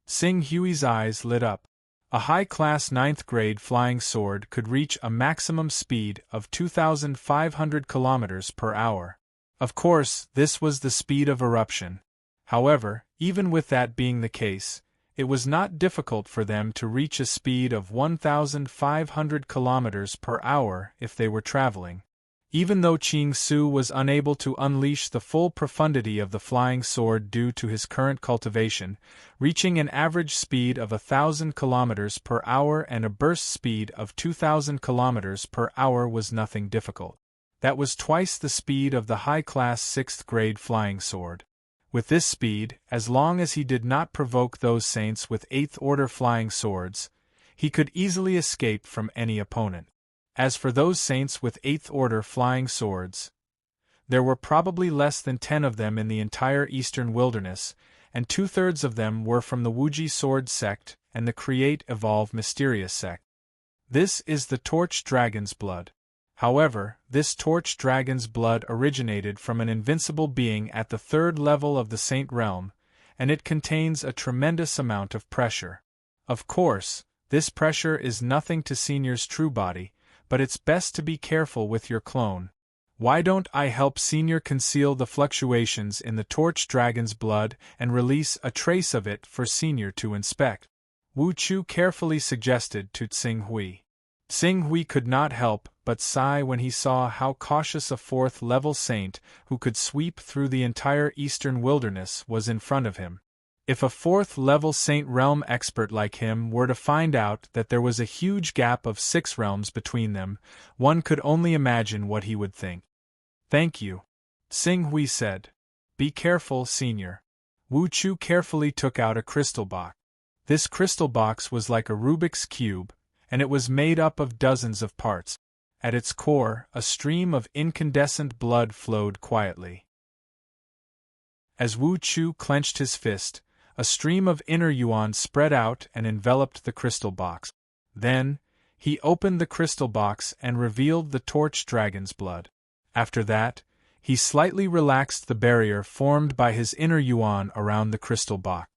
Tsing Hui's eyes lit up. A high-class 9th grade flying sword could reach a maximum speed of 2,500 km per hour. Of course, this was the speed of eruption. However, even with that being the case, it was not difficult for them to reach a speed of 1,500 km per hour if they were traveling. Even though Qing Su was unable to unleash the full profundity of the flying sword due to his current cultivation, reaching an average speed of 1,000 km per hour and a burst speed of 2,000 km per hour was nothing difficult. That was twice the speed of the high-class 6th grade flying sword. With this speed, as long as he did not provoke those saints with 8th order flying swords, he could easily escape from any opponent. As for those saints with 8th order flying swords, there were probably less than 10 of them in the entire Eastern Wilderness, and 2/3 of them were from the Wuji Sword Sect and the Create Evolve Mysterious Sect. This is the Torch Dragon's blood. However, this Torch Dragon's blood originated from an invincible being at the 3rd level of the Saint Realm, and it contains a tremendous amount of pressure. Of course, this pressure is nothing to Senior's true body, but it's best to be careful with your clone. Why don't I help Senior conceal the fluctuations in the Torch Dragon's blood and release a trace of it for Senior to inspect? Wu Chu carefully suggested to Tsing Hui. Tsing Hui could not help but sigh when he saw how cautious a 4th level saint who could sweep through the entire Eastern Wilderness was in front of him. If a 4th level Saint Realm expert like him were to find out that there was a huge gap of 6 realms between them, one could only imagine what he would think. "Thank you," Tsing Hui said. "Be careful, Senior." Wu Chu carefully took out a crystal box. This crystal box was like a Rubik's Cube, and it was made up of dozens of parts. At its core, a stream of incandescent blood flowed quietly. As Wu Chu clenched his fist, a stream of inner yuan spread out and enveloped the crystal box. Then, he opened the crystal box and revealed the Torch Dragon's blood. After that, he slightly relaxed the barrier formed by his inner yuan around the crystal box.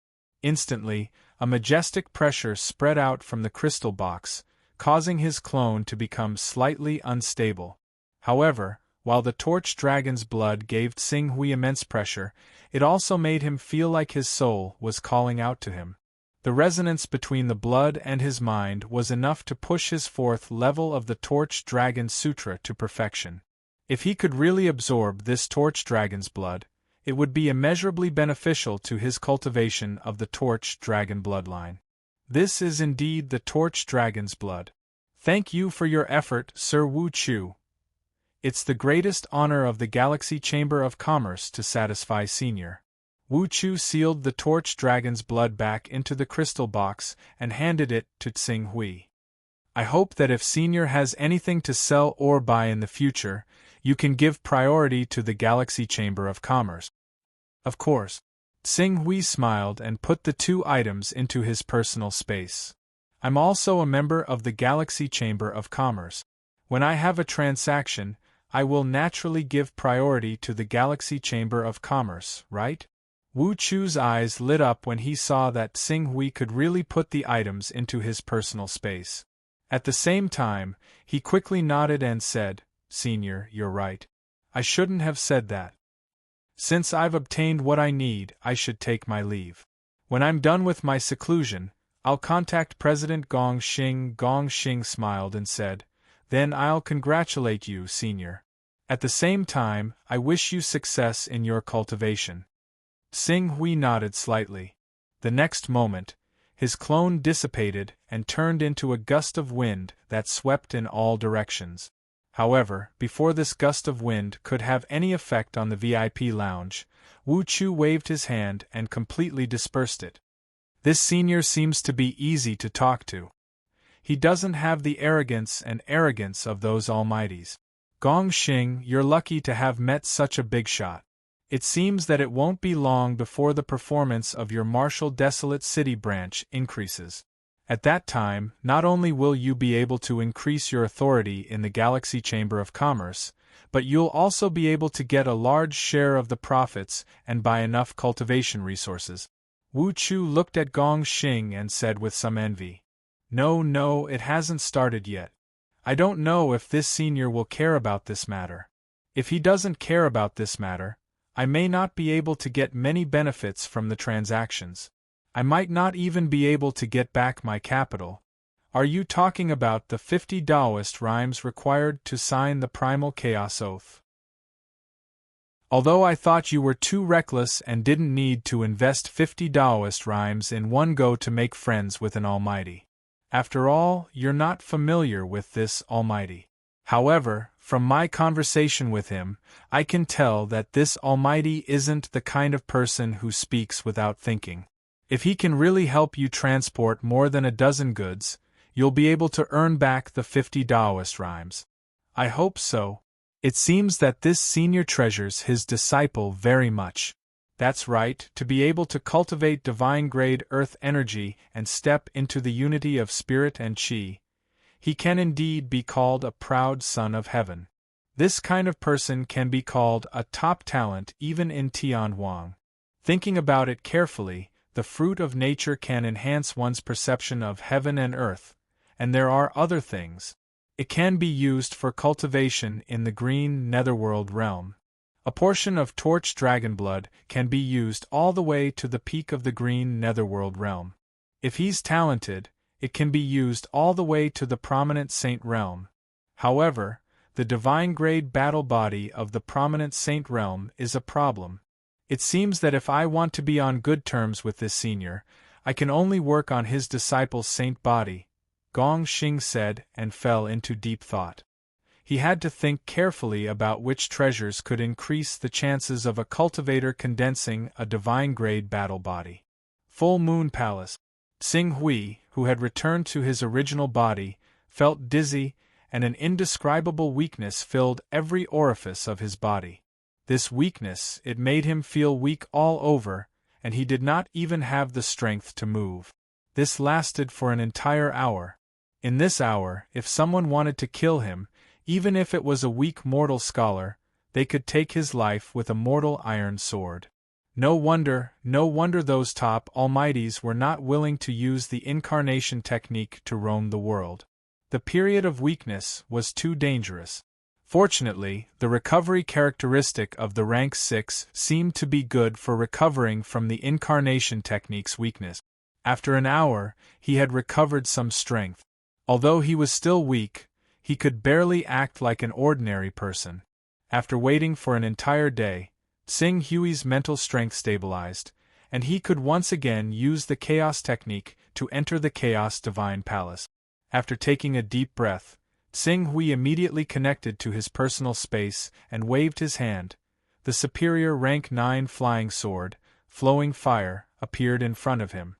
Instantly, a majestic pressure spread out from the crystal box, causing his clone to become slightly unstable. However, while the Torch Dragon's blood gave Tsing Hui immense pressure, it also made him feel like his soul was calling out to him. The resonance between the blood and his mind was enough to push his 4th level of the Torch Dragon Sutra to perfection. If he could really absorb this Torch Dragon's blood, it would be immeasurably beneficial to his cultivation of the Torch Dragon bloodline. This is indeed the Torch Dragon's blood. Thank you for your effort, Sir Wu Chu. It's the greatest honor of the Galaxy Chamber of Commerce to satisfy Senior. Wu Chu sealed the Torch Dragon's blood back into the crystal box and handed it to Tsing Hui. I hope that if Senior has anything to sell or buy in the future, you can give priority to the Galaxy Chamber of Commerce. Of course. Tsing Hui smiled and put the 2 items into his personal space. I'm also a member of the Galaxy Chamber of Commerce. When I have a transaction, I will naturally give priority to the Galaxy Chamber of Commerce, right? Wu Chu's eyes lit up when he saw that Tsing Hui could really put the items into his personal space. At the same time, he quickly nodded and said, Senior, you're right. I shouldn't have said that. Since I've obtained what I need, I should take my leave. When I'm done with my seclusion, I'll contact President Gong Xing. Gong Xing smiled and said, Then I'll congratulate you, Senior. At the same time, I wish you success in your cultivation. Tsing Hui nodded slightly. The next moment, his clone dissipated and turned into a gust of wind that swept in all directions. However, before this gust of wind could have any effect on the VIP lounge, Wu Chu waved his hand and completely dispersed it. This Senior seems to be easy to talk to. He doesn't have the arrogance of those almighties. Gong Xing, you're lucky to have met such a big shot. It seems that it won't be long before the performance of your Martial Desolate City branch increases. At that time, not only will you be able to increase your authority in the Galaxy Chamber of Commerce, but you'll also be able to get a large share of the profits and buy enough cultivation resources. Wu Chu looked at Gong Xing and said with some envy, No, it hasn't started yet. I don't know if this Senior will care about this matter. If he doesn't care about this matter, I may not be able to get many benefits from the transactions. I might not even be able to get back my capital. Are you talking about the 50 Taoist rhymes required to sign the Primal Chaos Oath? Although I thought you were too reckless and didn't need to invest 50 Taoist rhymes in one go to make friends with an almighty. After all, you're not familiar with this almighty. However, from my conversation with him, I can tell that this almighty isn't the kind of person who speaks without thinking. If he can really help you transport more than a dozen goods, you'll be able to earn back the 50 Taoist rhymes. I hope so. It seems that this Senior treasures his disciple very much. That's right, to be able to cultivate divine-grade earth energy and step into the unity of spirit and chi. He can indeed be called a proud son of heaven. This kind of person can be called a top talent even in Tianhuang. Thinking about it carefully, the fruit of nature can enhance one's perception of heaven and earth, and there are other things. It can be used for cultivation in the green netherworld realm. A portion of Torch Dragon blood can be used all the way to the peak of the green netherworld realm. If he's talented, it can be used all the way to the prominent saint realm. However, the divine-grade battle body of the prominent saint realm is a problem. It seems that if I want to be on good terms with this Senior, I can only work on his disciple's saint body, Gong Xing said and fell into deep thought. He had to think carefully about which treasures could increase the chances of a cultivator condensing a divine-grade battle body. Full Moon Palace. Tsing Hui, who had returned to his original body, felt dizzy, and an indescribable weakness filled every orifice of his body. This weakness, it made him feel weak all over, and he did not even have the strength to move. This lasted for an entire hour. In this hour, if someone wanted to kill him, even if it was a weak mortal scholar, they could take his life with a mortal iron sword. No wonder those top almighties were not willing to use the incarnation technique to roam the world. The period of weakness was too dangerous. Fortunately, the recovery characteristic of the rank 6 seemed to be good for recovering from the incarnation technique's weakness. After an hour, he had recovered some strength. Although he was still weak, he could barely act like an ordinary person. After waiting for an entire day, Sing Hui's mental strength stabilized, and he could once again use the Chaos Technique to enter the Chaos Divine Palace. After taking a deep breath, Sing Hui immediately connected to his personal space and waved his hand. The superior rank 9 flying sword, flowing fire, appeared in front of him.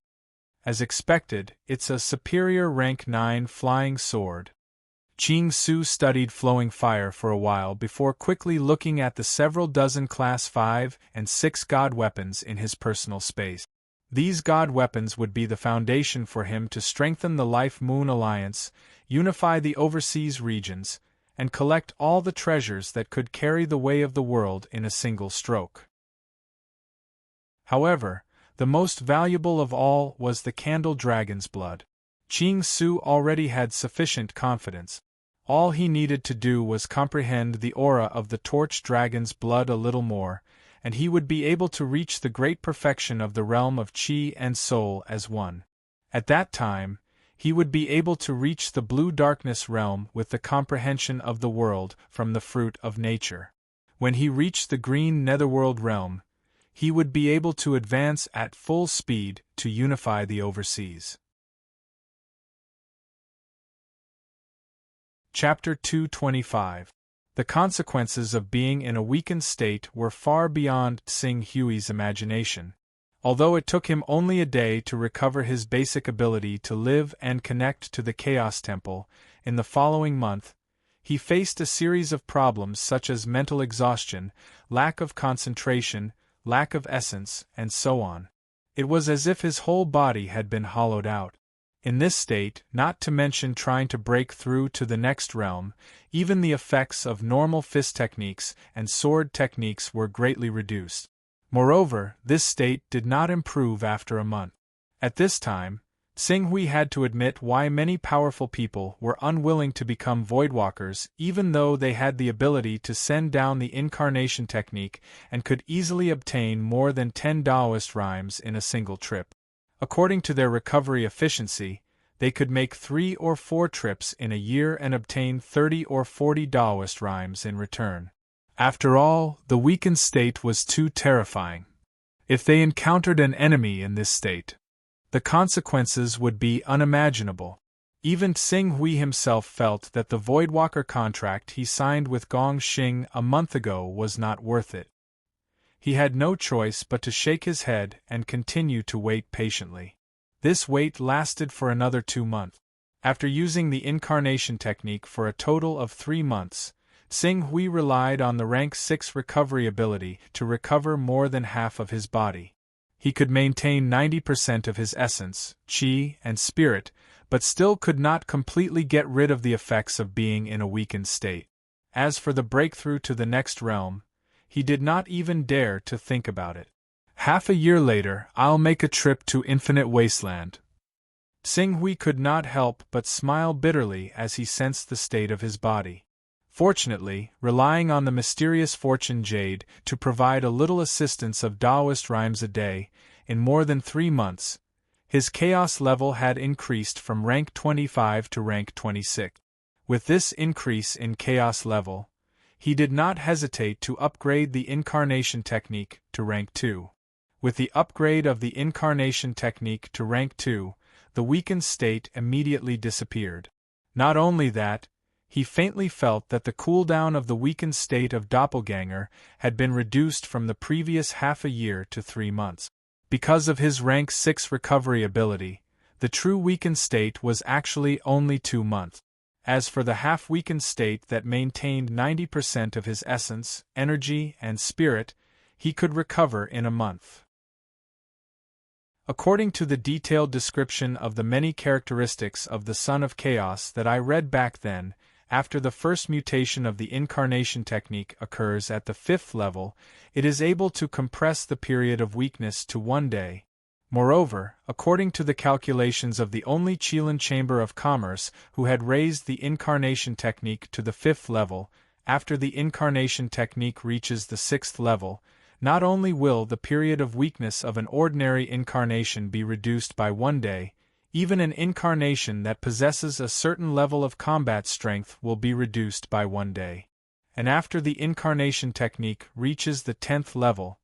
As expected, it's a superior rank 9 flying sword. Qing Su studied flowing fire for a while before quickly looking at the several dozen Class 5 and 6 god weapons in his personal space. These god weapons would be the foundation for him to strengthen the Life Moon Alliance, unify the overseas regions, and collect all the treasures that could carry the way of the world in a single stroke. However, the most valuable of all was the Candle Dragon's blood. Qing Su already had sufficient confidence. All he needed to do was comprehend the aura of the Torch Dragon's blood a little more, and he would be able to reach the great perfection of the realm of Qi and Soul as one. At that time, he would be able to reach the Blue Darkness realm with the comprehension of the world from the fruit of nature. When he reached the Green Netherworld realm, he would be able to advance at full speed to unify the overseas. Chapter 225. The consequences of being in a weakened state were far beyond Sing Hui's imagination. Although it took him only a day to recover his basic ability to live and connect to the Chaos Temple, in the following month, he faced a series of problems such as mental exhaustion, lack of concentration, lack of essence, and so on. It was as if his whole body had been hollowed out. In this state, not to mention trying to break through to the next realm, even the effects of normal fist techniques and sword techniques were greatly reduced. Moreover, this state did not improve after a month. At this time, Sing Hui had to admit why many powerful people were unwilling to become Voidwalkers even though they had the ability to send down the incarnation technique and could easily obtain more than 10 Taoist rhymes in a single trip. According to their recovery efficiency, they could make 3 or 4 trips in a year and obtain 30 or 40 Taoist rhymes in return. After all, the weakened state was too terrifying. If they encountered an enemy in this state, the consequences would be unimaginable. Even Sing Hui himself felt that the Voidwalker contract he signed with Gong Xing a month ago was not worth it. He had no choice but to shake his head and continue to wait patiently. This wait lasted for another 2 months. After using the incarnation technique for a total of 3 months, Sing Hui relied on the rank 6 recovery ability to recover more than half of his body. He could maintain 90% of his essence, qi, and spirit, but still could not completely get rid of the effects of being in a weakened state. As for the breakthrough to the next realm, he did not even dare to think about it. Half a year later, I'll make a trip to Infinite Wasteland. Sing Hui could not help but smile bitterly as he sensed the state of his body. Fortunately, relying on the mysterious Fortune Jade to provide a little assistance of Taoist rhymes a day, in more than 3 months, his chaos level had increased from rank 25 to rank 26. With this increase in chaos level, he did not hesitate to upgrade the incarnation technique to rank 2. With the upgrade of the incarnation technique to rank 2, the weakened state immediately disappeared. Not only that, he faintly felt that the cooldown of the weakened state of Doppelganger had been reduced from the previous half a year to 3 months. Because of his rank 6 recovery ability, the true weakened state was actually only 2 months. As for the half-weakened state that maintained 90% of his essence, energy, and spirit, he could recover in a month. According to the detailed description of the many characteristics of the Son of Chaos that I read back then, after the first mutation of the incarnation technique occurs at the 5th level, it is able to compress the period of weakness to 1 day. Moreover, according to the calculations of the only Qilin Chamber of Commerce who had raised the incarnation technique to the 5th level, after the incarnation technique reaches the 6th level, not only will the period of weakness of an ordinary incarnation be reduced by 1 day, even an incarnation that possesses a certain level of combat strength will be reduced by 1 day. and after the incarnation technique reaches the 10th level,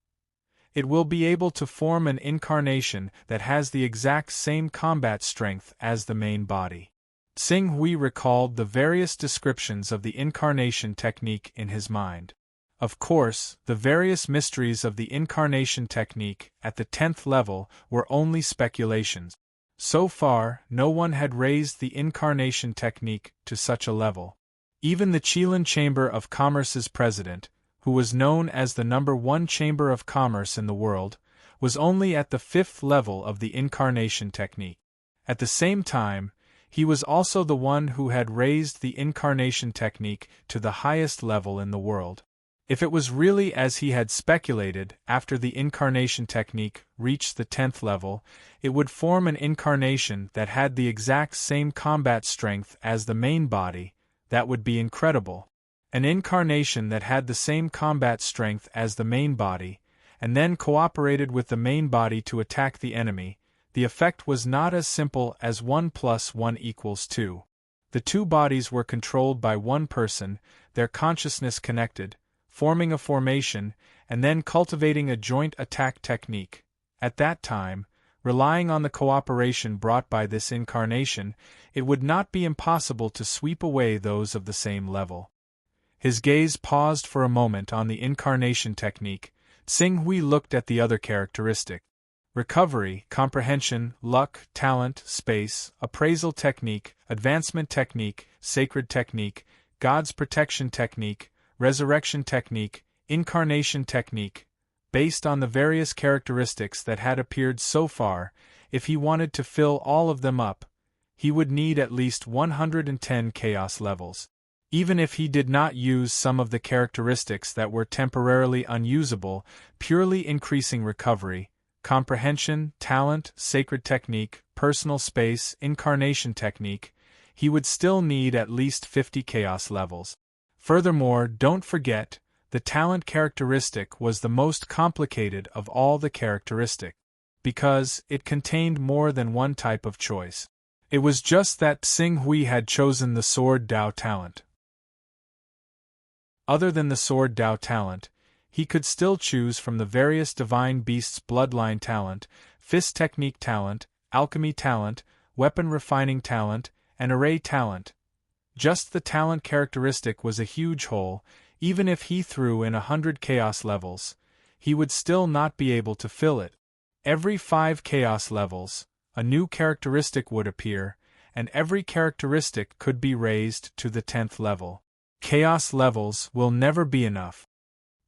it will be able to form an incarnation that has the exact same combat strength as the main body. Xing Hui recalled the various descriptions of the incarnation technique in his mind. Of course, the various mysteries of the incarnation technique at the 10th level were only speculations. So far, no one had raised the incarnation technique to such a level. Even the Qilin Chamber of Commerce's president, who was known as the #1 chamber of commerce in the world, was only at the 5th level of the incarnation technique. At the same time, he was also the one who had raised the incarnation technique to the highest level in the world. If it was really as he had speculated, after the incarnation technique reached the 10th level, it would form an incarnation that had the exact same combat strength as the main body. That would be incredible. An incarnation that had the same combat strength as the main body, and then cooperated with the main body to attack the enemy. The effect was not as simple as 1 + 1 = 2. The two bodies were controlled by one person, their consciousness connected, forming a formation, and then cultivating a joint attack technique. At that time, relying on the cooperation brought by this incarnation, it would not be impossible to sweep away those of the same level. His gaze paused for a moment on the incarnation technique. Xing Hui looked at the other characteristic. Recovery, comprehension, luck, talent, space, appraisal technique, advancement technique, sacred technique, God's protection technique, resurrection technique, incarnation technique. Based on the various characteristics that had appeared so far, if he wanted to fill all of them up, he would need at least 110 chaos levels. Even if he did not use some of the characteristics that were temporarily unusable, purely increasing recovery, comprehension, talent, sacred technique, personal space, incarnation technique, he would still need at least 50 chaos levels. Furthermore, don't forget, the talent characteristic was the most complicated of all the characteristics, because it contained more than one type of choice. It was just that Xing Hui had chosen the Sword Dao talent. Other than the Sword Dao talent, he could still choose from the various divine beasts' bloodline talent, fist technique talent, alchemy talent, weapon refining talent, and array talent. Just the talent characteristic was a huge hole. Even if he threw in 100 chaos levels, he would still not be able to fill it. Every 5 chaos levels, a new characteristic would appear, and every characteristic could be raised to the 10th level. Chaos levels will never be enough.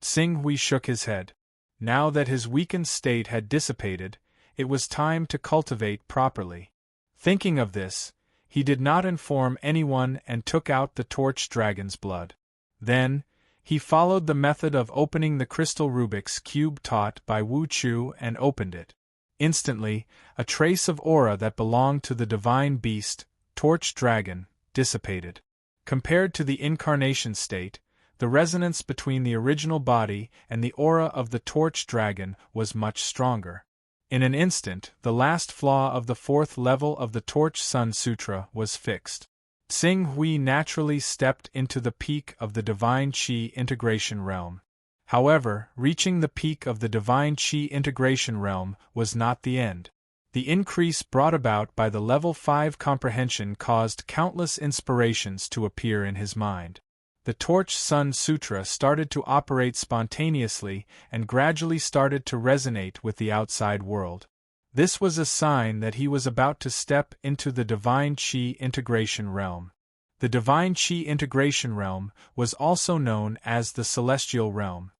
Xing Hui shook his head. Now that his weakened state had dissipated, it was time to cultivate properly. Thinking of this, he did not inform anyone and took out the torch dragon's blood. Then, he followed the method of opening the crystal Rubik's cube taught by Wu Chu and opened it. Instantly, a trace of aura that belonged to the divine beast, torch dragon, dissipated. Compared to the incarnation state, the resonance between the original body and the aura of the torch dragon was much stronger. In an instant, the last flaw of the 4th level of the Torch Sun Sutra was fixed. Xing Hui naturally stepped into the peak of the Divine Qi integration realm. However, reaching the peak of the Divine Qi integration realm was not the end. The increase brought about by the level 5 comprehension caused countless inspirations to appear in his mind. The Torch Sun Sutra started to operate spontaneously and gradually started to resonate with the outside world. This was a sign that he was about to step into the Divine Qi integration realm. The Divine Qi integration realm was also known as the Celestial Realm.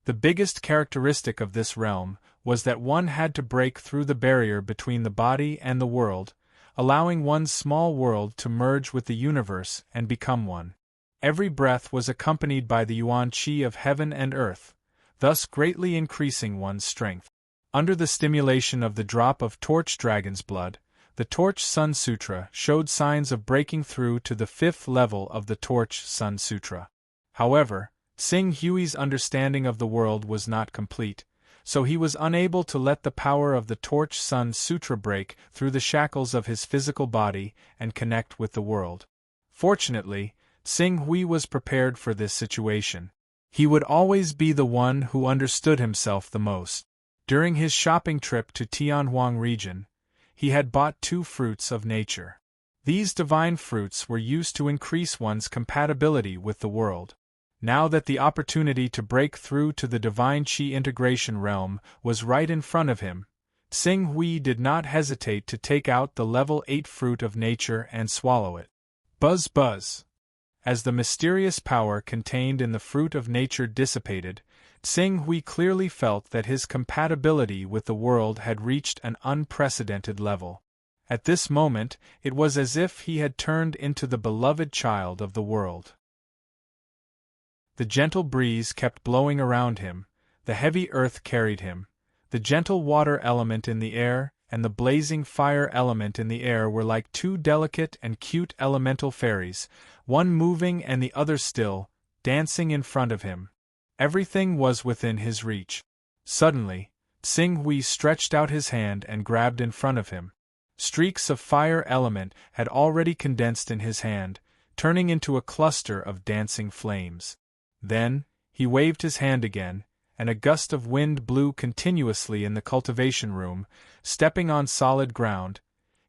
The biggest characteristic of this realm was that one had to break through the barrier between the body and the world, allowing one's small world to merge with the universe and become one. Every breath was accompanied by the Yuan Qi of heaven and earth, thus greatly increasing one's strength. Under the stimulation of the drop of Torch Dragon's blood, the Torch Sun Sutra showed signs of breaking through to the 5th level of the Torch Sun Sutra. However, Xing Hui's understanding of the world was not complete, so he was unable to let the power of the Torch Sun Sutra break through the shackles of his physical body and connect with the world. Fortunately, Tsing Hui was prepared for this situation. He would always be the one who understood himself the most. During his shopping trip to Tianhuang region, he had bought 2 fruits of nature. These divine fruits were used to increase one's compatibility with the world. Now that the opportunity to break through to the divine Qi integration realm was right in front of him, Tsing Hui did not hesitate to take out the level 8 fruit of nature and swallow it. Buzz buzz. As the mysterious power contained in the fruit of nature dissipated, Tsing Hui clearly felt that his compatibility with the world had reached an unprecedented level. At this moment, it was as if he had turned into the beloved child of the world. The gentle breeze kept blowing around him, the heavy earth carried him, the gentle water element in the air and the blazing fire element in the air were like 2 delicate and cute elemental fairies, one moving and the other still, dancing in front of him. Everything was within his reach. Suddenly, Tsing Hui stretched out his hand and grabbed in front of him. Streaks of fire element had already condensed in his hand, turning into a cluster of dancing flames. Then, he waved his hand again, and a gust of wind blew continuously in the cultivation room, stepping on solid ground.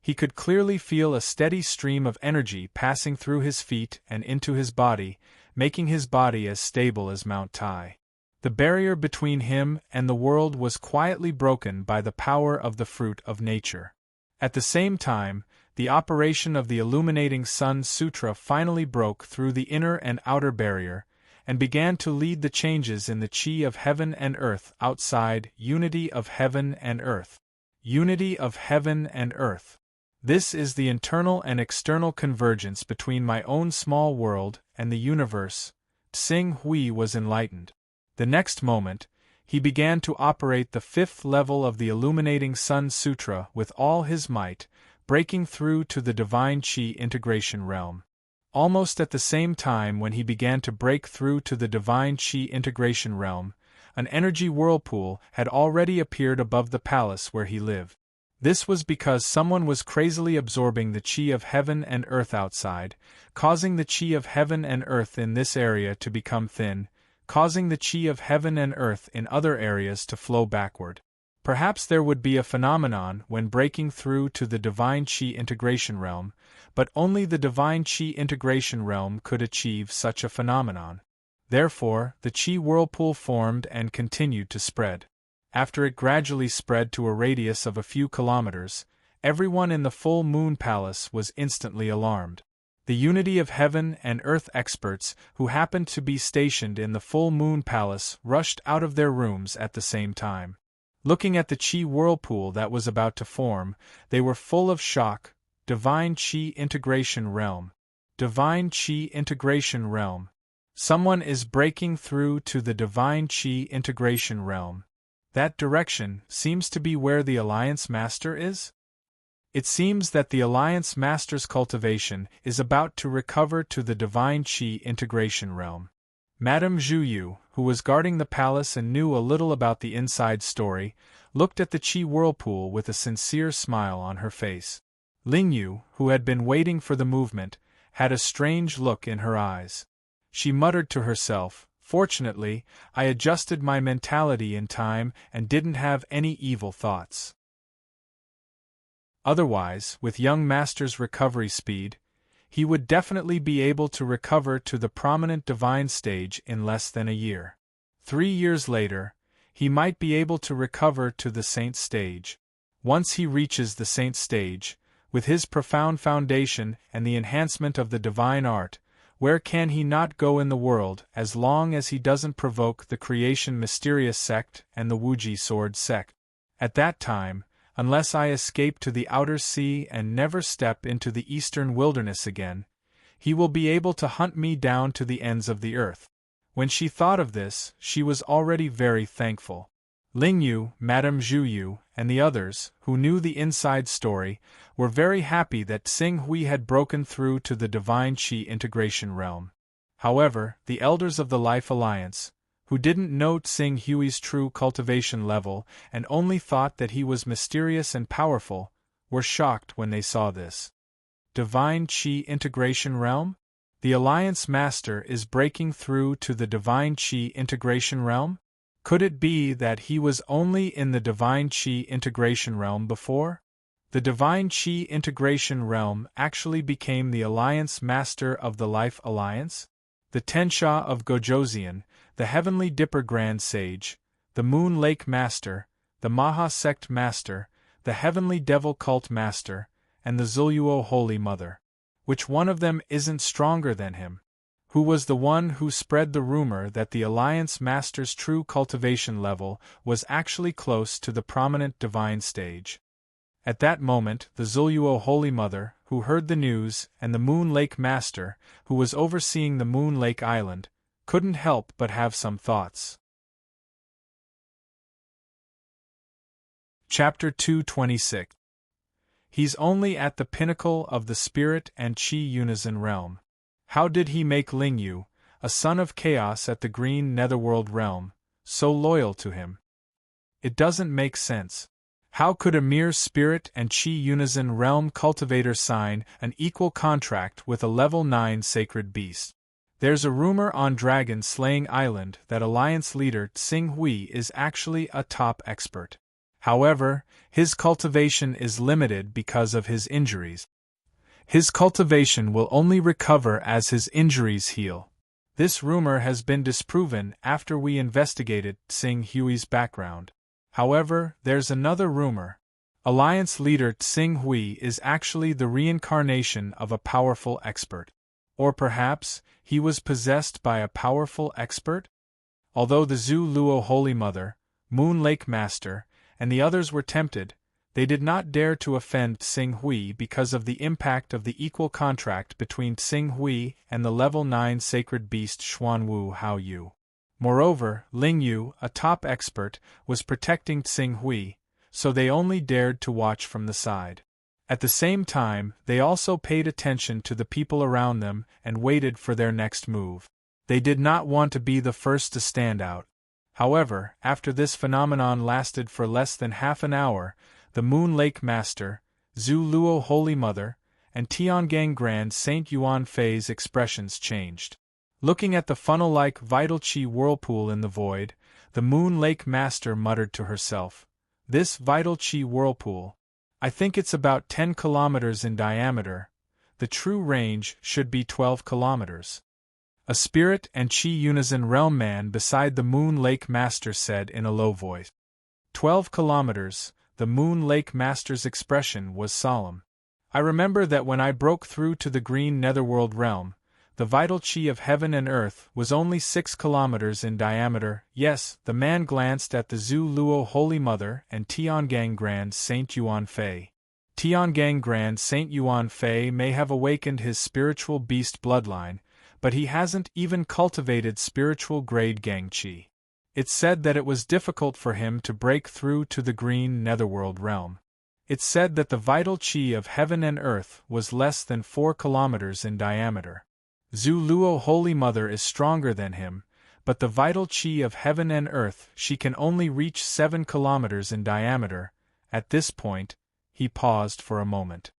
He could clearly feel a steady stream of energy passing through his feet and into his body, making his body as stable as Mount Tai. The barrier between him and the world was quietly broken by the power of the fruit of nature. At the same time, the operation of the illuminating Sun Sutra finally broke through the inner and outer barrier, and began to lead the changes in the Qi of heaven and earth outside. Unity of heaven and earth. Unity of heaven and earth. This is the internal and external convergence between my own small world and the universe. Tsing Hui was enlightened. The next moment, he began to operate the 5th level of the illuminating Sun Sutra with all his might, breaking through to the divine Qi integration realm. Almost at the same time when he began to break through to the divine Qi integration realm, an energy whirlpool had already appeared above the palace where he lived. This was because someone was crazily absorbing the Qi of heaven and earth outside, causing the Qi of heaven and earth in this area to become thin, causing the Qi of heaven and earth in other areas to flow backward. Perhaps there would be a phenomenon when breaking through to the divine Qi integration realm, but only the divine Qi integration realm could achieve such a phenomenon. Therefore, the Qi whirlpool formed and continued to spread. After it gradually spread to a radius of a few kilometers, everyone in the full moon palace was instantly alarmed. The unity of heaven and earth experts who happened to be stationed in the full moon palace rushed out of their rooms at the same time. Looking at the Qi whirlpool that was about to form, they were full of shock. Divine Qi integration realm. Divine Qi integration realm. Someone is breaking through to the divine Qi integration realm. That direction seems to be where the Alliance Master is? It seems that the Alliance Master's cultivation is about to recover to the divine Qi integration realm. Madame Zhuyu, who was guarding the palace and knew a little about the inside story, looked at the Qi whirlpool with a sincere smile on her face. Lingyu, who had been waiting for the movement, had a strange look in her eyes. She muttered to herself, "Fortunately, I adjusted my mentality in time and didn't have any evil thoughts." Otherwise, with young Master's recovery speed, he would definitely be able to recover to the prominent divine stage in less than a year. 3 years later, he might be able to recover to the saint stage. Once he reaches the saint stage, with his profound foundation and the enhancement of the divine art, where can he not go in the world as long as he doesn't provoke the creation mysterious sect and the Wuji sword sect? At that time, unless I escape to the outer sea and never step into the eastern wilderness again, he will be able to hunt me down to the ends of the earth. When she thought of this, she was already very thankful. Lingyu, Madame Zhuyu, and the others, who knew the inside story, were very happy that Tsing Hui had broken through to the divine Qi integration realm. However, the elders of the Life Alliance, who didn't know Tsing Hui's true cultivation level and only thought that he was mysterious and powerful, were shocked when they saw this. Divine Qi integration realm? The Alliance Master is breaking through to the Divine Chi integration realm? Could it be that he was only in the Divine Chi integration realm before? The Divine Chi integration realm actually became the Alliance Master of the Life Alliance? The Tensha of Gojoseon, the Heavenly Dipper Grand Sage, the Moon Lake Master, the Maha Sect Master, the Heavenly Devil Cult Master, and the Zuluo Holy Mother. Which one of them isn't stronger than him? Who was the one who spread the rumor that the Alliance Master's true cultivation level was actually close to the prominent divine stage? At that moment, the Zuluo Holy Mother, who heard the news, and the Moon Lake Master, who was overseeing the Moon Lake Island, couldn't help but have some thoughts. Chapter 226. He's only at the pinnacle of the spirit and chi unison realm. How did he make Lingyu, a son of chaos at the green netherworld realm, so loyal to him? It doesn't make sense. How could a mere spirit and chi unison realm cultivator sign an equal contract with a level 9 sacred beast? There's a rumor on Dragon Slaying Island that Alliance leader Tsing Hui is actually a top expert. However, his cultivation is limited because of his injuries. His cultivation will only recover as his injuries heal. This rumor has been disproven after we investigated Tsing Hui's background. However, there's another rumor. Alliance leader Tsing Hui is actually the reincarnation of a powerful expert. Or perhaps, he was possessed by a powerful expert? Although the Zuluo Holy Mother, Moon Lake Master, and the others were tempted, they did not dare to offend Tsing Hui because of the impact of the equal contract between Tsing Hui and the level 9 sacred beast Xuanwu Hao Yu. Moreover, Ling Yu, a top expert, was protecting Tsing Hui, so they only dared to watch from the side. At the same time, they also paid attention to the people around them and waited for their next move. They did not want to be the first to stand out. However, after this phenomenon lasted for less than half an hour, the Moon Lake Master, Zuluo Holy Mother, and Tiangang Grand Saint Yuan Fei's expressions changed. Looking at the funnel-like vital chi whirlpool in the void, the Moon Lake Master muttered to herself, "This vital chi whirlpool, I think it's about 10 kilometers in diameter. The true range should be 12 kilometers." A spirit and chi unison realm man beside the Moon Lake Master said in a low voice. 12 kilometers, the Moon Lake Master's expression was solemn. I remember that when I broke through to the green netherworld realm, the vital chi of heaven and earth was only 6 kilometers in diameter. Yes, the man glanced at the Zuluo Holy Mother and Tiangang Grand Saint Yuan Fei. Tiangang Grand Saint Yuan Fei may have awakened his spiritual beast bloodline, but he hasn't even cultivated spiritual grade Gang Chi. It's said that it was difficult for him to break through to the green netherworld realm. It's said that the vital chi of heaven and earth was less than 4 kilometers in diameter. Zuluo Holy Mother is stronger than him, but the vital chi of heaven and earth she can only reach 7 kilometers in diameter. At this point, he paused for a moment.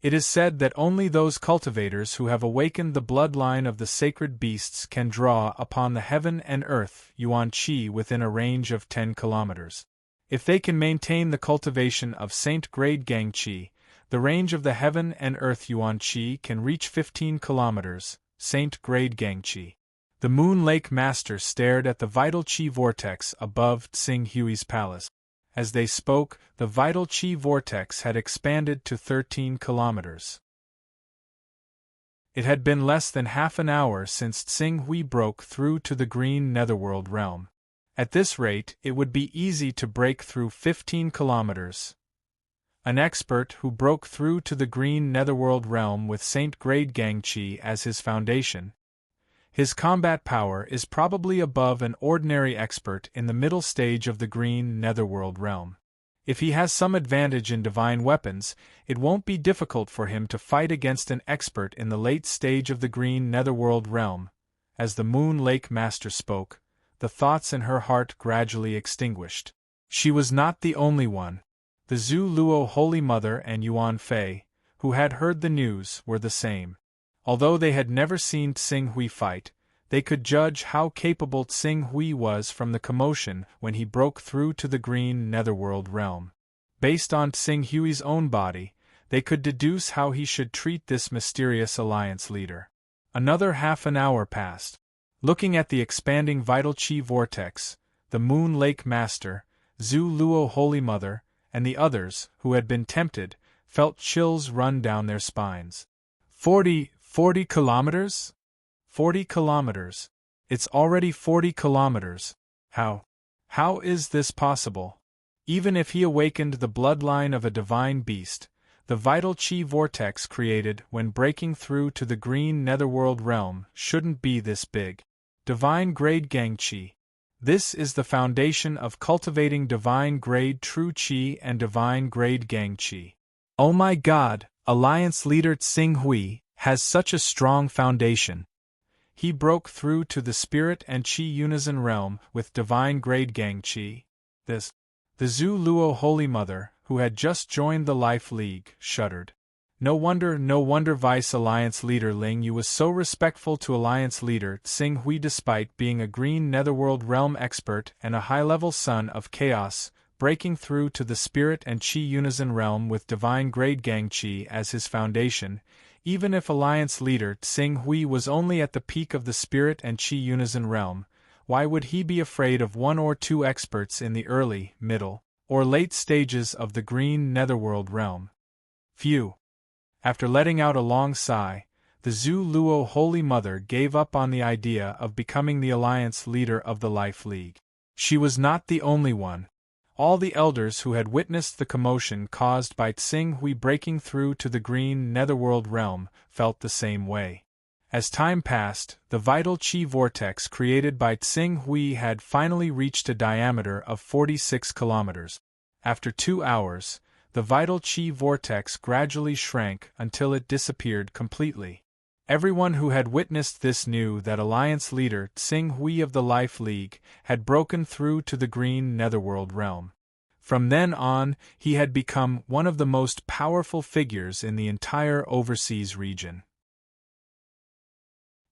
It is said that only those cultivators who have awakened the bloodline of the sacred beasts can draw upon the heaven and earth Yuan Qi within a range of 10 kilometers. If they can maintain the cultivation of Saint Grade Gang Qi, the range of the heaven and earth Yuan Qi can reach 15 kilometers, Saint Grade Gang Qi. The Moon Lake Master stared at the vital Qi vortex above Tsing Hui's palace. As they spoke, the vital chi vortex had expanded to 13 kilometers. It had been less than half an hour since Tsing Hui broke through to the green netherworld realm. At this rate, it would be easy to break through 15 kilometers. An expert who broke through to the green netherworld realm with Saint Grade Gang Chi as his foundation. His combat power is probably above an ordinary expert in the middle stage of the green netherworld realm. If he has some advantage in divine weapons, it won't be difficult for him to fight against an expert in the late stage of the green netherworld realm. As the Moon Lake Master spoke, the thoughts in her heart gradually extinguished. She was not the only one. The Zuluo Holy Mother and Yuan Fei, who had heard the news, were the same. Although they had never seen Tsing Hui fight, they could judge how capable Tsing Hui was from the commotion when he broke through to the green netherworld realm. Based on Tsing Hui's own body, they could deduce how he should treat this mysterious alliance leader. Another half an hour passed. Looking at the expanding vital chi vortex, the Moon Lake Master, Zhu Luo Holy Mother, and the others, who had been tempted, felt chills run down their spines. 40 kilometers? 40 kilometers. It's already 40 kilometers. How is this possible? Even if he awakened the bloodline of a divine beast, the vital chi vortex created when breaking through to the green netherworld realm shouldn't be this big. Divine grade Gang Chi. This is the foundation of cultivating divine grade true chi and divine grade Gang Chi. Oh my God, Alliance leader Tsing Hui has such a strong foundation. He broke through to the spirit and chi unison realm with divine grade Gang Chi. The Zhu Luo Holy Mother, who had just joined the Life League, shuddered. No wonder Vice Alliance leader Ling Yu was so respectful to Alliance leader Tsing Hui despite being a green netherworld realm expert and a high-level son of chaos, breaking through to the spirit and chi unison realm with divine grade Gang Chi as his foundation. Even if Alliance leader Tsing Hui was only at the peak of the spirit and chi unison realm, why would he be afraid of one or two experts in the early, middle, or late stages of the green netherworld realm? Phew. After letting out a long sigh, the Zhu Luo Holy Mother gave up on the idea of becoming the Alliance leader of the Life League. She was not the only one. All the elders who had witnessed the commotion caused by Tsing Hui breaking through to the green netherworld realm felt the same way. As time passed, the vital chi vortex created by Tsing Hui had finally reached a diameter of 46 kilometers. After 2 hours, the vital chi vortex gradually shrank until it disappeared completely. Everyone who had witnessed this knew that Alliance leader Tsing Hui of the Life League had broken through to the green netherworld realm. From then on, he had become one of the most powerful figures in the entire overseas region.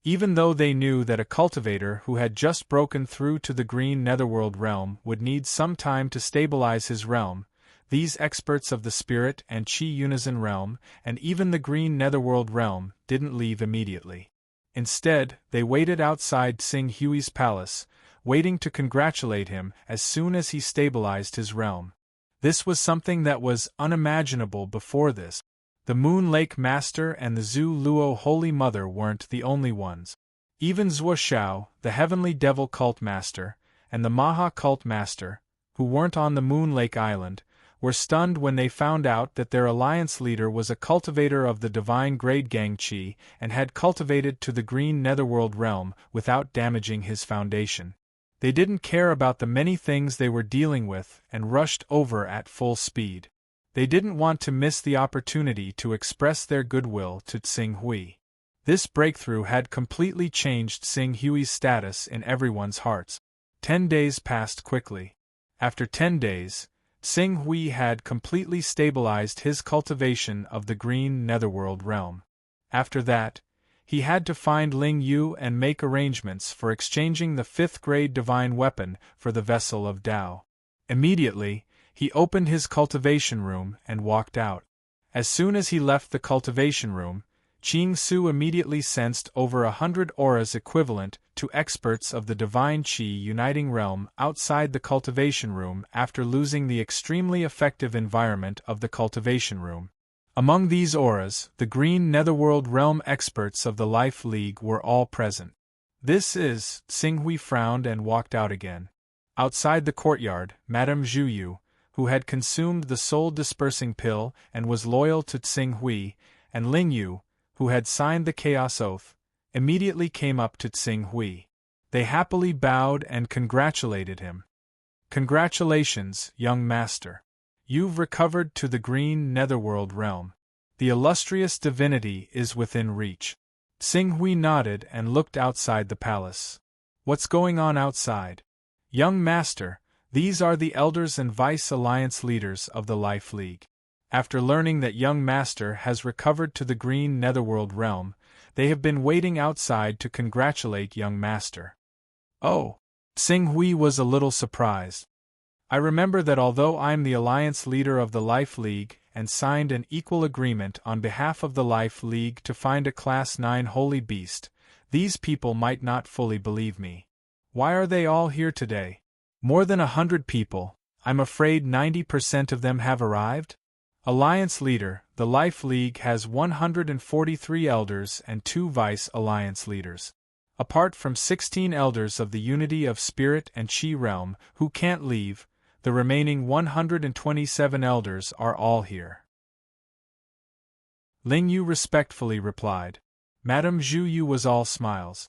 Even though they knew that a cultivator who had just broken through to the green netherworld realm would need some time to stabilize his realm, these experts of the spirit and chi unison realm, and even the green netherworld realm, didn't leave immediately. Instead, they waited outside Tsing Hui's palace, waiting to congratulate him as soon as he stabilized his realm. This was something that was unimaginable before this. The Moon Lake Master and the Zhu Luo Holy Mother weren't the only ones. Even Zhuo Xiao, the Heavenly Devil Cult Master, and the Maha Cult Master, who weren't on the Moon Lake Island, were stunned when they found out that their alliance leader was a cultivator of the divine grade Gang Chi and had cultivated to the green netherworld realm without damaging his foundation. They didn't care about the many things they were dealing with and rushed over at full speed. They didn't want to miss the opportunity to express their goodwill to Tsing Hui. This breakthrough had completely changed Tsing Hui's status in everyone's hearts. 10 days passed quickly. After 10 days, Tsing Hui had completely stabilized his cultivation of the green netherworld realm. After that, he had to find Ling Yu and make arrangements for exchanging the 5th grade divine weapon for the vessel of Tao. Immediately, he opened his cultivation room and walked out. As soon as he left the cultivation room, Qing Su immediately sensed over 100 auras equivalent to experts of the divine chi uniting realm outside the cultivation room after losing the extremely effective environment of the cultivation room. Among these auras, the green netherworld realm experts of the Life League were all present. Tsing Hui frowned and walked out again. Outside the courtyard, Madame Zhu Yu, who had consumed the soul-dispersing pill and was loyal to Tsing Hui, and Ling Yu, who had signed the Chaos Oath, immediately came up to Tsing Hui. They happily bowed and congratulated him. "Congratulations, young master. You've recovered to the green netherworld realm. The illustrious divinity is within reach." Tsing Hui nodded and looked outside the palace. "What's going on outside?" "Young master, these are the elders and vice alliance leaders of the Life League. After learning that young master has recovered to the green netherworld realm, They have been waiting outside to congratulate young master. Oh! Tsing Hui was a little surprised. I remember that although I'm the alliance leader of the Life League and signed an equal agreement on behalf of the Life League to find a Class 9 holy beast, these people might not fully believe me. Why are they all here today? More than 100 people. I'm afraid 90% of them have arrived? Alliance leader, the Life League has 143 elders and 2 vice-alliance leaders. Apart from 16 elders of the Unity of Spirit and Qi realm who can't leave, the remaining 127 elders are all here. Ling Yu respectfully replied. Madame Zhu Yu was all smiles.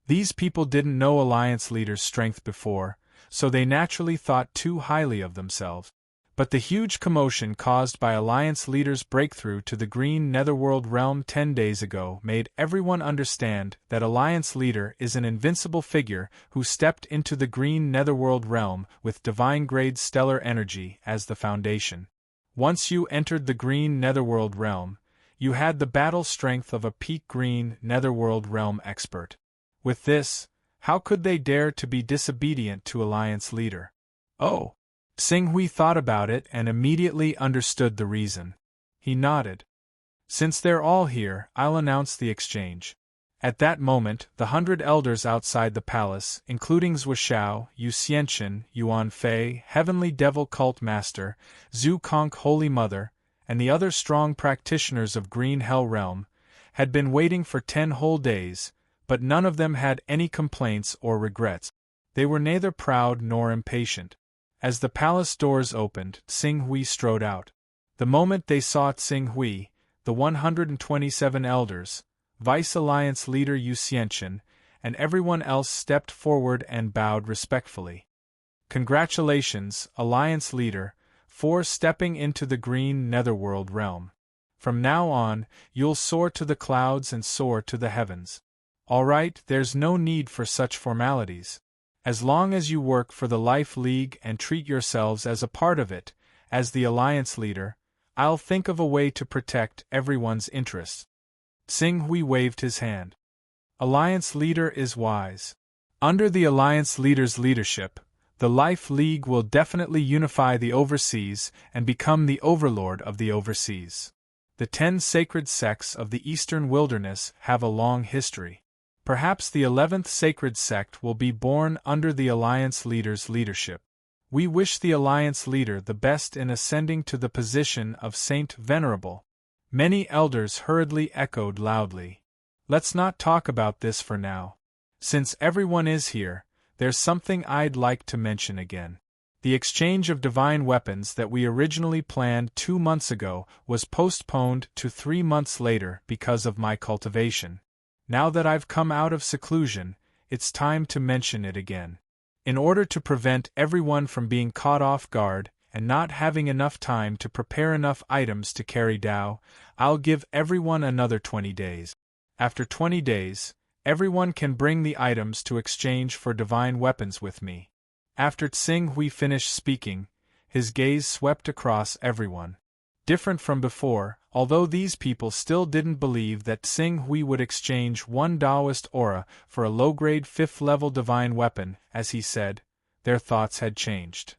These people didn't know Alliance leaders' strength before, so they naturally thought too highly of themselves. But the huge commotion caused by Alliance leaders' breakthrough to the Green Netherworld realm 10 days ago made everyone understand that Alliance leader is an invincible figure who stepped into the Green Netherworld realm with divine-grade stellar energy as the foundation. Once you entered the Green Netherworld realm, you had the battle strength of a peak Green Netherworld realm expert. With this, how could they dare to be disobedient to Alliance leader? Oh! Tsing Hui thought about it and immediately understood the reason. He nodded. Since they're all here, I'll announce the exchange. At that moment, the 100 elders outside the palace, including Zhou Xiao, Yu Xianchen, Yuan Fei, Heavenly Devil Cult Master, Zhu Conk Holy Mother, and the other strong practitioners of Green Hell Realm, had been waiting for 10 whole days, but none of them had any complaints or regrets. They were neither proud nor impatient. As the palace doors opened, Tsing Hui strode out. The moment they saw Tsing Hui, the 127 elders, Vice-Alliance leader Yu Xianchen, and everyone else stepped forward and bowed respectfully. Congratulations, Alliance leader, for stepping into the Green Netherworld realm. From now on, you'll soar to the clouds and soar to the heavens. All right, there's no need for such formalities. As long as you work for the Life League and treat yourselves as a part of it, as the Alliance leader, I'll think of a way to protect everyone's interests. Tsing Hui waved his hand. Alliance leader is wise. Under the Alliance leader's leadership, the Life League will definitely unify the overseas and become the overlord of the overseas. The 10 sacred sects of the Eastern Wilderness have a long history. Perhaps the 11th sacred sect will be born under the Alliance leader's leadership. We wish the Alliance leader the best in ascending to the position of Saint Venerable. Many elders hurriedly echoed loudly. Let's not talk about this for now. Since everyone is here, there's something I'd like to mention again. The exchange of divine weapons that we originally planned 2 months ago was postponed to 3 months later because of my cultivation. Now that I've come out of seclusion, it's time to mention it again. In order to prevent everyone from being caught off guard and not having enough time to prepare enough items to carry Dao, I'll give everyone another 20 days. After 20 days, everyone can bring the items to exchange for divine weapons with me. After Tsing Hui finished speaking, his gaze swept across everyone. Different from before, although these people still didn't believe that Tsing Hui would exchange 1 Taoist aura for a low-grade 5th-level divine weapon, as he said, their thoughts had changed.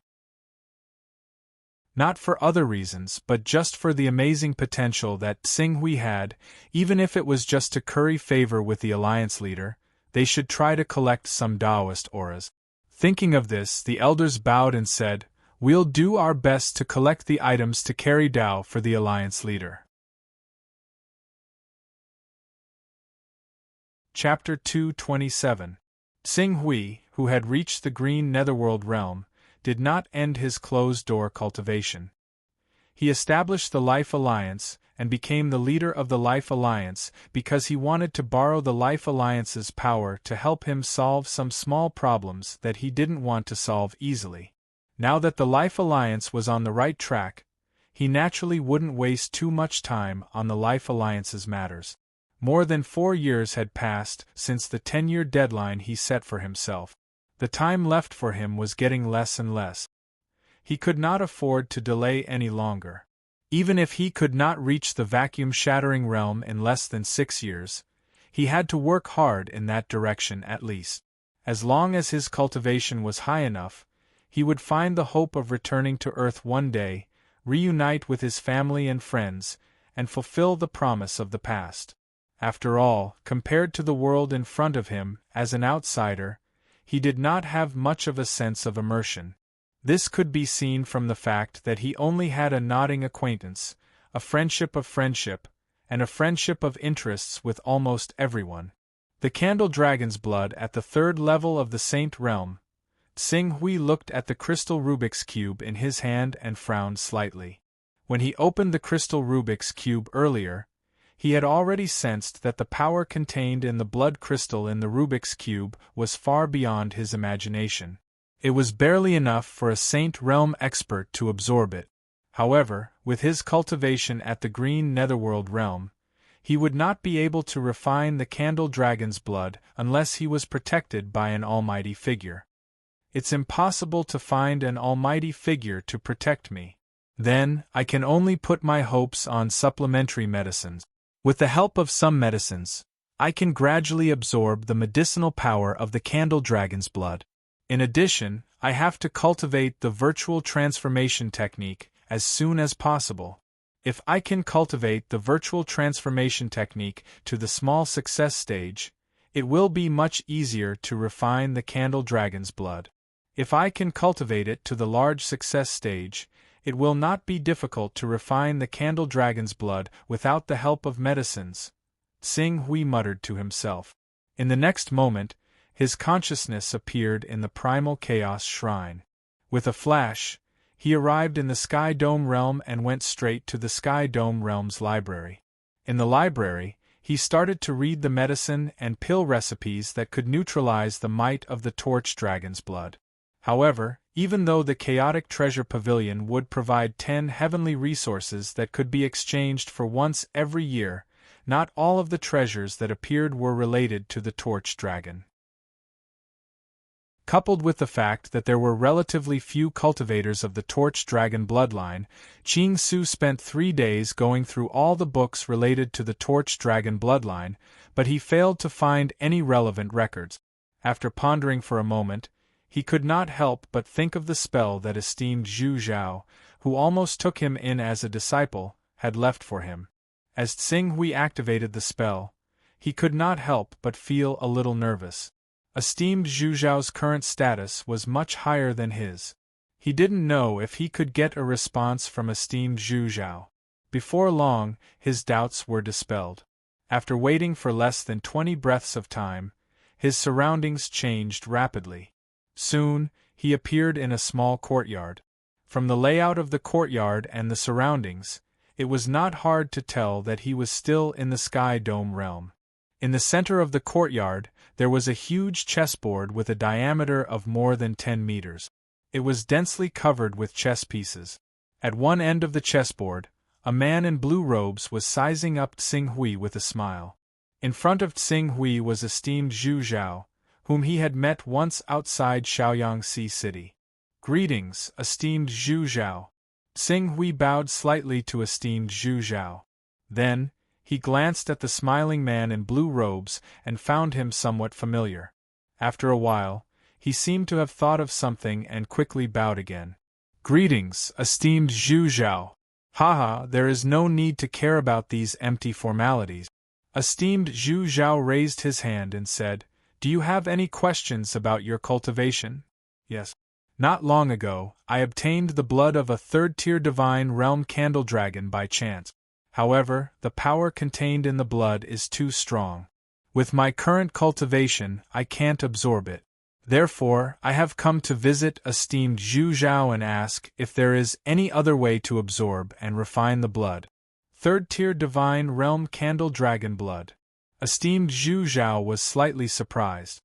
Not for other reasons, but just for the amazing potential that Tsing Hui had, even if it was just to curry favor with the Alliance leader, they should try to collect some Taoist auras. Thinking of this, the elders bowed and said, "We'll do our best to collect the items to carry Dao for the Alliance leader." Chapter 227. Tsing Hui, who had reached the Green Netherworld realm, did not end his closed-door cultivation. He established the Life Alliance and became the leader of the Life Alliance because he wanted to borrow the Life Alliance's power to help him solve some small problems that he didn't want to solve easily. Now that the Life Alliance was on the right track, he naturally wouldn't waste too much time on the Life Alliance's matters. More than 4 years had passed since the 10-year deadline he set for himself. The time left for him was getting less and less. He could not afford to delay any longer. Even if he could not reach the vacuum-shattering realm in less than 6 years, He had to work hard in that direction at least. As long as his cultivation was high enough, he would find the hope of returning to Earth one day, reunite with his family and friends, and fulfill the promise of the past. After all, compared to the world in front of him, as an outsider, he did not have much of a sense of immersion. This could be seen from the fact that he only had a nodding acquaintance, a friendship of friendship, and a friendship of interests with almost everyone. The candle dragon's blood at the third level of the Saint Realm. Tsing Hui looked at the crystal Rubik's Cube in his hand and frowned slightly. When he opened the crystal Rubik's Cube earlier, he had already sensed that the power contained in the blood crystal in the Rubik's Cube was far beyond his imagination. It was barely enough for a Saint Realm expert to absorb it. However, with his cultivation at the Green Netherworld realm, he would not be able to refine the candle dragon's blood unless he was protected by an almighty figure. It's impossible to find an almighty figure to protect me. Then, I can only put my hopes on supplementary medicines. With the help of some medicines, I can gradually absorb the medicinal power of the candle dragon's blood. In addition, I have to cultivate the virtual transformation technique as soon as possible. If I can cultivate the virtual transformation technique to the small success stage, it will be much easier to refine the candle dragon's blood. If I can cultivate it to the large success stage, it will not be difficult to refine the candle dragon's blood without the help of medicines, Tsing Hui muttered to himself. In the next moment, his consciousness appeared in the primal chaos shrine. With a flash, he arrived in the Sky Dome realm and went straight to the Sky Dome realm's library. In the library, he started to read the medicine and pill recipes that could neutralize the might of the torch dragon's blood. However, even though the chaotic treasure pavilion would provide 10 heavenly resources that could be exchanged for once every year, not all of the treasures that appeared were related to the torch dragon. Coupled with the fact that there were relatively few cultivators of the torch dragon bloodline, Qing Su spent 3 days going through all the books related to the torch dragon bloodline, but he failed to find any relevant records. After pondering for a moment, he could not help but think of the spell that esteemed Zhu Zhao, who almost took him in as a disciple, had left for him. As Tsing Hui activated the spell, he could not help but feel a little nervous. Esteemed Zhu Zhao's current status was much higher than his. He didn't know if he could get a response from esteemed Zhu Zhao. Before long, his doubts were dispelled. After waiting for less than 20 breaths of time, his surroundings changed rapidly. Soon, he appeared in a small courtyard. From the layout of the courtyard and the surroundings, it was not hard to tell that he was still in the Sky Dome realm. In the center of the courtyard, there was a huge chessboard with a diameter of more than 10 meters. It was densely covered with chess pieces. At one end of the chessboard, a man in blue robes was sizing up Tsing Hui with a smile. In front of Tsing Hui was esteemed Zhu Zhao, whom he had met once outside Shaoyangxi City. "Greetings, esteemed Zhu Zhao." Tsing Hui bowed slightly to esteemed Zhu Zhao. Then, he glanced at the smiling man in blue robes and found him somewhat familiar. After a while, he seemed to have thought of something and quickly bowed again. "Greetings, esteemed Zhu Zhao. Haha, there is no need to care about these empty formalities." Esteemed Zhu Zhao raised his hand and said, "Do you have any questions about your cultivation?" "Yes. Not long ago, I obtained the blood of a third-tier divine realm candle dragon by chance. However, the power contained in the blood is too strong. With my current cultivation, I can't absorb it. Therefore, I have come to visit esteemed Zhu Zhao and ask if there is any other way to absorb and refine the blood." Third-tier divine realm candle dragon blood. Esteemed Zhu Zhao was slightly surprised.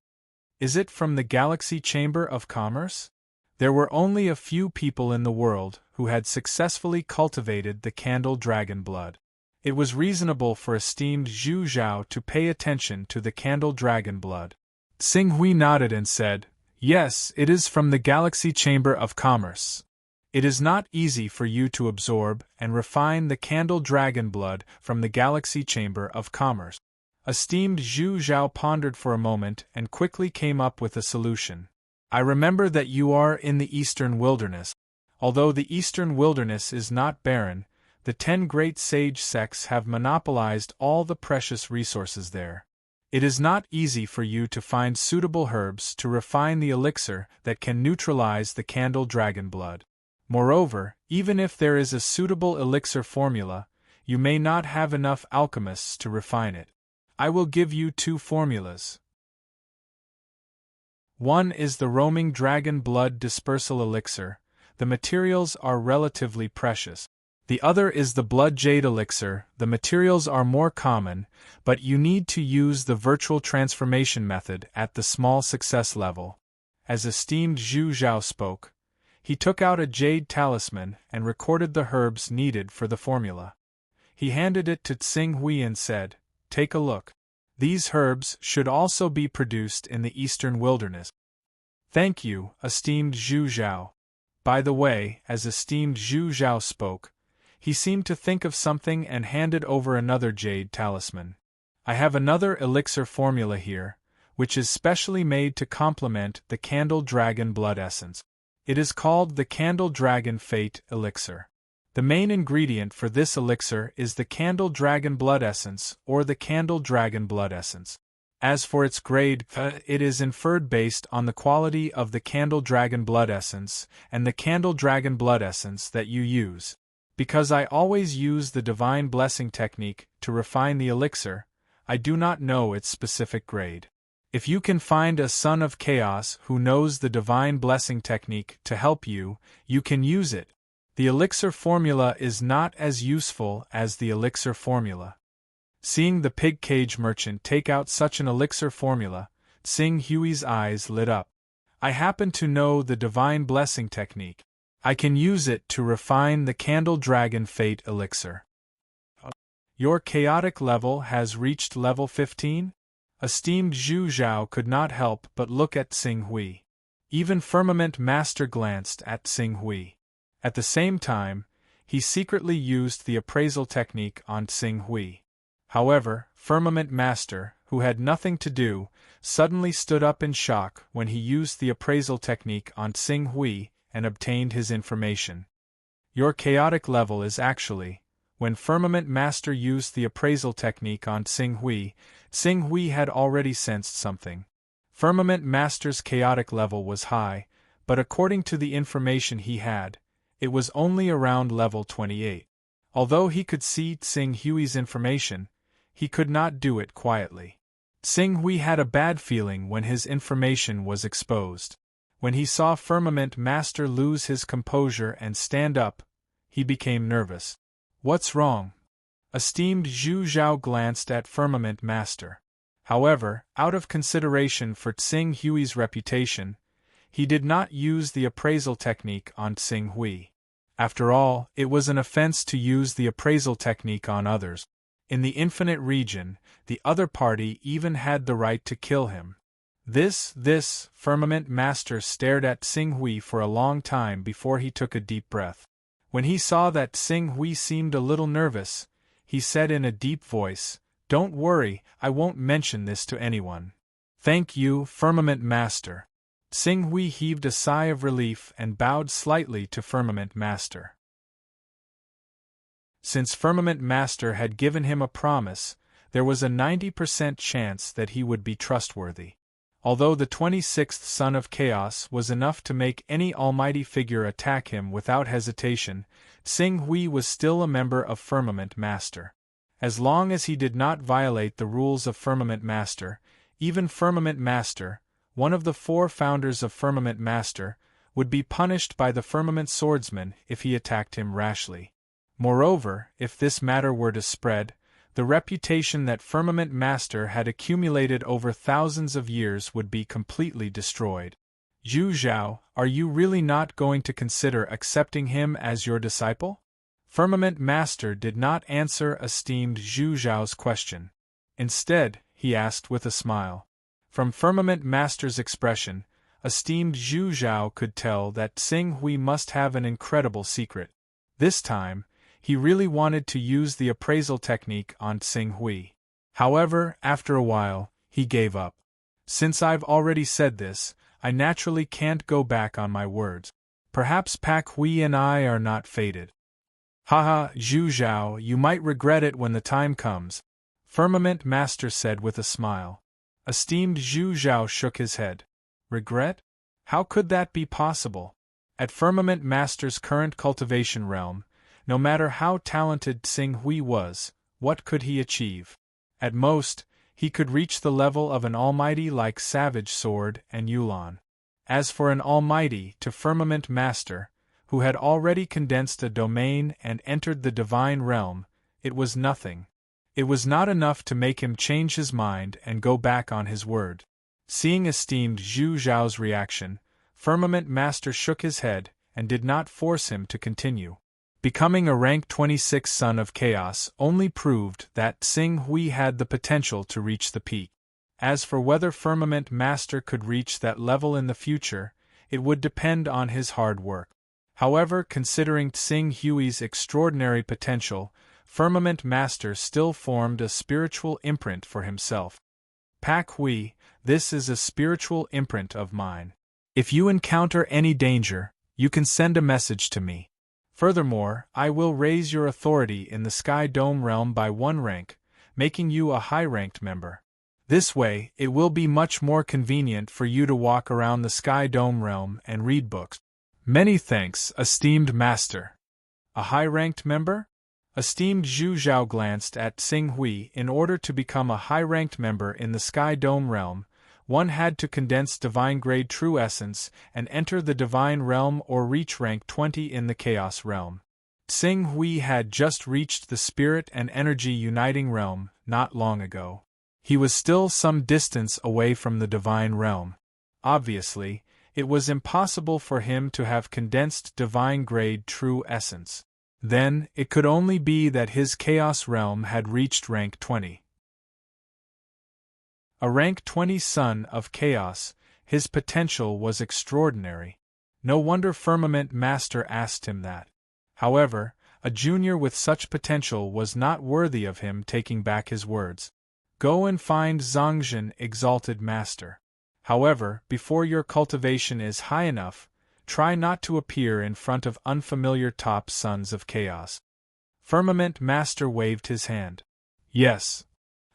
Is it from the Galaxy Chamber of Commerce? There were only a few people in the world who had successfully cultivated the candle dragon blood. It was reasonable for esteemed Zhu Zhao to pay attention to the candle dragon blood. Tsing Hui nodded and said, "Yes, it is from the Galaxy Chamber of Commerce. It is not easy for you to absorb and refine the candle dragon blood from the Galaxy Chamber of Commerce. Esteemed Zhu Zhao pondered for a moment and quickly came up with a solution. I remember that you are in the Eastern Wilderness. Although the Eastern Wilderness is not barren, the 10 great sage sects have monopolized all the precious resources there. It is not easy for you to find suitable herbs to refine the elixir that can neutralize the candle dragon blood. Moreover, even if there is a suitable elixir formula, you may not have enough alchemists to refine it. I will give you 2 formulas. One is the roaming dragon blood dispersal elixir. The materials are relatively precious. The other is the blood jade elixir. The materials are more common, but you need to use the virtual transformation method at the small success level. As esteemed Zhu Zhao spoke, he took out a jade talisman and recorded the herbs needed for the formula. He handed it to Tsing Hui and said, "Take a look. These herbs should also be produced in the Eastern Wilderness." "Thank you, esteemed Zhu Zhao." By the way, as esteemed Zhu Zhao spoke, he seemed to think of something and handed over another jade talisman. "I have another elixir formula here, which is specially made to complement the Candle Dragon Blood Essence. It is called the Candle Dragon Fate Elixir. The main ingredient for this elixir is the Candle Dragon Blood Essence or the Candle Dragon Blood Essence. As for its grade, it is inferred based on the quality of the Candle Dragon Blood Essence and the Candle Dragon Blood Essence that you use. Because I always use the Divine Blessing technique to refine the elixir, I do not know its specific grade. If you can find a Son of Chaos who knows the Divine Blessing technique to help you, you can use it. The elixir formula is not as useful as the elixir formula." Seeing the pig cage merchant take out such an elixir formula, Tsing Hui's eyes lit up. "I happen to know the Divine Blessing technique. I can use it to refine the Candle Dragon Fate elixir." "Your chaotic level has reached level 15? Esteemed Zhu Zhao could not help but look at Tsing Hui. Even Firmament Master glanced at Tsing Hui. At the same time, he secretly used the appraisal technique on Tsing Hui. However, Firmament Master, who had nothing to do, suddenly stood up in shock when he used the appraisal technique on Tsing Hui and obtained his information. Your chaotic level is actually... When Firmament Master used the appraisal technique on Tsing Hui had already sensed something. Firmament Master's chaotic level was high, but according to the information he had, it was only around level 28. Although he could see Tsing Hui's information, he could not do it quietly. Tsing Hui had a bad feeling when his information was exposed. When he saw Firmament Master lose his composure and stand up, he became nervous. "What's wrong?" Esteemed Zhu Zhao glanced at Firmament Master. However, out of consideration for Tsing Hui's reputation, he did not use the appraisal technique on Tsing Hui. After all, it was an offense to use the appraisal technique on others. In the infinite region, the other party even had the right to kill him. This, Firmament Master stared at Tsing Hui for a long time before he took a deep breath. When he saw that Tsing Hui seemed a little nervous, he said in a deep voice, "Don't worry, I won't mention this to anyone." "Thank you, Firmament Master." Tsing Hui heaved a sigh of relief and bowed slightly to Firmament Master. Since Firmament Master had given him a promise, there was a 90% chance that he would be trustworthy. Although the 26th Son of Chaos was enough to make any almighty figure attack him without hesitation, Tsing Hui was still a member of Firmament Master. As long as he did not violate the rules of Firmament Master, even Firmament Master, one of the 4 founders of Firmament Master, would be punished by the Firmament Swordsman if he attacked him rashly. Moreover, if this matter were to spread, the reputation that Firmament Master had accumulated over thousands of years would be completely destroyed. "Zhu Zhao, are you really not going to consider accepting him as your disciple?" Firmament Master did not answer esteemed Zhu Zhao's question. Instead, he asked with a smile. From Firmament Master's expression, esteemed Zhu Zhao could tell that Tsing Hui must have an incredible secret. This time, he really wanted to use the appraisal technique on Tsing Hui. However, after a while, he gave up. Since I've already said this, I naturally can't go back on my words. Perhaps Pak Hui and I are not fated. Haha, Zhu Zhao, you might regret it when the time comes, Firmament Master said with a smile. Esteemed Zhu Zhao shook his head. Regret? How could that be possible? At Firmament Master's current cultivation realm, no matter how talented Tsing Hui was, what could he achieve? At most, he could reach the level of an almighty like Savage Sword and Yulan. As for an almighty to Firmament Master, who had already condensed a domain and entered the divine realm, it was nothing. It was not enough to make him change his mind and go back on his word. Seeing esteemed Zhu Zhao's reaction, Firmament Master shook his head and did not force him to continue. Becoming a rank 26 Son of Chaos only proved that Tsing Hui had the potential to reach the peak. As for whether Firmament Master could reach that level in the future, it would depend on his hard work. However, considering Tsing Hui's extraordinary potential, Firmament Master still formed a spiritual imprint for himself. Pak Hui, this is a spiritual imprint of mine. If you encounter any danger, you can send a message to me. Furthermore, I will raise your authority in the Sky Dome realm by 1 rank, making you a high-ranked member. This way, it will be much more convenient for you to walk around the Sky Dome realm and read books. Many thanks, esteemed Master. A high-ranked member? Esteemed Zhu Zhao glanced at Tsing Hui. In order to become a high-ranked member in the Sky Dome realm, one had to condense Divine Grade True Essence and enter the Divine Realm or reach rank 20 in the Chaos Realm. Tsing Hui had just reached the Spirit and Energy Uniting Realm not long ago. He was still some distance away from the Divine Realm. Obviously, it was impossible for him to have condensed Divine Grade True Essence. Then, it could only be that his Chaos Realm had reached rank 20. A rank 20 Son of Chaos, his potential was extraordinary. No wonder Firmament Master asked him that. However, a junior with such potential was not worthy of him taking back his words. Go and find Zhongzhen, Exalted Master. However, before your cultivation is high enough, try not to appear in front of unfamiliar top Sons of Chaos. Firmament Master waved his hand. Yes.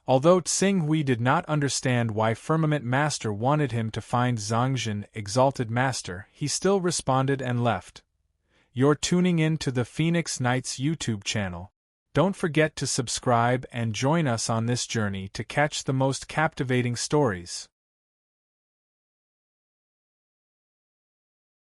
Although Tsing Hui did not understand why Firmament Master wanted him to find Zhongzhen, Exalted Master, he still responded and left. You're tuning in to the Phoenix Knights YouTube channel. Don't forget to subscribe and join us on this journey to catch the most captivating stories.